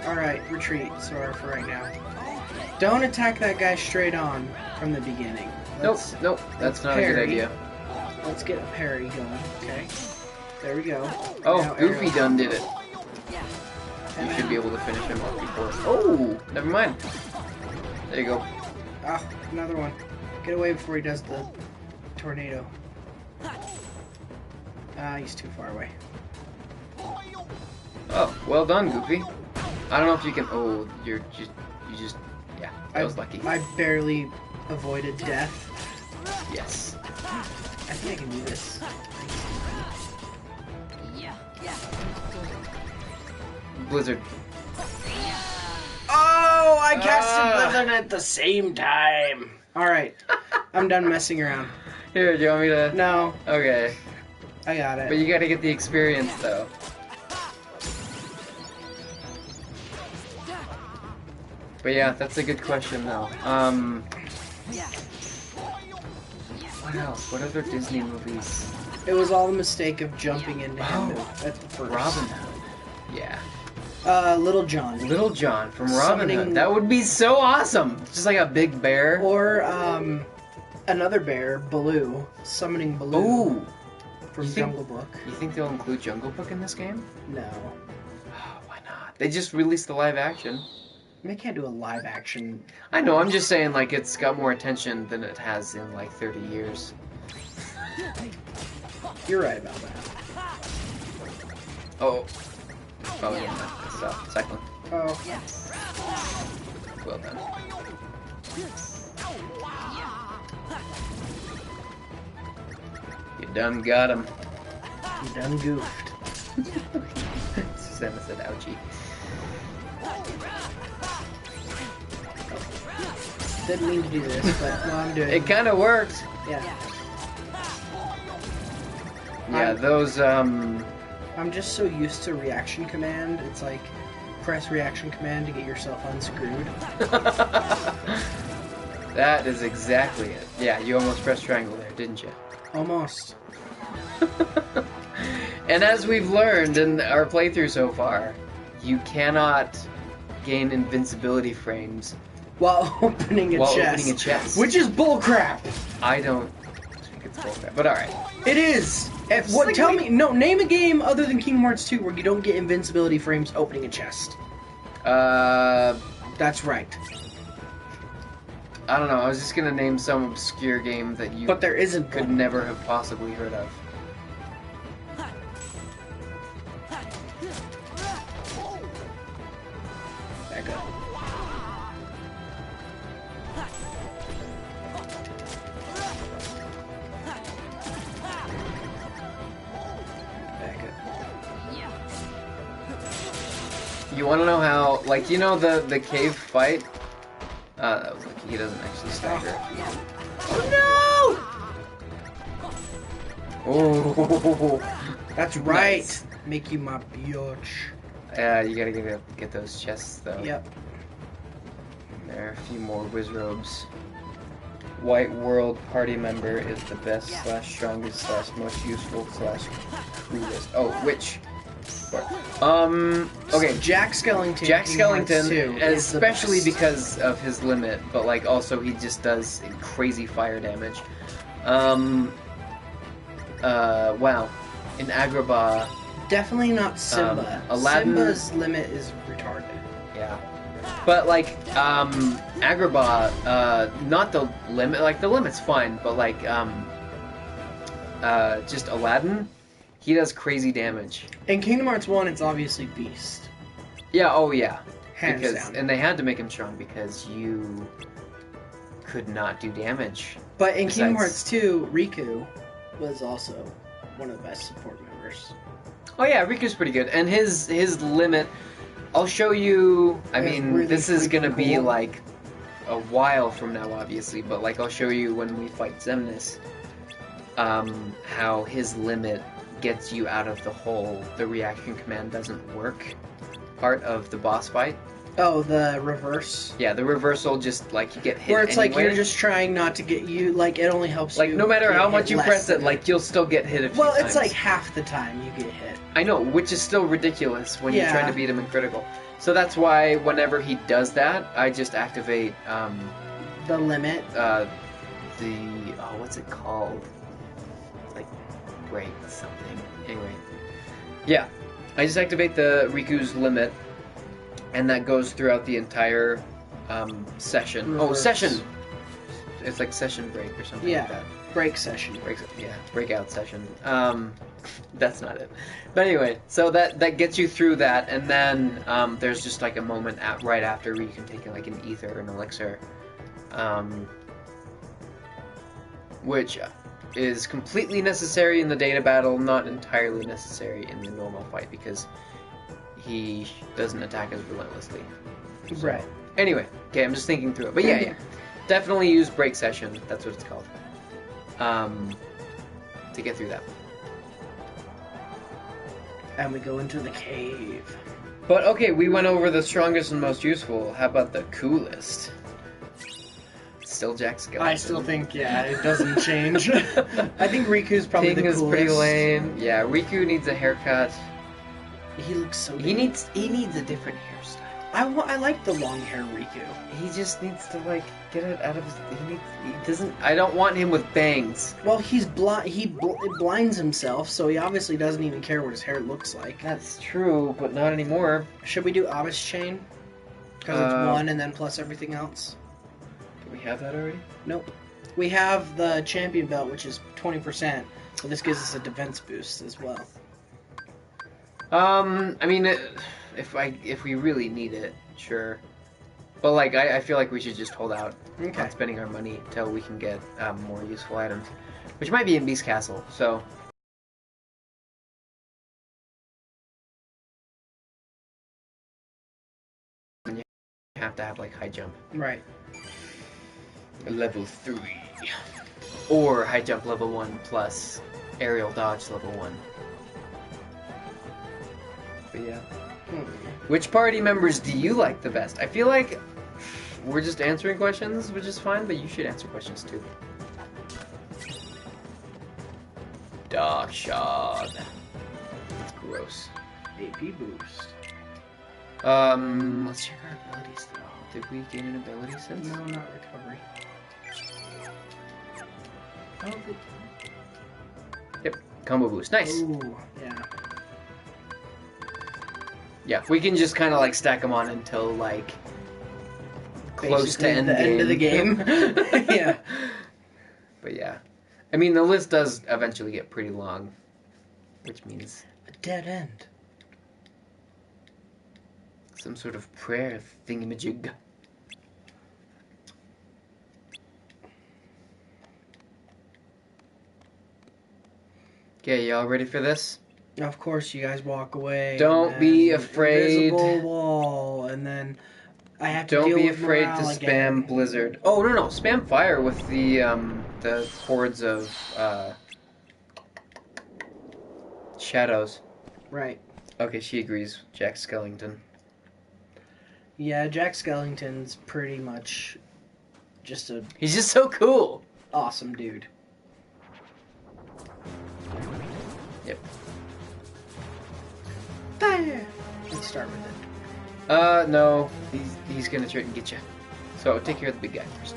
Alright, retreat, Sora, for right now. Don't attack that guy straight on from the beginning. Nope, that's not a good idea. Let's get a parry going, okay? There we go. Oh, now Goofy done did it. You should be able to finish him off before. Oh, never mind. There you go. Ah, another one. Get away before he does the tornado. Ah, he's too far away. Oh, well done, Goofy. I don't know if you can... Oh, you just... Yeah, that was lucky. I barely avoided death. Yes. I think I can do this. Blizzard. Oh, I casted Blizzard at the same time. Alright, I'm done messing around. Here, do you want me to... No. Okay. I got it. But you gotta get the experience, though. But yeah, that's a good question, though. What else? What other Disney movies? It was all the mistake of jumping into him at first. Robin Hood. Yeah. Little John. Little John from Robin Hood. That would be so awesome! Just like a big bear. Or, another bear, Baloo. Summoning Baloo. Ooh! From Jungle Book. You think they'll include Jungle Book in this game? No. Oh, why not? They just released the live action. They can't do a live action. I know, I'm just saying, like, it's got more attention than it has in, like, 30 years. You're right about that. Oh. Oh, yeah. Stop. Cycling. Oh. Well done. You done got him. You done goofed. Susanna said, ouchie. Didn't mean to do this, but no, I'm doing it. It kind of worked. Yeah. Yeah, those, I'm just so used to reaction command, it's like, press reaction command to get yourself unscrewed. That is exactly it. Yeah, you almost pressed triangle there, didn't you? Almost. And as we've learned in our playthrough so far, you cannot gain invincibility frames while opening a chest. Which is bullcrap! I don't think it's bullcrap, but alright. It is! Name a game other than Kingdom Hearts 2 where you don't get invincibility frames opening a chest. That's right. I don't know, I was just gonna name some obscure game that you but there isn't could never have possibly heard of. Back up. You want to know how, like, you know the cave fight? That was like, he doesn't actually stagger. Oh no! Oh, that's right. Nice. Make you my biatch. Yeah, you gotta get those chests though. Yep. There are a few more whiz robes. White World party member is the best / strongest / most useful / coolest? Oh, which? Okay, Jack Skellington. Jack Kingdom Hearts Skellington, 2 is the especially best. because of his limit, but like also he just does crazy fire damage. Wow. In Agrabah, Definitely not Simba. Aladdin- Simba's limit is retarded. yeah. But like, Agrabah, not the limit, like the limit's fine, but like, just Aladdin, he does crazy damage. In Kingdom Hearts 1, it's obviously Beast. Yeah, oh yeah. Hands Because, down. and they had to make him strong because you could not do damage. But in Kingdom Besides- Hearts 2, Riku was also one of the best support members. Oh yeah, Riku's pretty good, and his limit. I'll show you. I It's mean, really this is gonna freaking be cool. like a while from now, obviously, but like I'll show you when we fight Xemnas, how his limit gets you out of the whole the reaction command doesn't work part of the boss fight. Oh, the reverse. Yeah, the reversal just like you get hit. Where it's anyway. like you're just trying not to get you, like it only helps like you. no matter get how hit much you less press it, than- like you'll still get hit a few Well, times. it's like half the time you get hit. I know, which is still ridiculous when you're Yeah. trying to beat him in critical. So that's why whenever he does that, I just activate The limit. What's it called? Like break something. Anyway. Yeah. I just activate the Riku's limit, and that goes throughout the entire session. Oh, Reverse. session! It's like session break or something Yeah. like that. Break session. Breakout session. That's not it. But anyway, so that gets you through that, and then there's just like a moment right after where you can take like an ether or an elixir, which is completely necessary in the data battle, not entirely necessary in the normal fight because he doesn't attack as relentlessly. So- Right. Anyway, okay, I'm just thinking through it, but yeah, definitely use break session. That's what it's called. To get through that. And we go into the cave. But okay, we went over the strongest and most useful. How about the coolest? Still Jack Skellington. I still think, yeah, it doesn't change. I think Riku's probably Ping the is coolest. pretty lame. Yeah, Riku needs a haircut. He looks so. He good. needs a different hairstyle. I like the long hair Riku. He just needs to like get it out of his. He doesn't. I don't want him with bangs. Well, he's blind. He blinds himself, so he obviously doesn't even care what his hair looks like. That's true, but not anymore. Should we do Abbas chain? Because it's one and then plus everything else. Do we have that already? Nope. We have the champion belt, which is 20%. So this gives us a defense boost as well. I mean, if we really need it, sure. But like, I feel like we should just hold out on spending our money till we can get more useful items, which might be in Beast Castle. So. You have to have like high jump. Right. Level 3. Or high jump level 1 plus aerial dodge level 1. But yeah. Which party members do you like the best? I feel like we're just answering questions, which is fine, but you should answer questions too. Dark Shard. That's gross. AP boost. Let's check our abilities though. Did we gain an ability since? No, not recovery. Yep, combo boost. Nice. Ooh, yeah. Yeah, we can just kind of like stack them on until like close to Basically end of the game. Yeah. But yeah, I mean the list does eventually get pretty long, which means a dead end. Some sort of prayer thingamajig. Okay, y'all ready for this? Of course, you guys walk away. Don't and be then afraid. Invisible wall, and then I have to Don't deal be with afraid to morale spam again. Blizzard. Oh no, spam fire with the hordes of shadows. Right. Okay, she agrees. Jack Skellington. Yeah, Jack Skellington's pretty much just a He's just so cool. awesome dude. Yep. Fire! Let's start with it. No. He's gonna try and get you. So take care of the big guy first.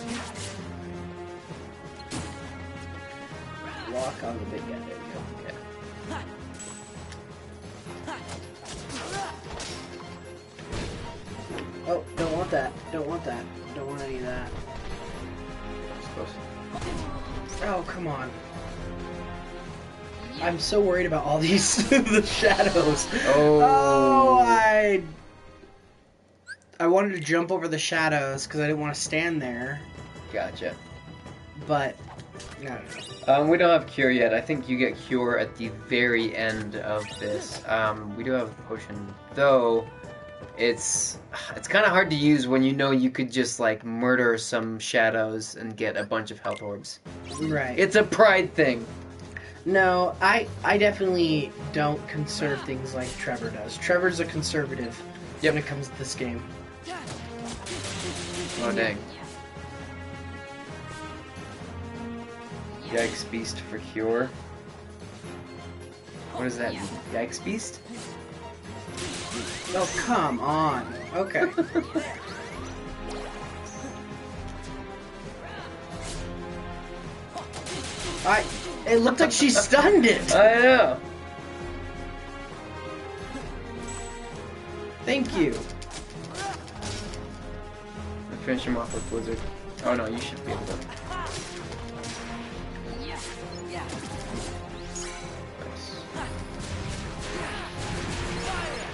Lock on the big guy. There we go. Yeah. Oh, don't want that. Don't want that. Don't want any of that. Oh, come on. I'm so worried about all these the shadows. Oh. I wanted to jump over the shadows because I didn't want to stand there. Gotcha. But I don't know. We don't have cure yet. I think you get cure at the very end of this. We do have a potion, though. It's kind of hard to use when you know you could just like murder some shadows and get a bunch of health orbs. Right. It's a pride thing. No, I definitely don't conserve things like Trevor does. Trevor's a conservative when it comes to this game. Oh dang. Yikes Beast for cure. What does that mean? Yikes Beast? Oh, come on. Okay. It looked like she stunned it. I know. Thank you. Finish him off with Blizzard. Oh no, you should be able to.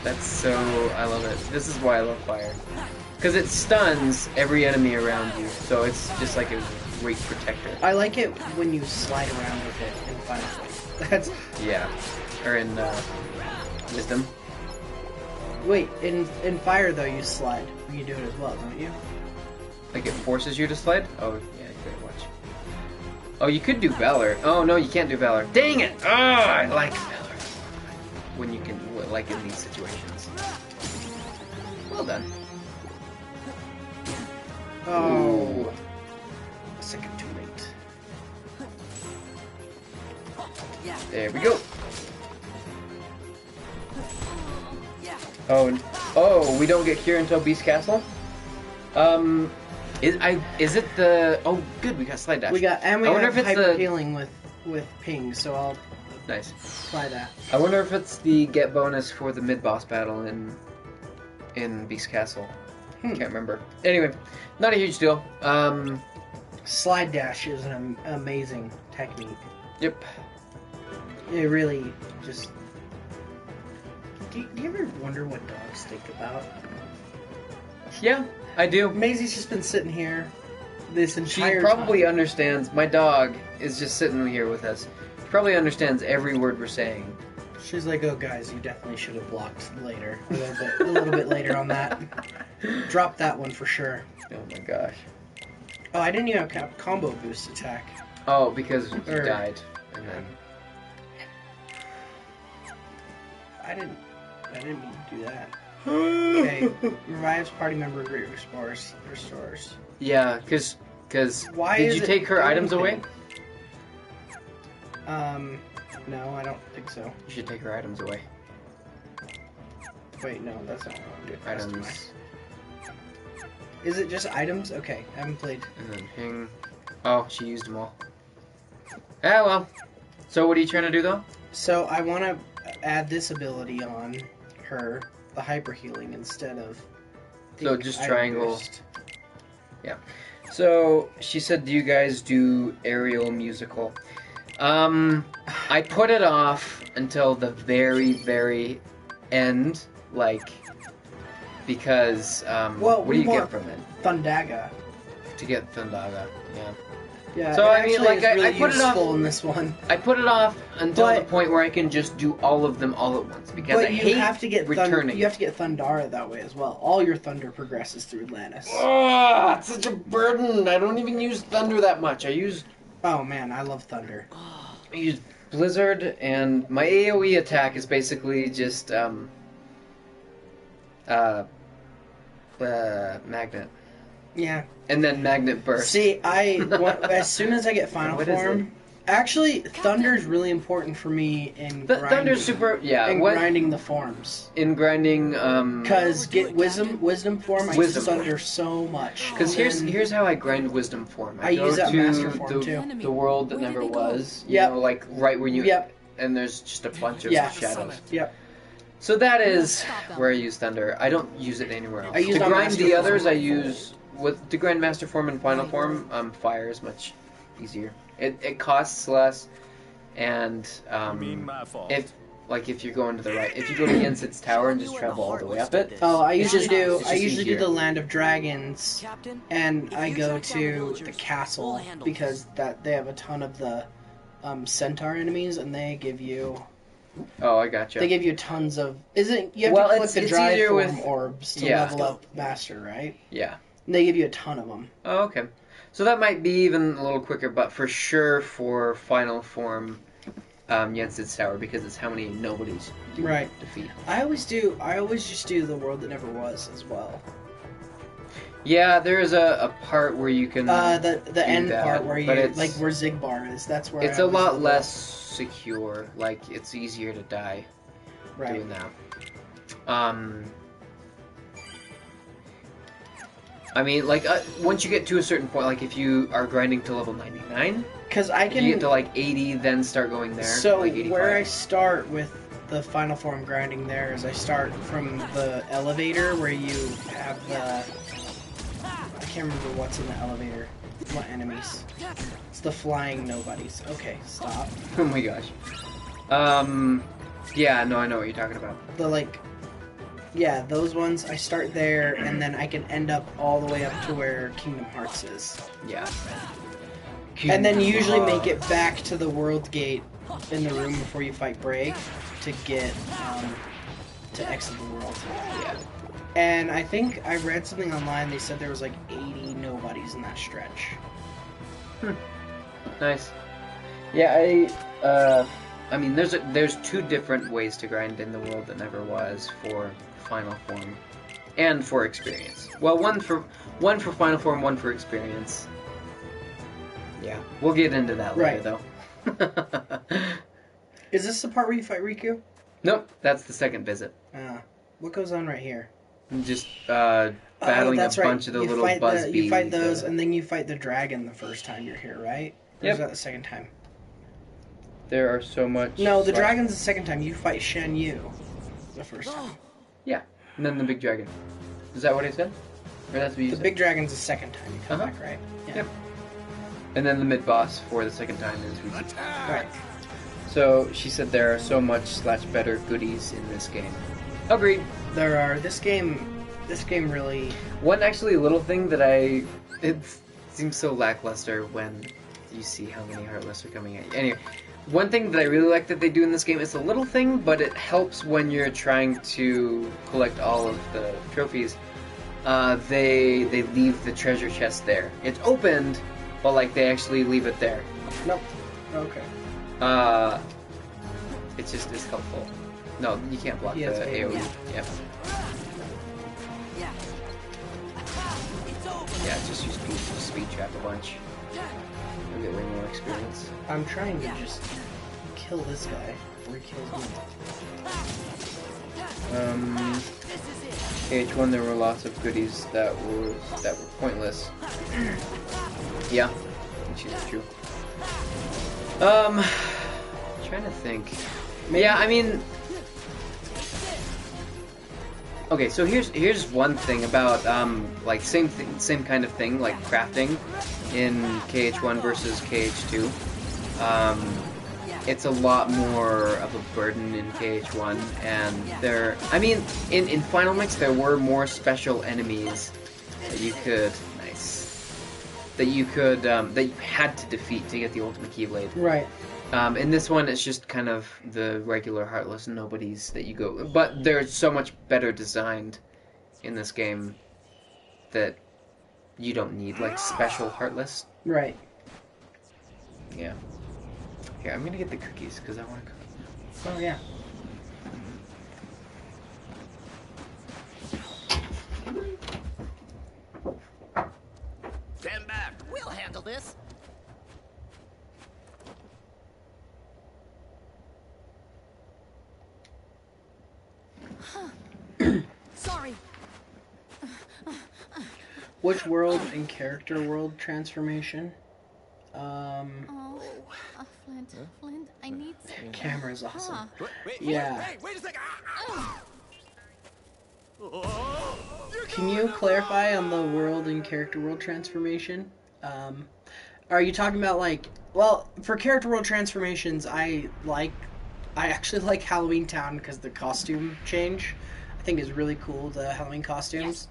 That's so... I love it. This is why I love fire. Because it stuns every enemy around you, so it's just like a great protector. I like it when you slide around with it in Final Fight. That's... Yeah. Or in Wisdom. Wait, in fire though you slide. You do it as well, don't you? Like it forces you to slide? Oh, yeah, you better watch. Oh, you could do Valor. Oh, no, you can't do Valor. Dang it! Oh, I like Valor. When you can, like in these situations. Well done. Oh. A second too late. There we go. Oh, we don't get cure until Beast Castle? Is it the... Oh, good, we got Slide Dash. We got, and we I wonder have if it's hyper the... healing with ping, so I'll Nice. try that. I wonder if it's the get bonus for the mid-boss battle in Beast Castle. Can't remember. Anyway, not a huge deal. Slide dash is an amazing technique. Yep. It really just... Do you ever wonder what dogs think about? Yeah, I do. Maisie's just been sitting here this She entire probably time. understands. My dog is just sitting here with us. She probably understands every word we're saying. She's like, oh guys, you definitely should have blocked later. A little bit later on that. Drop that one for sure. Oh my gosh. Oh, I didn't even have combo boost attack. Oh, because you died. And then... I didn't mean to do that. Okay, revives party member, restores. Yeah, because Why did is you it take her items away? No, I don't think so. You should take her items away. Wait, no, that's not what I want to do. Items. Is it just items? Okay, I haven't played. And then ping. Oh, she used them all. Ah, well. So what are you trying to do, though? So I want to add this ability on her, the hyper healing, instead of... So just triangle. Boost. Yeah. So she said, do you guys do aerial musical? I put it off until the very, very end, like, because, well, what do you get from it? Thundaga. To get Thundaga, yeah. Yeah, so I mean, like, really I put it off in this one. I put it off until the point where I can just do all of them all at once, because I hate have to get returning. You have to get Thundara that way as well. All your thunder progresses through Atlantis. Oh, it's such a burden. I don't even use thunder that much. I use... Oh man, I love thunder. I use Blizzard, and my AoE attack is basically just Yeah. magnet. And then Magnet Burst. See, as soon as I get Final Form... Actually, Thunder's really important for me in grinding. Thunder's super, yeah. In grinding the forms. In grinding, Because get wisdom form, I use Thunder so much. Because here's how I grind wisdom form. I use that go master to form too. the world that never was. You know, like right when you. Yep. And there's just a bunch of shadows. Yep. So that is where I use Thunder. I don't use it anywhere else. I use to grind the form. others, I use to grind master form and final form. Fire is much easier. It costs less, and if you're going to the right, if you go to Yensid's Tower and just travel all the way up it. Oh, I usually do the Land of Dragons, and I go to the castle because they have a ton of the centaur enemies, and they give you. Oh, I gotcha. They give you tons of. You have to collect the dry form orbs to level up master, right? Yeah. And they give you a ton of them. Oh, okay. So that might be even a little quicker, but for sure for final form, Yensid's Tower, because it's how many nobodies you defeat. I always just do the world that never was as well. Yeah, there's a part where you can the end part where you like where Zigbar is. That's where it's a lot less secure. Like it's easier to die doing that. I mean, like, once you get to a certain point, like, if you are grinding to level 99, because I can you get to, like, 80, then start going there. So, like 85. Where I start with the final form grinding there is I start from the elevator where you have the... I can't remember what's in the elevator. What enemies? It's the flying nobodies. Okay, stop. Oh my gosh. Yeah, no, I know what you're talking about. The, like... Yeah, those ones, I start there, and then I can end up all the way up to where Kingdom Hearts is. Yeah. And then usually make it back to the World Gate in the room before you fight Braig to get, to exit the world. Yeah. And I think I read something online, they said there was like 80 nobodies in that stretch. Nice. Yeah, I mean, there's two different ways to grind in the world that never was for final form, and for experience. Well, one for final form, one for experience. Yeah, we'll get into that later, though. Is this the part where you fight Riku? Nope, that's the second visit. What goes on right here? Just battling a bunch of the little buzz bees. You fight those, and then you fight the dragon the first time you're here, right? Or is that the second time? There are so much... No, the dragon's the second time. You fight Shen Yu the first time. Yeah, and then the big dragon. Is that what I said? Or that's what you said? The big dragon's the second time you come back, right? Yeah. Yep. And then the mid-boss for the second time is Riku. Right. So, she said there are so much / better goodies in this game. Agreed. There are. This game really... One actually little thing that it seems so lackluster when you see how many Heartless are coming at you. Anyway, one thing that I really like that they do in this game, it's a little thing, but it helps when you're trying to collect all of the trophies. They leave the treasure chest there. It's opened, but like they actually leave it there. Nope. Okay. It's helpful. No, you can't block the AoE. Yep. Yeah, just use speed trap a bunch. You'll get way more experience. I'm trying to just kill this guy before he kills me. KH1, there were lots of goodies that were pointless. Yeah, which is true. Trying to think. Yeah, I mean. Okay, so here's one thing about like same kind of thing like crafting in KH1 versus KH2. It's a lot more of a burden in KH1, and I mean, in Final Mix there were more special enemies that you could that you had to defeat to get the ultimate Keyblade. Right. In this one, it's just kind of the regular Heartless nobodies that you go... But they're so much better designed in this game that you don't need, like, special Heartless. Right. Yeah. Here, I'm gonna get the cookies, because I want to cook. Oh, yeah. this. Sorry. Which world and character world transformation? Flint, I need some. Camera's awesome. Wait, Yeah. wait a second. Can you clarify on the world and character world transformation? Are you talking about like, well, for character world transformations, I actually like Halloween Town because the costume change, I think is really cool. The Halloween costumes,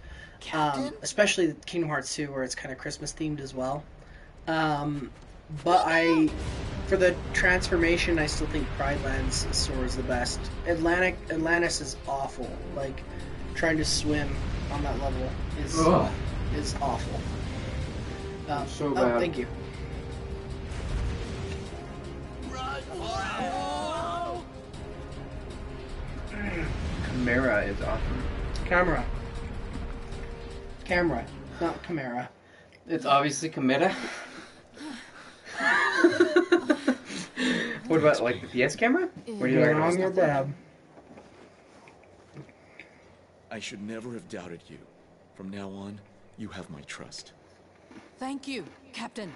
especially Kingdom Hearts 2, where it's kind of Christmas themed as well. But for the transformation, I still think Pride Land's Sora is the best. Atlantis is awful. Like, trying to swim on that level is awful. So bad. Thank you. Chimera is awesome. Camera, not Chimera. It's obviously Chimera. What about like the PS camera? What are you talking about? Your dad. I should never have doubted you. From now on, you have my trust. Thank you, Captain.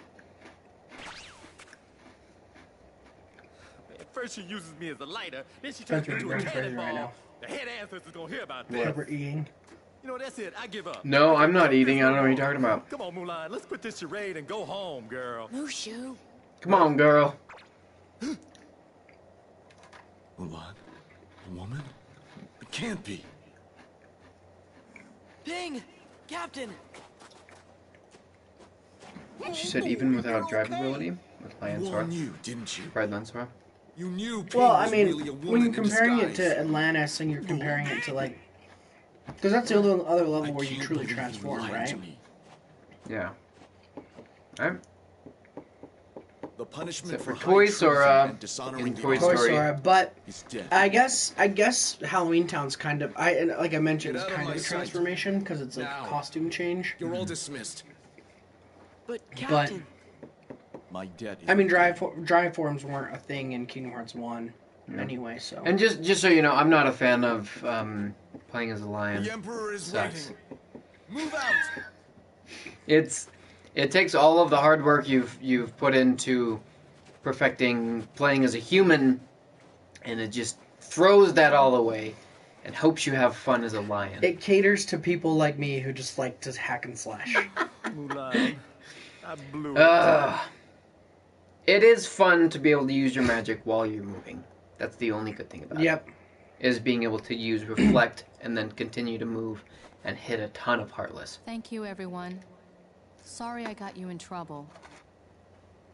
At first she uses me as a lighter, then she turns me into a cannonball. Right now. The head ancestor's gonna hear about this. We're eating. You know, that's it. I give up. No, I'm not eating. I don't know what you're talking about. Come on, Mulan. Let's quit this charade and go home, girl. Mushu. Come on, girl. Mulan? A woman? It can't be. Ping! Captain! She said even without drivability with Lion Sora. You didn't you? Pride Land Sora. You knew Ping Well, I was mean, really a when woman you're in comparing it disguise. to Atlantis and you're comparing it to like, because that's the other level where you truly transform, right? Yeah. I'm. The punishment Except for for Toy high Sora treason and dishonoring in the Toy Toy Story. Story, but He's dead. I guess Halloween Town's kind of like I mentioned, Get is out of kind my of a sight. transformation because it's like Now. a costume change. You're all dismissed. But, But Captain... My debt is I mean, drive forms weren't a thing in Kingdom Hearts 1 anyway, so. And just so you know, I'm not a fan of playing as a lion. The Emperor is Sucks. waiting. Move out! It takes all of the hard work you've put into perfecting playing as a human, and it just throws that all away and hopes you have fun as a lion. It caters to people like me who just like to hack and slash. Mulan, I blew it. It is fun to be able to use your magic while you're moving. That's the only good thing about it. Is being able to use reflect and then continue to move and hit a ton of Heartless. Thank you, everyone. Sorry I got you in trouble.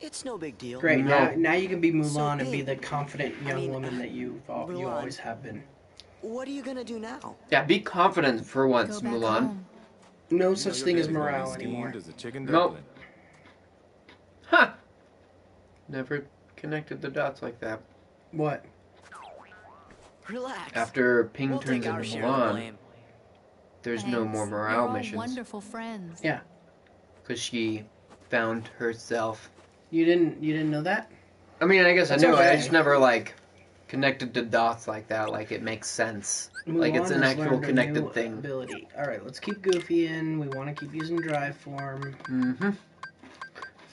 It's no big deal. Great, No. now you can be Mulan So and be big. the confident young woman that you Mulan. always have been. What are you gonna do now? Yeah, be confident for once, Go back Mulan. home. No such thing as morale anymore. As a chicken Nope. dumpling. Huh. Never connected the dots like that. What? Relax. After Ping We'll turns take our into share of the Mulan, blame. there's no Thanks. more You're morale all missions. wonderful friends. Yeah. Because she found herself. You didn't know that? I mean, I guess That's I knew it. I okay. just never, like, connected the dots like that. Like, it makes sense. Like, it's Mulan an has actual learned a connected new thing. Ability. All right, let's keep Goofy in. We want to keep using drive form. Mm-hmm.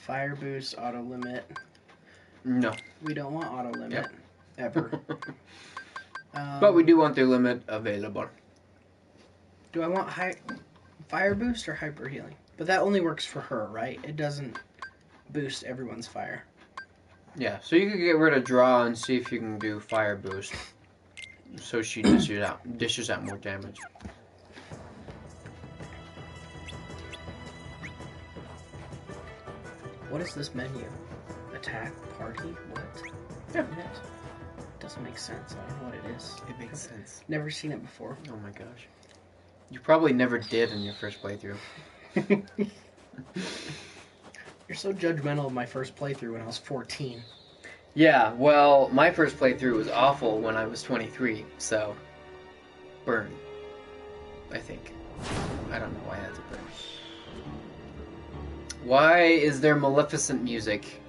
Fire boost, auto limit. No. We don't want auto limit Yep. ever. But we do want the limit available. Do I want fire boost or hyper healing? But that only works for her, right? It doesn't boost everyone's fire. Yeah, so you could get rid of draw and see if you can do fire boost. So she dishes out more damage. What is this menu? Attack, party, what? Yeah. It doesn't make sense. I don't know what it is. It makes sense. Never seen it before. Oh my gosh. You probably never did in your first playthrough. You're so judgmental of my first playthrough when I was 14. Yeah, well, my first playthrough was awful when I was 23, so... Burn. I think. I don't know why that's a burn. Why is there Maleficent music?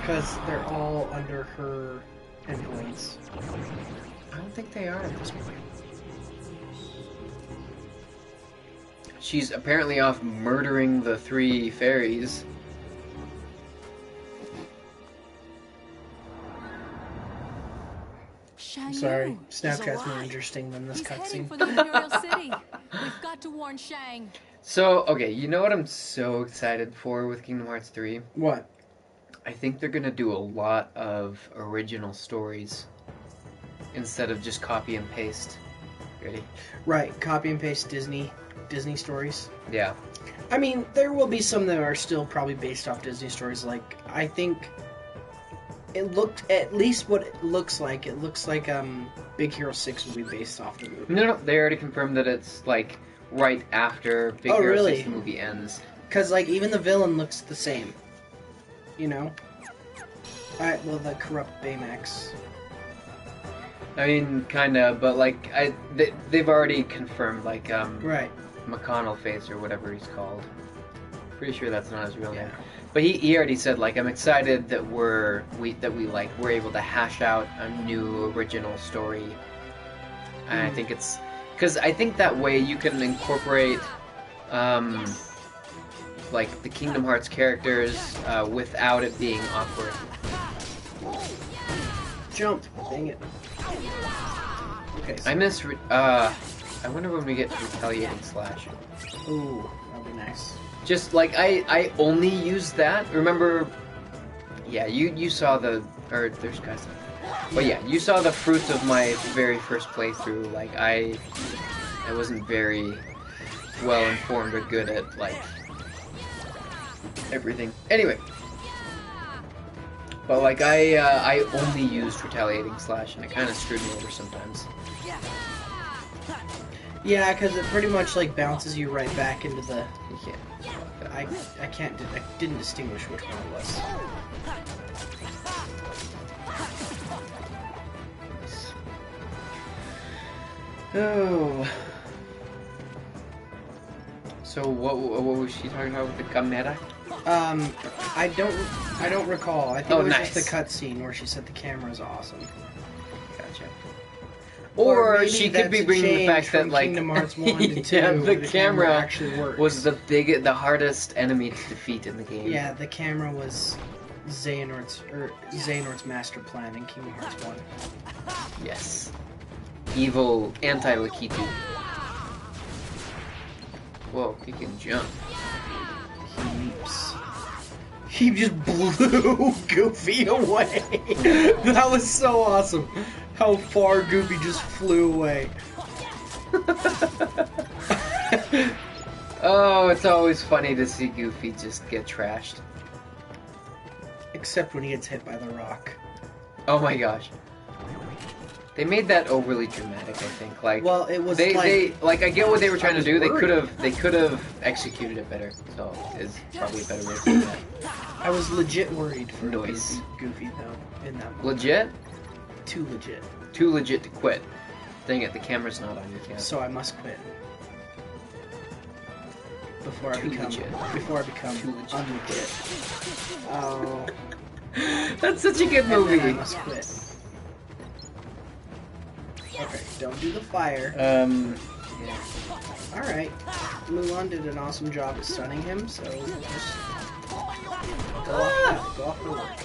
Because they're all under her influence. I don't think they are at this point. She's apparently off murdering the 3 fairies. I'm sorry, Snapchat's more interesting than this cutscene. For the Imperial City. We've got to warn Shang. So, okay, you know what I'm so excited for with Kingdom Hearts 3? What? I think they're gonna do a lot of original stories instead of just copy and paste. Ready? Right, copy and paste Disney stories. Yeah. I mean, there will be some that are still probably based off Disney stories. Like, I think it looked, at least what it looks like Big Hero 6 will be based off the movie. No, they already confirmed that it's like right after Big Hero really? 6 the movie ends. Because like even the villain looks the same. You know? Alright, well, the corrupt Baymax. I mean, kinda, but like, they've already confirmed, like, right. McConnell Face or whatever he's called. Pretty sure that's not his real name. But he already said, like, I'm excited that we're able to hash out a new original story. And I think it's, because I think that way you can incorporate, like, the Kingdom Hearts characters without it being awkward. Jump! Dang it. Okay. So. I wonder when we get to Retaliating Slash. Ooh, that'd be nice. Just, like, I only use that. Remember, yeah, you saw there's guys. But yeah, you saw the fruits of my very first playthrough. Like, I wasn't very well informed or good at, like, everything. Anyway. But, like, I only used Retaliating Slash, and it kind of screwed me over sometimes. Yeah, because it pretty much, like, bounces you right back into the... I didn't distinguish which one it was. Oh. So what was she talking about with the camera? I don't recall. I think it was nice. just the cutscene where she said the camera's awesome. Gotcha. Or she could be bringing the fact that, like, Kingdom Hearts 1 and 2, yeah, the camera actually works. was the hardest enemy to defeat in the game. Yeah, the camera was Xehanort's master plan in Kingdom Hearts 1. Yes. Evil anti-Lakitu. Whoa, he can jump. He leaps. He just blew Goofy away. That was so awesome. How far Goofy just flew away. Oh, it's always funny to see Goofy just get trashed. Except when he gets hit by the rock. Oh my gosh. They made that overly dramatic, I think. Like, well, it was they I get what they were trying to do. They could have executed it better. So it's probably a better way to do that. I was legit worried for Noise. Goofy though in that moment. Legit? Too legit. Too legit to quit. Dang it, the camera's not on you, Cam. So I must quit. Before I become too unlegit. Oh. That's such a good movie. I must quit. Okay, don't do the fire. Yeah. Alright. Mulan did an awesome job at stunning him, so just go off her work.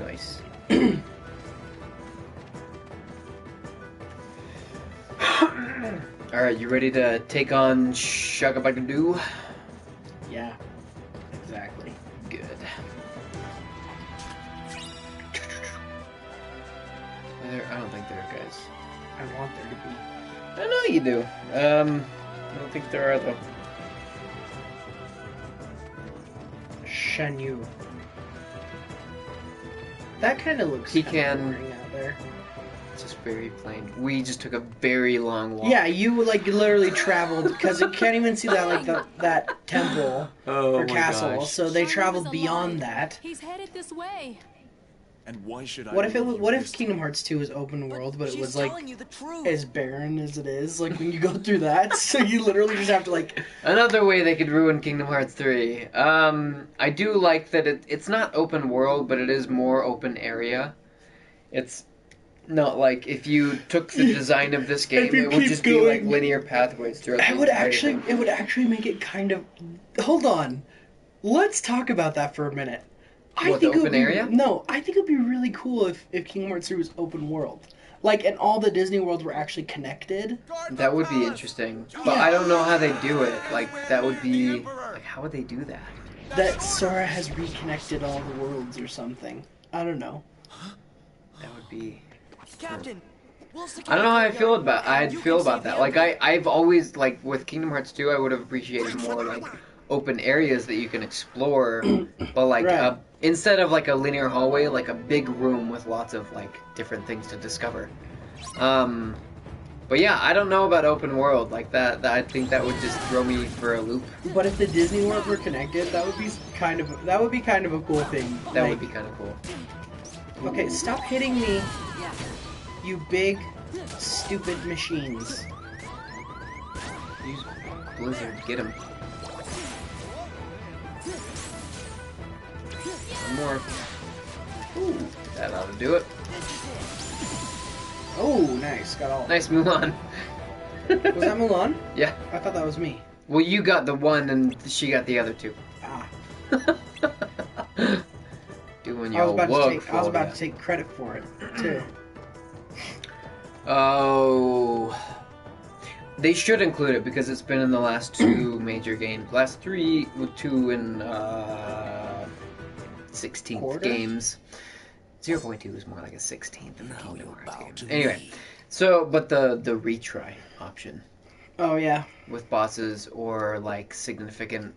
Nice. Alright, you ready to take on Shagabagadu? Yeah, exactly. Good. I don't think there are guys. I want there to be. I know you do. I don't think there are though. Shan Yu. That kind of looks boring out there. It's just very plain. We just took a very long walk. Yeah, you like literally traveled because you can't even see that like that temple or castle. Gosh. So they traveled beyond that. He's headed this way. And why should I? What if believe you What if this Kingdom Hearts 2 is open world, but it was like telling you the truth. as barren as it is? Like when you go through that, so you literally just have to like. Another way they could ruin Kingdom Hearts 3. I do like that it's not open world, but it is more open area. It's not like if you took the design of this game, it would just be like linear pathways throughout the entire thing. It would actually make it kind of. Hold on, let's talk about that for a minute. What, the open area? No, I think it would be really cool if Kingdom Hearts 3 was open world. Like, and all the Disney worlds were actually connected. That would be interesting. But I don't know how they do it. Like, that would be... Like, how would they do that? That Sora has reconnected all the worlds or something. I don't know. That would be... Captain, I don't know how I'd feel about that. Like, I've always, like, with Kingdom Hearts 2, I would have appreciated more, like, open areas that you can explore. But, like, Right. Instead of, like, a linear hallway, like, a big room with lots of, like, different things to discover. But yeah, I don't know about open world. Like, that I think that would just throw me for a loop. But if the Disney worlds were connected, that would be kind of a cool thing. That would be kind of cool. Okay, stop hitting me, you big, stupid machines. Use Blizzard, get him. One more. Ooh, that ought to do it. Oh, nice, got all. Nice Mulan. Was that Mulan? Yeah. I thought that was me. Well, you got the one and she got the other two. Ah. Doing I was your work about to take credit for it, too. Oh. They should include it because it's been in the last two major games. Last three, with two in 16th Quarter? games. 0.2 is more like a 16th in the Kingdom Hearts games. Anyway, so, but the retry option. Oh, yeah. With bosses or, like, significant,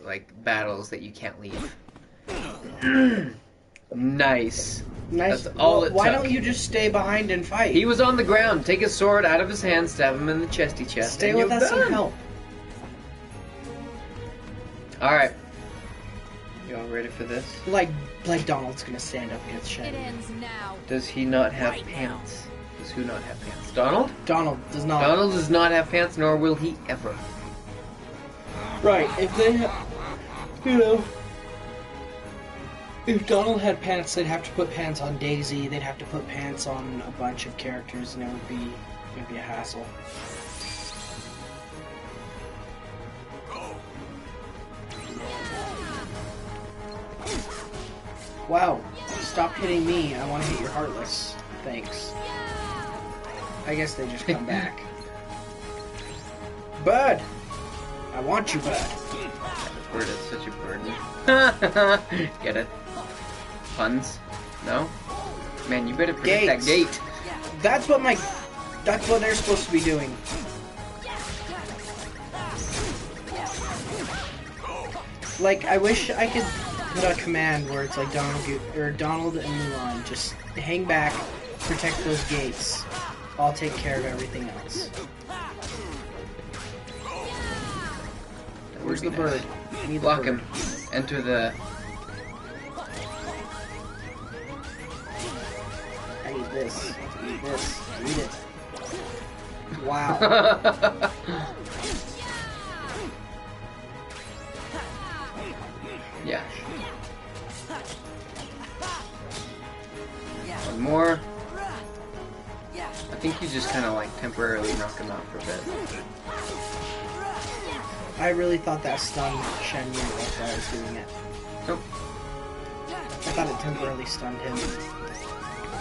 like, battles that you can't leave. Nice. Nice. That's all it Why took. don't you just stay behind and fight? He was on the ground. Take his sword out of his hand, stab him in the chesty chest. Stay and with you're us and done. help. Alright. You all ready for this? Like Donald's gonna stand up against Shen. It ends now. Does he not have pants? Does who not have pants? Donald? Donald does not. Donald does not have pants, nor will he ever. Right, if they if Donald had pants, they'd have to put pants on Daisy, they'd have to put pants on a bunch of characters, and it would be a hassle. Wow, stop hitting me, I want to hit your Heartless. Thanks. I guess they just come back. Bud! I want you, Bud. Bird is such a burden. Get it? Puns? No? Man, you better protect that gate. That's what they're supposed to be doing. Like, I wish I could put a command where it's like Donald and Mulan just hang back, protect those gates. I'll take care of everything else. Where's the bird? I need the Block bird. him. Enter the... I need this. I need this. I need it. Wow. Yeah. One more. I think you just kind of like temporarily knock him out for a bit. I really thought that stunned Shen Yun while I was doing it. Nope. I thought it temporarily stunned him.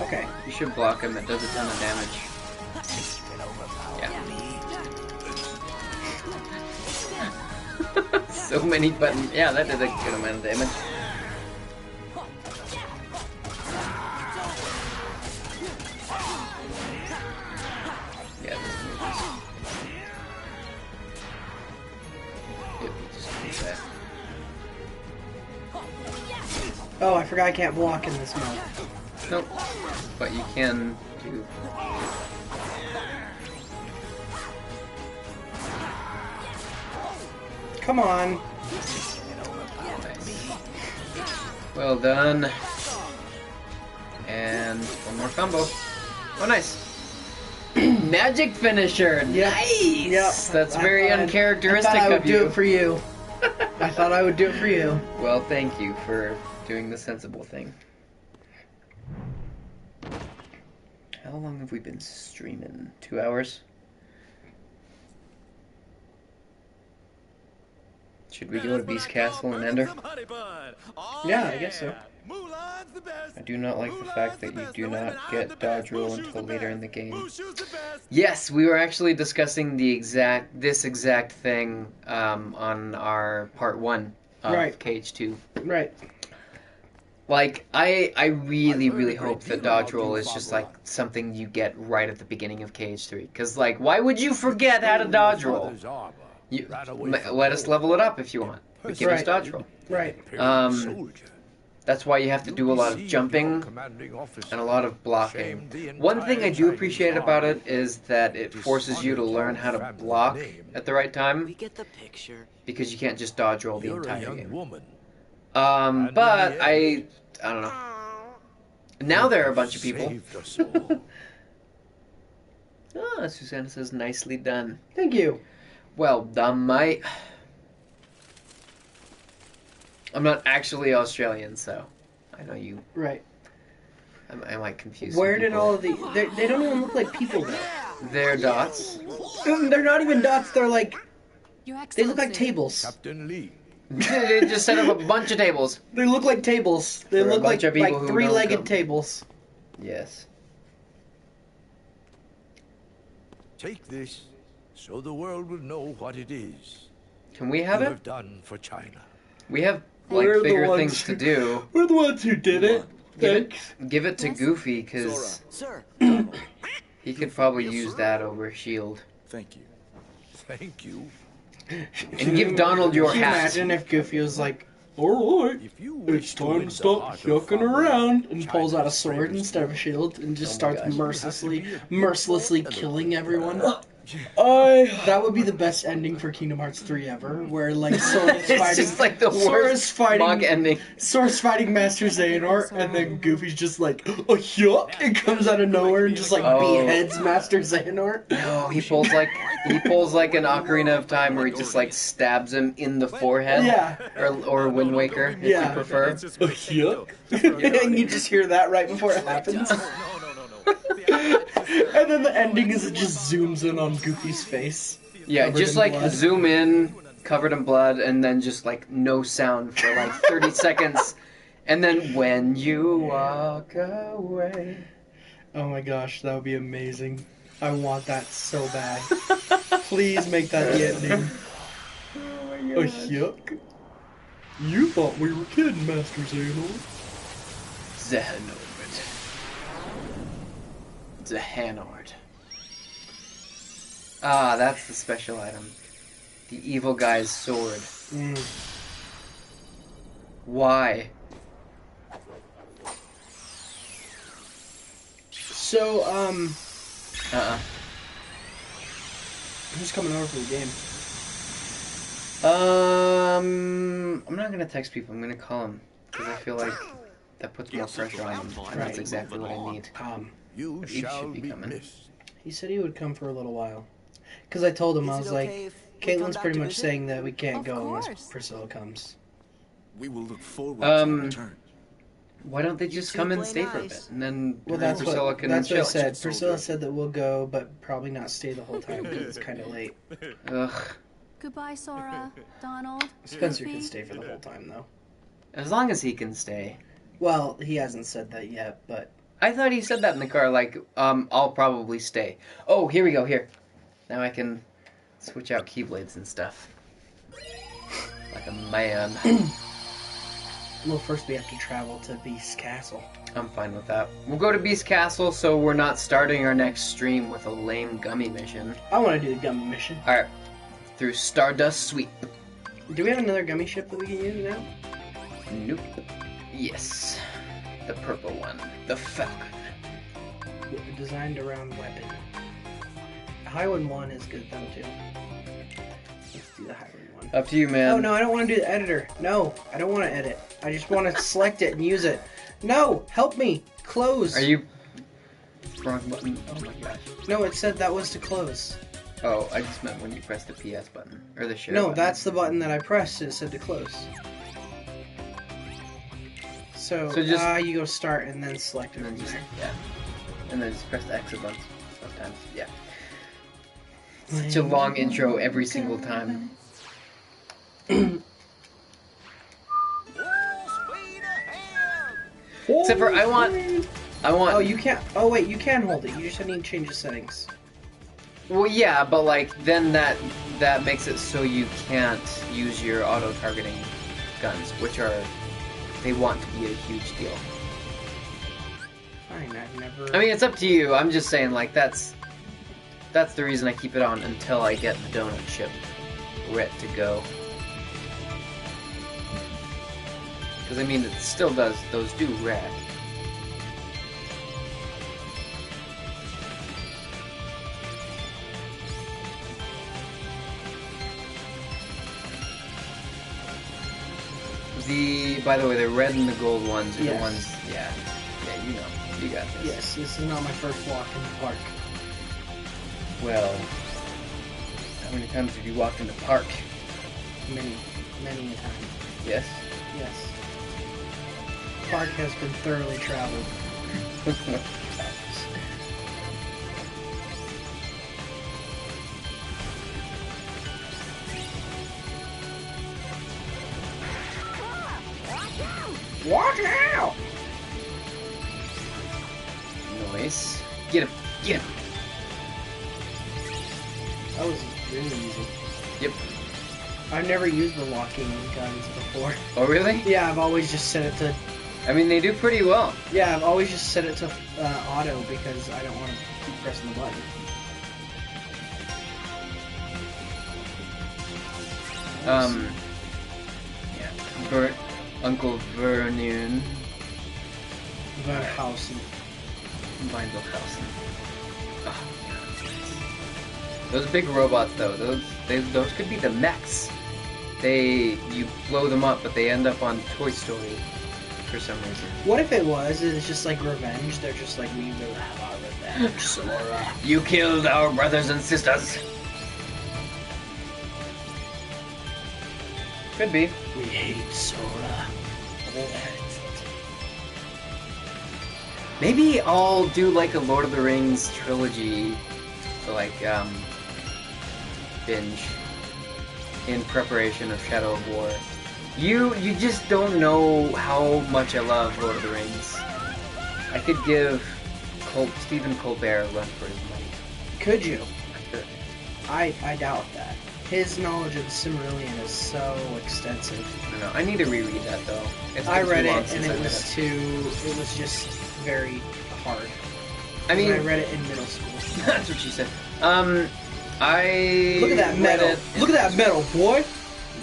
Okay. You should block him. It does a ton of damage. Yeah. So many buttons. Yeah, that did a good amount of damage. Yeah, this move is... Yep, just do that. Oh, I forgot I can't block in this mode. Nope. But you can do... Come on. Nice. Well done. And one more combo. Oh, nice. Magic finisher. Yep. Nice. Yep. That's very uncharacteristic I thought I would of you. do it for you. I thought I would do it for you. Well, thank you for doing the sensible thing. How long have we been streaming? 2 hours? Should we go to Beast Castle and Ender? Yeah, I guess so. I do not like the fact that you do not get dodge roll until later in the game. Yes, we were actually discussing this exact thing on our part 1 of KH2. Right. Like, I really hope that dodge roll is just like something you get right at the beginning of KH3. Because, like, why would you forget how to dodge roll? Let us level it up if you want. But give us dodge roll. Right. That's why you have to do a lot of jumping and a lot of blocking. One thing I do appreciate about it is that it forces you to learn how to block at the right time. We get the picture. Because you can't just dodge roll the entire game. But I don't know. Now there are a bunch of people. Ah, Susanna says, nicely done. Thank you. Well done, mate. I'm not actually Australian, so I know you. Right. I might confuse. Where did all of the... They don't even look like people, though. They're dots. They're not even dots. They're like... They look like tables. Captain Lee. They just set up a bunch of tables. They look like tables. They look like three-legged tables. Yes. Take this, so the world will know what it is. Can we have you it? Have done for China. We have like bigger things to do. We're the ones who did it. Give it to Goofy, because he could probably use that over Shield. Thank you. Thank you. And give Donald your Can you hat. imagine if Goofy was like, alright, it's time to stop yucking around, and pulls out a sword instead of a shield, and just starts mercilessly killing everyone. That would be the best ending for Kingdom Hearts 3 ever, where like Sora's fighting. It's just like the worst manga ending. Sora's fighting Master Xehanort, and then Goofy's just like, oh yeah, it comes out of nowhere and just like beheads Master Xehanort. No, he pulls like an Ocarina of Time where he just like stabs him in the forehead. Yeah. Or Wind Waker, if you prefer. Oh yeah. And you just hear that right before it happens. And then the ending is it just zooms in on Goofy's face. Yeah, just like blood. zoom in, covered in blood, and then just like no sound for like 30 seconds. And then when you walk away. Oh my gosh, that would be amazing. I want that so bad. Please make that the ending. Oh, yuck. You thought we were kidding, Master Xehanort. Xehanort. Ah, that's the special item. The evil guy's sword. Why? So, who's coming over for the game? I'm not gonna text people, I'm gonna call them. Because I feel like that puts more pressure on them, and that's exactly what I need. You shall be missed. He said he would come for a little while. Because I told him, I was like, Caitlin's pretty much saying that we can't go unless Priscilla comes. We will look forward to your return. Why don't they just come and stay for a bit, and then That's Priscilla can what I chill? said. Priscilla said that we'll go, but probably not stay the whole time because it's kind of late. Ugh. Goodbye, Sora, Donald. Spencer can stay for the whole time, though. As long as he can stay. Well, he hasn't said that yet, but... I thought he said that in the car, like, I'll probably stay. Oh, here we go, here. Now I can switch out Keyblades and stuff. Like a man. Well, first we have to travel to Beast Castle. I'm fine with that. We'll go to Beast Castle so we're not starting our next stream with a lame gummy mission. I want to do the gummy mission. Alright. Through Stardust Sweep. Do we have another gummy ship that we can use now? Nope. Yes. The purple one. The Falcon. Designed around weapon. Highwind 1 is good though too. Let's do the Highwind 1. Up to you, man. Oh no, I don't want to do the editor. No, I don't want to edit. I just want to select it and use it. No, help me. Close. Are you... Wrong button. Oh my gosh. No, it said that was to close. Oh, I just meant when you press the PS button. Or the share No, button. that's the button that I pressed. It said to close. So just... you go start and then select it. And then just... Yeah. And then just press the exit button both times. Yeah. Such a long intro every single time. Except for I want. Oh, you can't. Oh wait, you can hold it. You just need to change the settings. Well, yeah, but like then that makes it so you can't use your auto targeting guns, which they want to be a huge deal. Fine, I've never. I mean, it's up to you. I'm just saying, like that's the reason I keep it on until I get the donut ship ready to go. Because I mean, it still does. Those do wreck. By the way, the red and the gold ones are the ones. Yeah, you know, you got this. Yes, this is not my first walk in the park. Well, how many times have you walked in the park? Many a time. Yes. Yes. Park has been thoroughly traveled. Watch out! Nice. Get him! Get him! That was really easy. Yep. I've never used the locking guns before. Oh, really? Yeah, I've always just set it to... I mean, they do pretty well. Yeah, I've always just set it to auto because I don't want to keep pressing the button. Yeah. Uncle Vernon. Verhausen. Weindelhausen. Oh, those big robots, though, those could be the mechs. You blow them up, but they end up on Toy Story for some reason. What if it was? It's just like revenge. They're just like, we will have our revenge, Sora. You killed our brothers and sisters. Could be. We hate Sora. Maybe I'll do like a Lord of the Rings trilogy, like binge in preparation of Shadow of War. You just don't know how much I love Lord of the Rings. I could give Stephen Colbert a run for his money. Could you? I could. I doubt that. His knowledge of the Silmarillion is so extensive. No, I need to reread that though. I read it and it was just very hard. I mean, I read it in middle school. That's what she said. Look at that medal. Look at that medal, boy.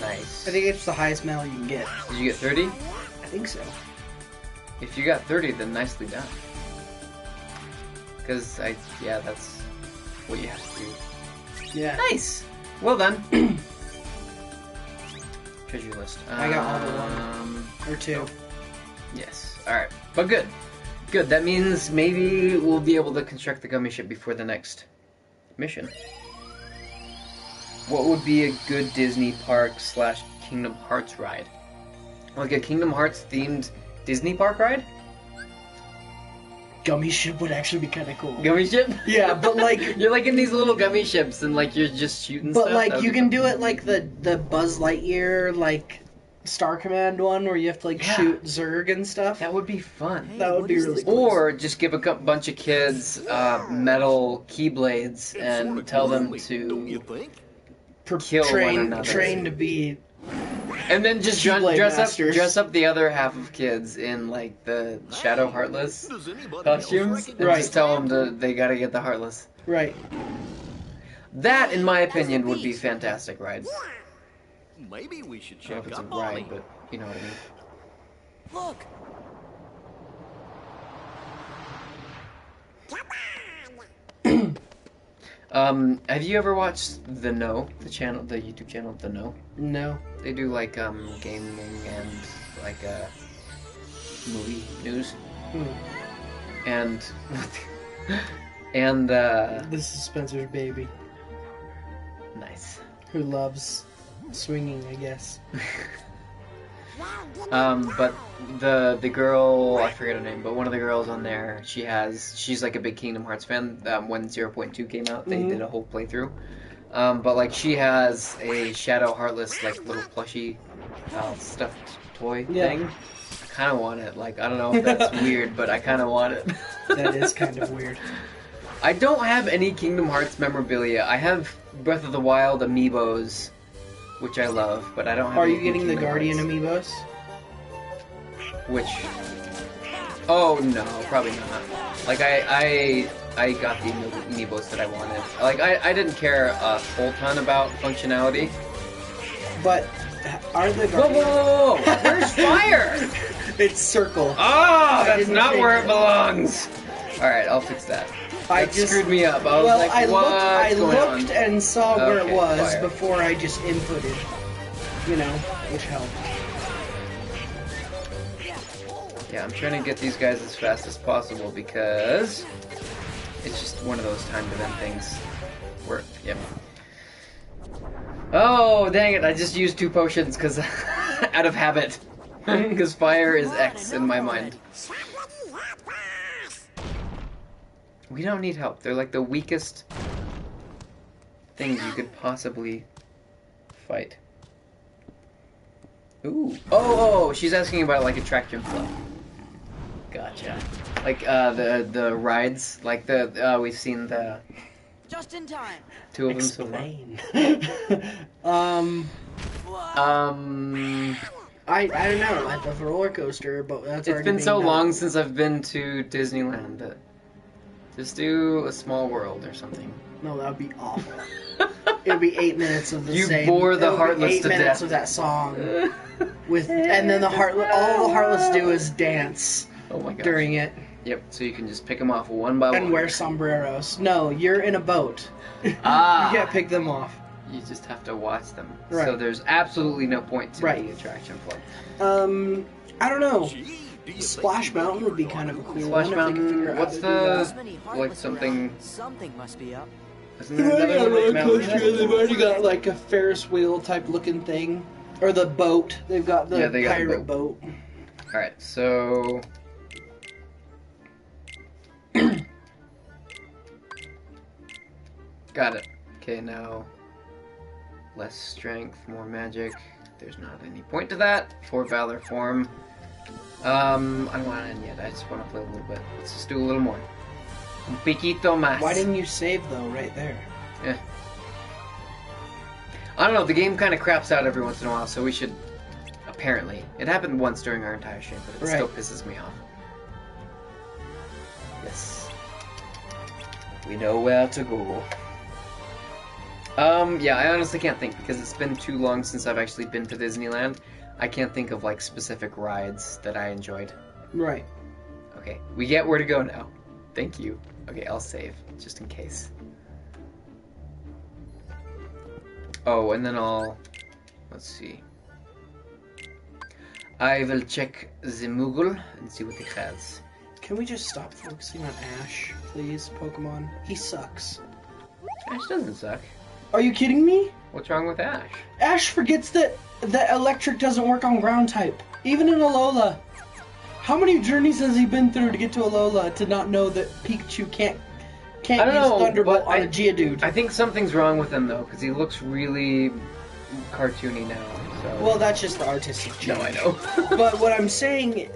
Nice. I think it's the highest medal you can get. Did you get 30? I think so. If you got 30, then nicely done. Because that's what you have to do. Yeah. Nice. Well done. Treasure list. I got all but one or two. Yes. All right. But good. Good. That means maybe we'll be able to construct the gummy ship before the next mission. What would be a good Disney park / Kingdom Hearts ride? Like a Kingdom Hearts themed Disney park ride? Gummy ship would actually be kind of cool. Gummy ship? Yeah, but like you're like in these little gummy ships and like you're just shooting stuff. But like you can do it like the Buzz Lightyear like Star Command one where you have to like shoot Zurg and stuff. That would be fun. Hey, that would be really cool. Or just give a bunch of kids metal keyblades and tell them to kill one another. Train to be. And then just dress up the other half of kids in like the Shadow Heartless costumes, and just tell them they gotta get the Heartless. Right. That, in my opinion, would be fantastic ride. Maybe we should I don't know check if it's a up on ride, him. but you know what I mean. Look. Have you ever watched The Know, the YouTube channel The Know? No. They do like gaming and like movie news. Hmm. And this is Spencer's baby. Nice. Who loves swinging, I guess. But the girl, I forget her name, but one of the girls on there, she's like a big Kingdom Hearts fan. When 0.2 came out, they did a whole playthrough. But like she has a Shadow Heartless like little plushie stuffed toy thing. I kind of want it. Like I don't know if that's weird, but I kind of want it. That is kind of weird. I don't have any Kingdom Hearts memorabilia. I have Breath of the Wild amiibos, which I love, but I don't have. Are you getting the Guardian amiibos? Which? Oh no, probably not. Like I got the amiibos that I wanted. Like I didn't care a whole ton about functionality. But are the Guardian... Whoa! Where's fire? It's circle. Oh, that's not where it belongs. All right, I'll fix that. That screwed me up. I was like, I looked and saw where it was fire. before I just inputted. You know, which helped. Yeah, I'm trying to get these guys as fast as possible because it's just one of those timed event things. Oh, dang it, I just used 2 potions because out of habit. Because fire is X in my mind. We don't need help. They're like the weakest things you could possibly fight. Ooh. Oh, she's asking about like attraction flow. Gotcha. Like the rides, like we've seen the Just in time. 2 of them so far. I don't know. I love a roller coaster, but that's It's been so long since I've been to Disneyland that just do a small world or something. No, that would be awful. It would be 8 minutes of the same. You bore the Heartless to death. 8 minutes of that song, and then all the Heartless do is dance. Oh my god. During it. Yep. So you can just pick them off one by one. And wear sombreros. No, you're in a boat. Ah. You can't pick them off. You just have to watch them. Right. So there's absolutely no point to the attraction flow. I don't know. Splash Mountain would be kind of a cool Splash one. Mountain. What's the like something? Something must be up. Isn't there another roller coaster? They've already got like a Ferris wheel type looking thing, or the boat. They've got the pirate boat. All right, so. Got it. Okay, now less strength, more magic. There's not any point to that. 4 Valor form. I don't want to end yet. I just want to play a little bit. Let's just do a little more. Un piquito más. Why didn't you save though, right there? Yeah. I don't know. The game kind of craps out every once in a while, so we should. Apparently, it happened once during our entire stream, but it still pisses me off. Yes. We know where to go. Yeah, I honestly can't think because it's been too long since I've actually been to Disneyland. I can't think of like specific rides that I enjoyed. Right. Okay, we get where to go now. Thank you. Okay, I'll save just in case. Oh, and then let's see. I will check the Moogle and see what it has. Can we just stop focusing on Ash, please, Pokemon? He sucks. Ash doesn't suck. Are you kidding me? What's wrong with Ash? Ash forgets that electric doesn't work on ground type. Even in Alola. How many journeys has he been through to get to Alola to not know that Pikachu can't use Thunderbolt on a Geodude? I think something's wrong with him though, because he looks really cartoony now. So. Well, that's just the artistic change. No, I know. But what I'm saying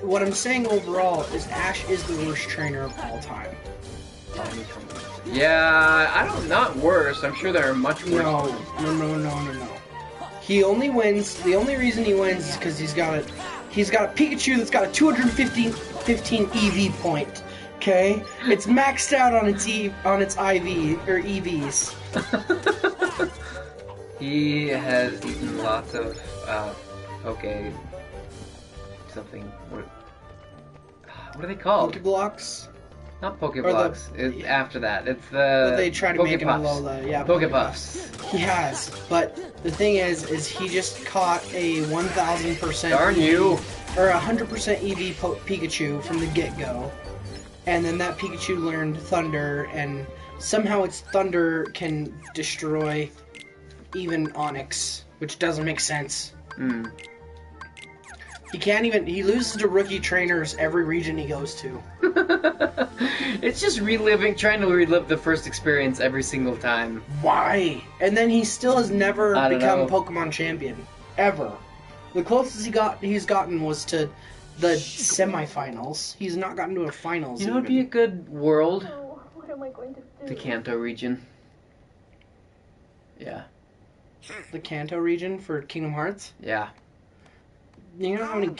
overall is Ash is the worst trainer of all time. Yeah, not worse. I'm sure there are much worse. No. He only wins. The only reason he wins is because he's got a Pikachu that's got a 215 EV point. Okay, it's maxed out on its IV or EVs. He has eaten lots of something. What are they called? Pokeblocks. Not Pokeblocks. It's after that. It's the. They try to make him Alola. Yeah. Pokepuffs. He has, but the thing is he just caught a 1000%. Darn you! or 100% EV Pikachu from the get-go, and then that Pikachu learned Thunder, and somehow its Thunder can destroy even Onix, which doesn't make sense. He can't even. He loses to rookie trainers every region he goes to. It's just trying to relive the first experience every single time. Why? And then he still has never become know. Pokemon champion ever. The closest he's gotten was to the semifinals. He's not gotten to a finals. You know, it'd be a good world. Oh, what am I going to do? The Kanto region. Yeah. The Kanto region for Kingdom Hearts. Yeah. You know how many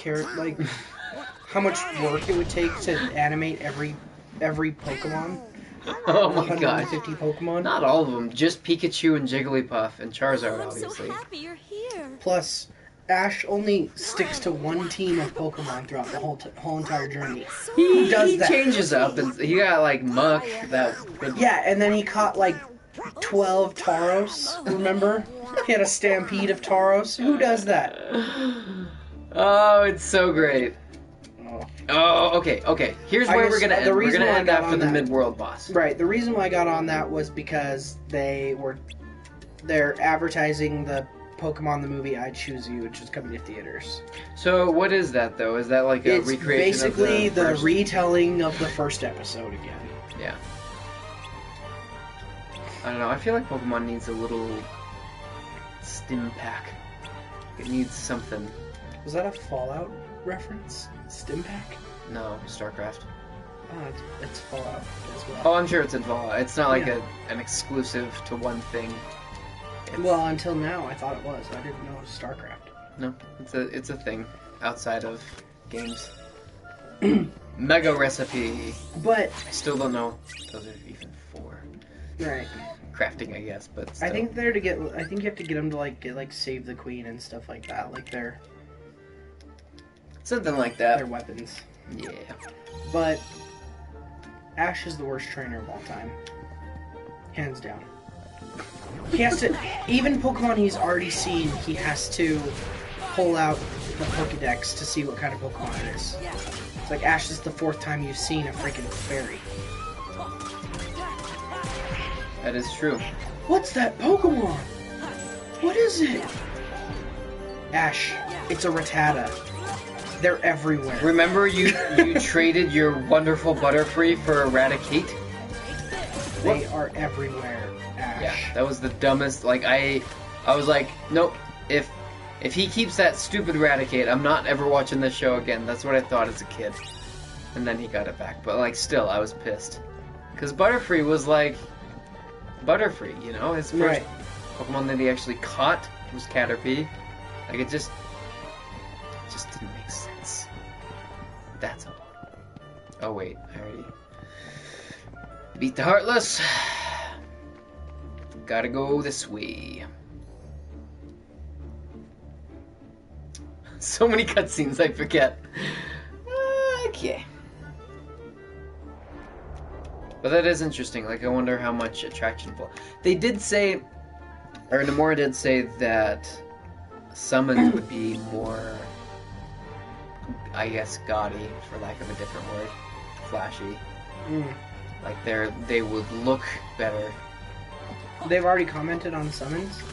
how much work it would take to animate every Pokemon? Oh my god. 150 Pokemon? Not all of them, just Pikachu and Jigglypuff and Charizard, I'm obviously. so happy you're here. Plus, Ash only sticks to one team of Pokemon throughout the whole entire journey. Who does He that? changes up, and he got like Muck. Yeah, and then he caught like 12 Tauros, remember? He had a stampede of Tauros. Who does that? Oh, it's so great. Oh, okay. Here's where we're gonna end. We're gonna end after the mid-world boss. Right. The reason why I got on that was because they're advertising the Pokemon the movie I Choose You, which is coming to theaters. So what is that though? Is that like a recreation? It's basically of the first... retelling of the first episode again. Yeah. I don't know. I feel like Pokemon needs a little stim pack. It needs something. Was that a Fallout reference? Stim pack? No, StarCraft. Oh, it's Fallout as well. Oh, I'm sure it's in Fallout. It's not like an exclusive to one thing. Well, until now, I thought it was. I didn't know it was StarCraft. No, it's a thing outside of games. Mega recipe. But I still don't know those are even for. Right. Crafting, I guess, but still. I think they're to get. I think you have to get them to get save the queen and stuff like that. Like their something like that. Their weapons. Yeah. But Ash is the worst trainer of all time, hands down. He has to, even Pokemon he's already seen, he has to pull out the Pokedex to see what kind of Pokemon it is. It's like, Ash, this is the 4th time you've seen a freaking fairy. That is true. What's that Pokemon? What is it? Ash, it's a Rattata. They're everywhere. Remember you traded your wonderful Butterfree for Eradicate? They are everywhere, Ash. Yeah, that was the dumbest. Like I was like, nope. If he keeps that stupid Eradicate, I'm not ever watching this show again. That's what I thought as a kid. And then he got it back, but like still, I was pissed because Butterfree was like Butterfree, you know, his first Pokemon that he actually caught was Caterpie. Like it just didn't make sense. That's all. Oh wait, I already beat the Heartless. Gotta go this way. So many cutscenes, I forget. Okay. But that is interesting. Like, I wonder how much attraction. They did say, or Nomura did say that summons would be more, I guess, gaudy, for lack of a different word, flashy. Like they would look better. They've already commented on summons.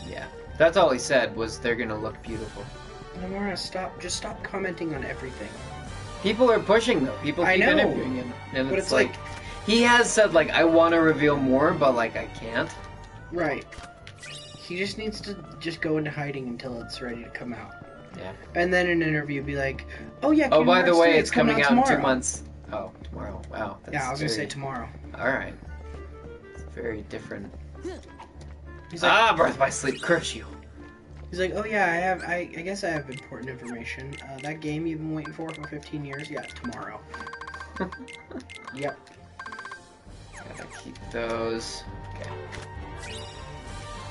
Yeah, that's all he said was they're gonna look beautiful. Nomura, just stop commenting on everything. People are pushing though. People keep interviewing him, and but it's like he has said like I want to reveal more, but like I can't. Right. He just needs to just go into hiding until it's ready to come out. Yeah. And then in an interview, be like, "Oh yeah." Oh, by the way, it's coming out tomorrow. in 2 months. Oh, tomorrow. Wow. That's yeah, I was gonna say tomorrow. All right. It's very different. He's like, Birth by Sleep, curse you. He's like, oh yeah, I guess I have important information. That game you've been waiting for 15 years? Yeah, tomorrow. Yep. Gotta keep those. Okay.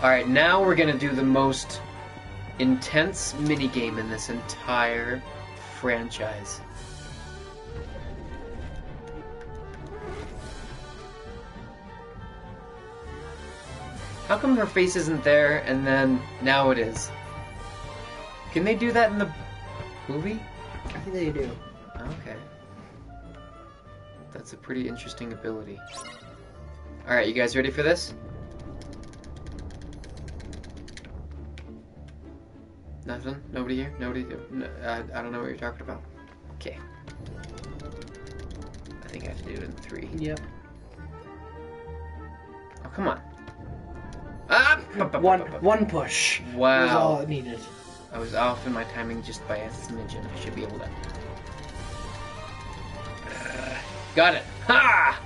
Alright, now we're gonna do the most intense minigame in this entire franchise. How come her face isn't there and then now it is? Can they do that in the movie? they do. Okay. That's a pretty interesting ability. Alright, you guys ready for this? Nothing? Nobody here? Nobody? No, I don't know what you're talking about. Okay. I think I have to do it in 3. Yep. Oh, come on. Ah! One push. Wow. Was all it needed. I was off in my timing just by a smidgen. I should be able to... Got it. Ha!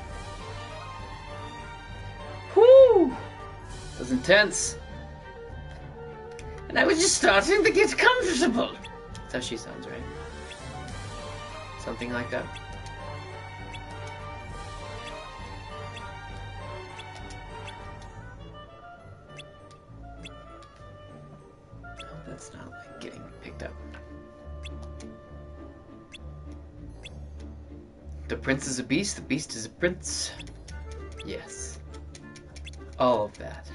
Whoo! That was intense. And I was just starting to get comfortable. That's how she sounds, right? Something like that. No, that's not like getting picked up. The prince is a beast, the beast is a prince. Yes. All of that.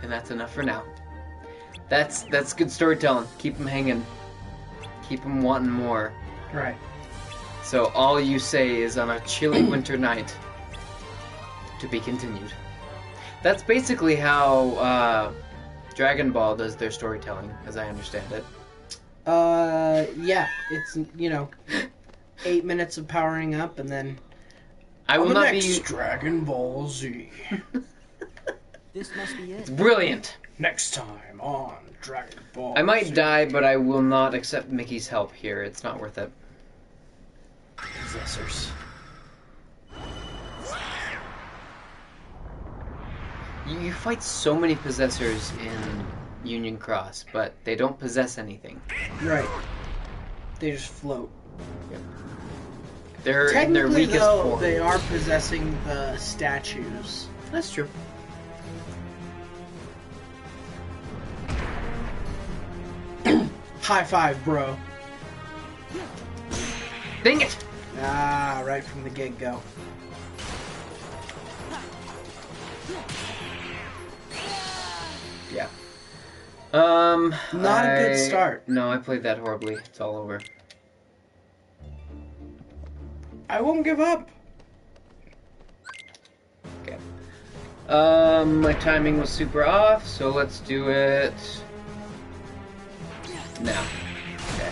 And that's enough for now. That's good storytelling. Keep them hanging. Keep them wanting more. Right. So all you say is on a chilly winter night, to be continued. That's basically how Dragon Ball does their storytelling, as I understand it. Yeah. It's, 8 minutes of powering up, and then... I will not be... Dragon Ball Z. This must be it. It's brilliant. Next time on Dragon Ball I might Z. die, but I will not accept Mickey's help here. It's not worth it. Possessors. You fight so many possessors in Union Cross, but they don't possess anything. Right. They just float. Yep. They're in their Technically, weakest though, form. they are possessing the statues. That's true. High five, bro. Dang it! Ah, right from the get-go. Yeah. Not a good start. No, I played that horribly. It's all over. I won't give up. Okay. My timing was super off, so let's do it now. Okay.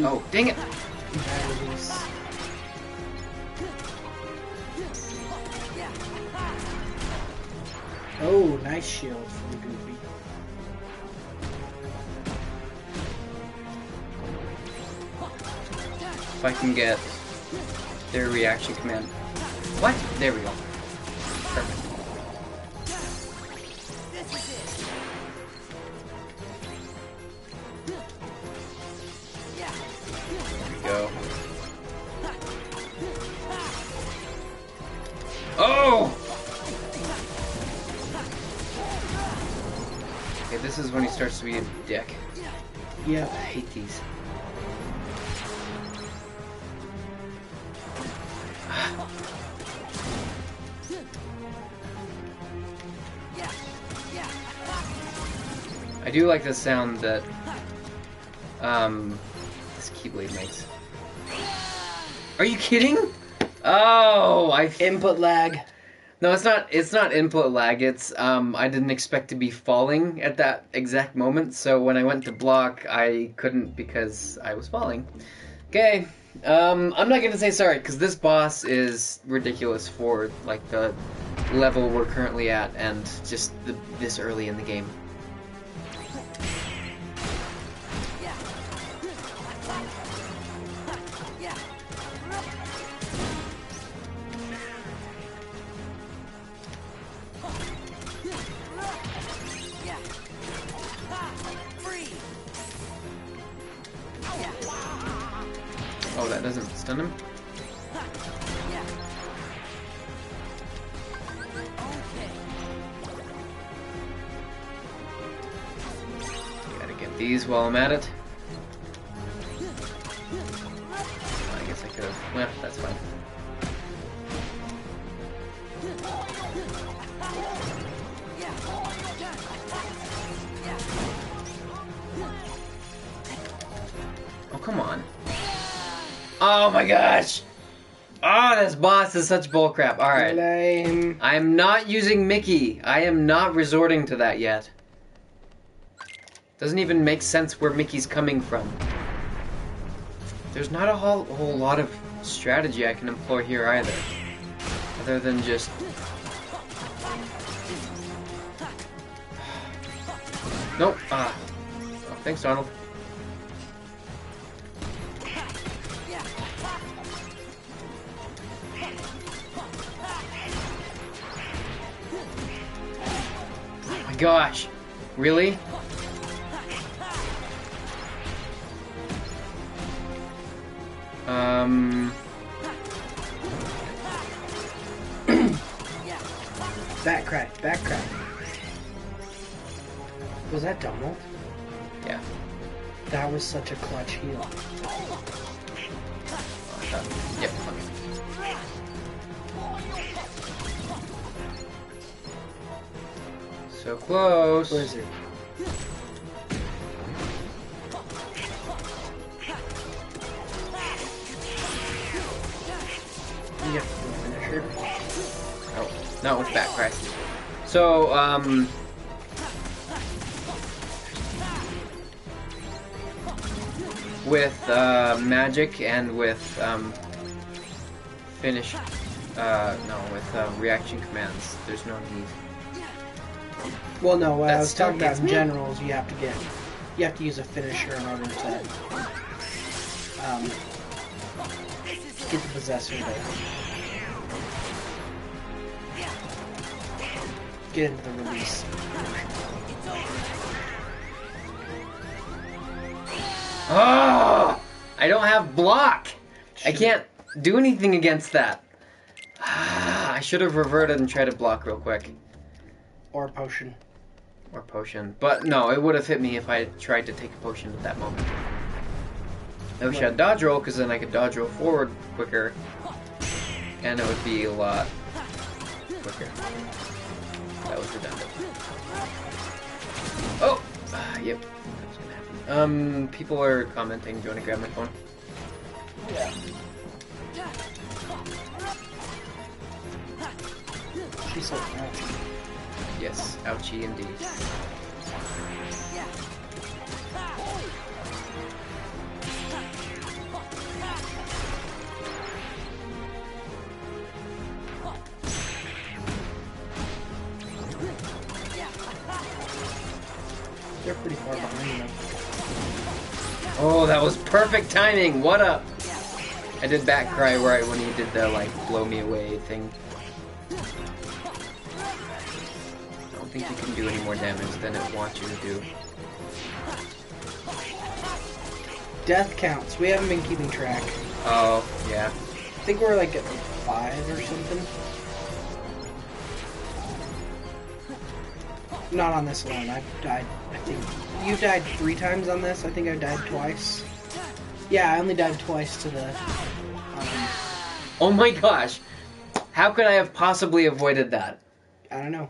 Oh, dang it! Oh, nice shield from Goofy. If I can get their reaction command. What? There we go. Perfect. Go. Oh! Okay, this is when he starts to be a dick. Yeah. I hate these. I do like the sound that this Keyblade makes. Are you kidding? Oh, input lag. No, it's not. It's not input lag. It's I didn't expect to be falling at that exact moment, so when I went to block, I couldn't because I was falling. Okay, I'm not gonna say sorry because this boss is ridiculous for like the level we're currently at and just this early in the game. doesn't stun him. Gotta get these while I'm at it. I guess I could have. Well, that's fine. Oh, come on. Oh my gosh! Oh, this boss is such bullcrap. Alright. Lame. I am not using Mickey. I am not resorting to that yet. Doesn't even make sense where Mickey's coming from. There's not a whole lot of strategy I can employ here either. Other than just... Nope. Ah. Oh, thanks, Donald. Oh my gosh. Really? Back crack, back crack. Was that Donald? Yeah. That was such a clutch heal. Yep. So close. Blizzard. You get the finisher. Oh, not with back crack. So, with magic and with finish, with reaction commands, there's no need. Well, no, what I was still talking about gets in me. general is you have to use a finisher in order to get the possessor there. Get into the release. Oh! I don't have block! I can't do anything against that. I should have reverted and tried to block real quick. Or a potion. Or potion. But no, it would have hit me if I tried to take a potion at that moment. I wish I had dodge roll, because then I could dodge roll forward quicker. And it would be a lot quicker. That was redundant. Oh! Yep. That was gonna happen. People are commenting. Do you want to grab my phone? Yeah. She's so ouchie. Yes, ouchie indeed. They're pretty far behind them. Oh, that was perfect timing! What up? I did back cry right when he did the, like, blow me away thing. I don't think you can do any more damage than it wants you to do. Death counts. We haven't been keeping track. Oh, yeah. I think we're like at 5 or something. Not on this alone. I've died, I think. You died 3 times on this. I think I died twice. Yeah, I only died twice to the... Oh my gosh! How could I have possibly avoided that? I don't know.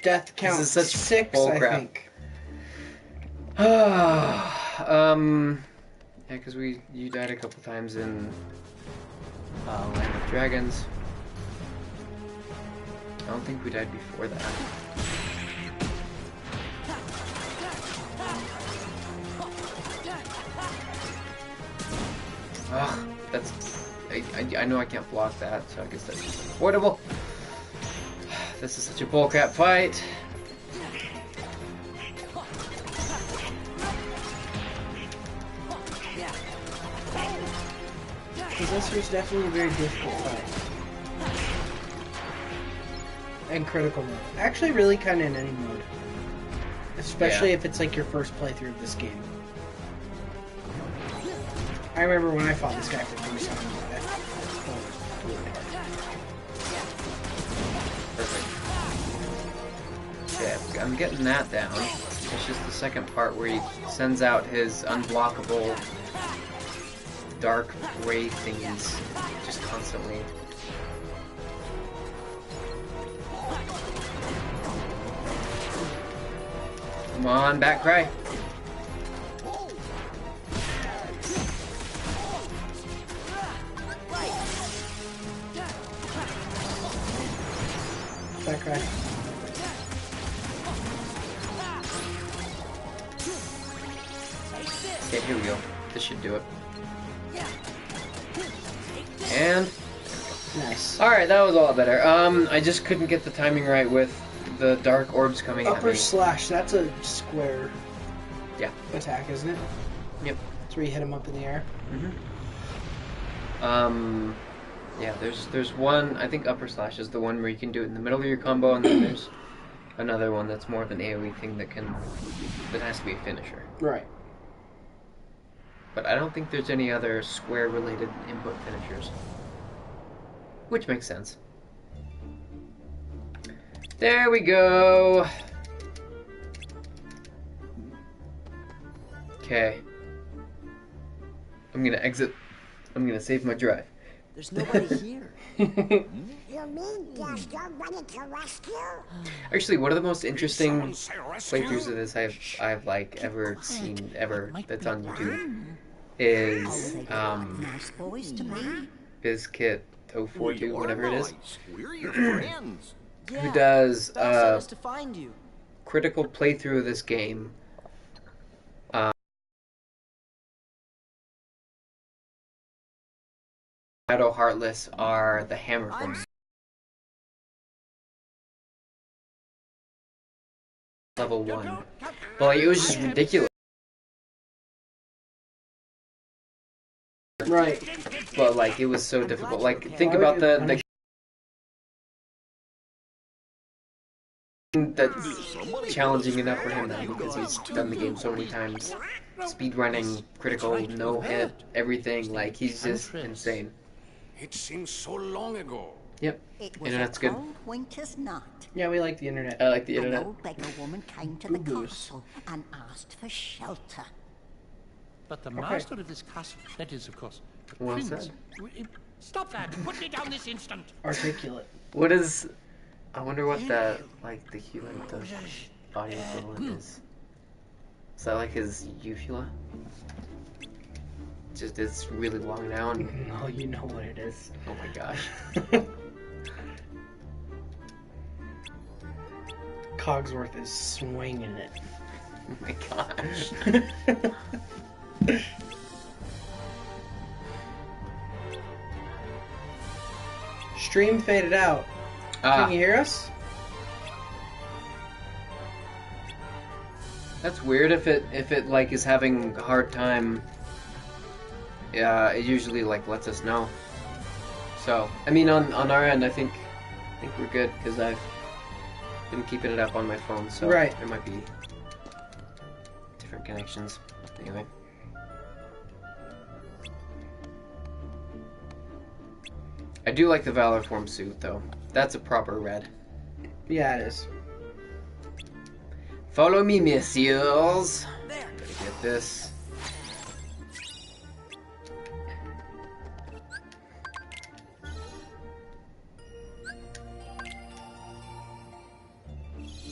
Death count This is such 6, I bullcrap. think. Yeah, because you died a couple times in Land of Dragons. I don't think we died before that. Ugh, that's... I know I can't block that, so I guess that's just avoidable. This is such a bullcrap fight. Possessor is definitely a very difficult fight. And critical mode. Actually, really kind of in any mode. Especially if it's like your first playthrough of this game. I remember when I fought this guy for the first time. Perfect. Okay, I'm getting that down. It's just the second part where he sends out his unblockable dark ray thingies just constantly. Come on, back cry. Back cry. Okay, here we go. This should do it. And nice. Alright, that was a lot better. I just couldn't get the timing right with the dark orbs coming at me. Upper slash, that's a square attack, isn't it? Yep. That's where you hit him up in the air. Yeah, there's one, I think upper slash is the one where you can do it in the middle of your combo, and then there's another one that's more of an AoE thing that has to be a finisher. Right. But I don't think there's any other square-related input finishers. Which makes sense. There we go! Okay. I'm gonna exit. I'm gonna save my drive. There's nobody here. You mean there's nobody to rescue? Actually, one of the most interesting playthroughs of this I've like ever seen that's on YouTube is BizKit042, whatever it is, We're your friends. who does to find you. critical playthrough of this game. Shadow Heartless are the hammer from level 1. But like, it was just ridiculous. Right. But like, it was so difficult. Like, think about the that's challenging enough for him then, because he's done the game so many times. Speedrunning, critical, no hit, everything. Like, he's just insane. It seems so long ago. Yep. It was Internet's a good. cold winter's night. Yeah, we like the internet. I like the internet. An old beggar woman came to the castle and asked for shelter. But the master of this castle, that is, of course, the Well prince. said. Stop that! Put me down this instant! Articulate. What is... I wonder what the human, the audio equivalent is. Is that like his uvula? Just, it's really long now and... Oh, you know what it is. Oh my gosh. Cogsworth is swinging it. Oh my gosh. Stream faded out. Can you hear us? That's weird. If it like is having a hard time, it usually like lets us know. So I mean, on our end, I think we're good because I've been keeping it up on my phone. So right. There might be different connections. Anyway. I do like the Valor Form suit, though. That's a proper red. Yeah, it is. Follow me, messieurs. Gotta get this.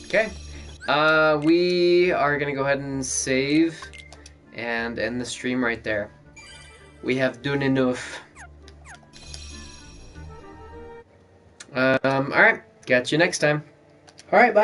Okay. We are gonna go ahead and save and end the stream right there. We have done enough. Alright, catch you next time. Alright, bye.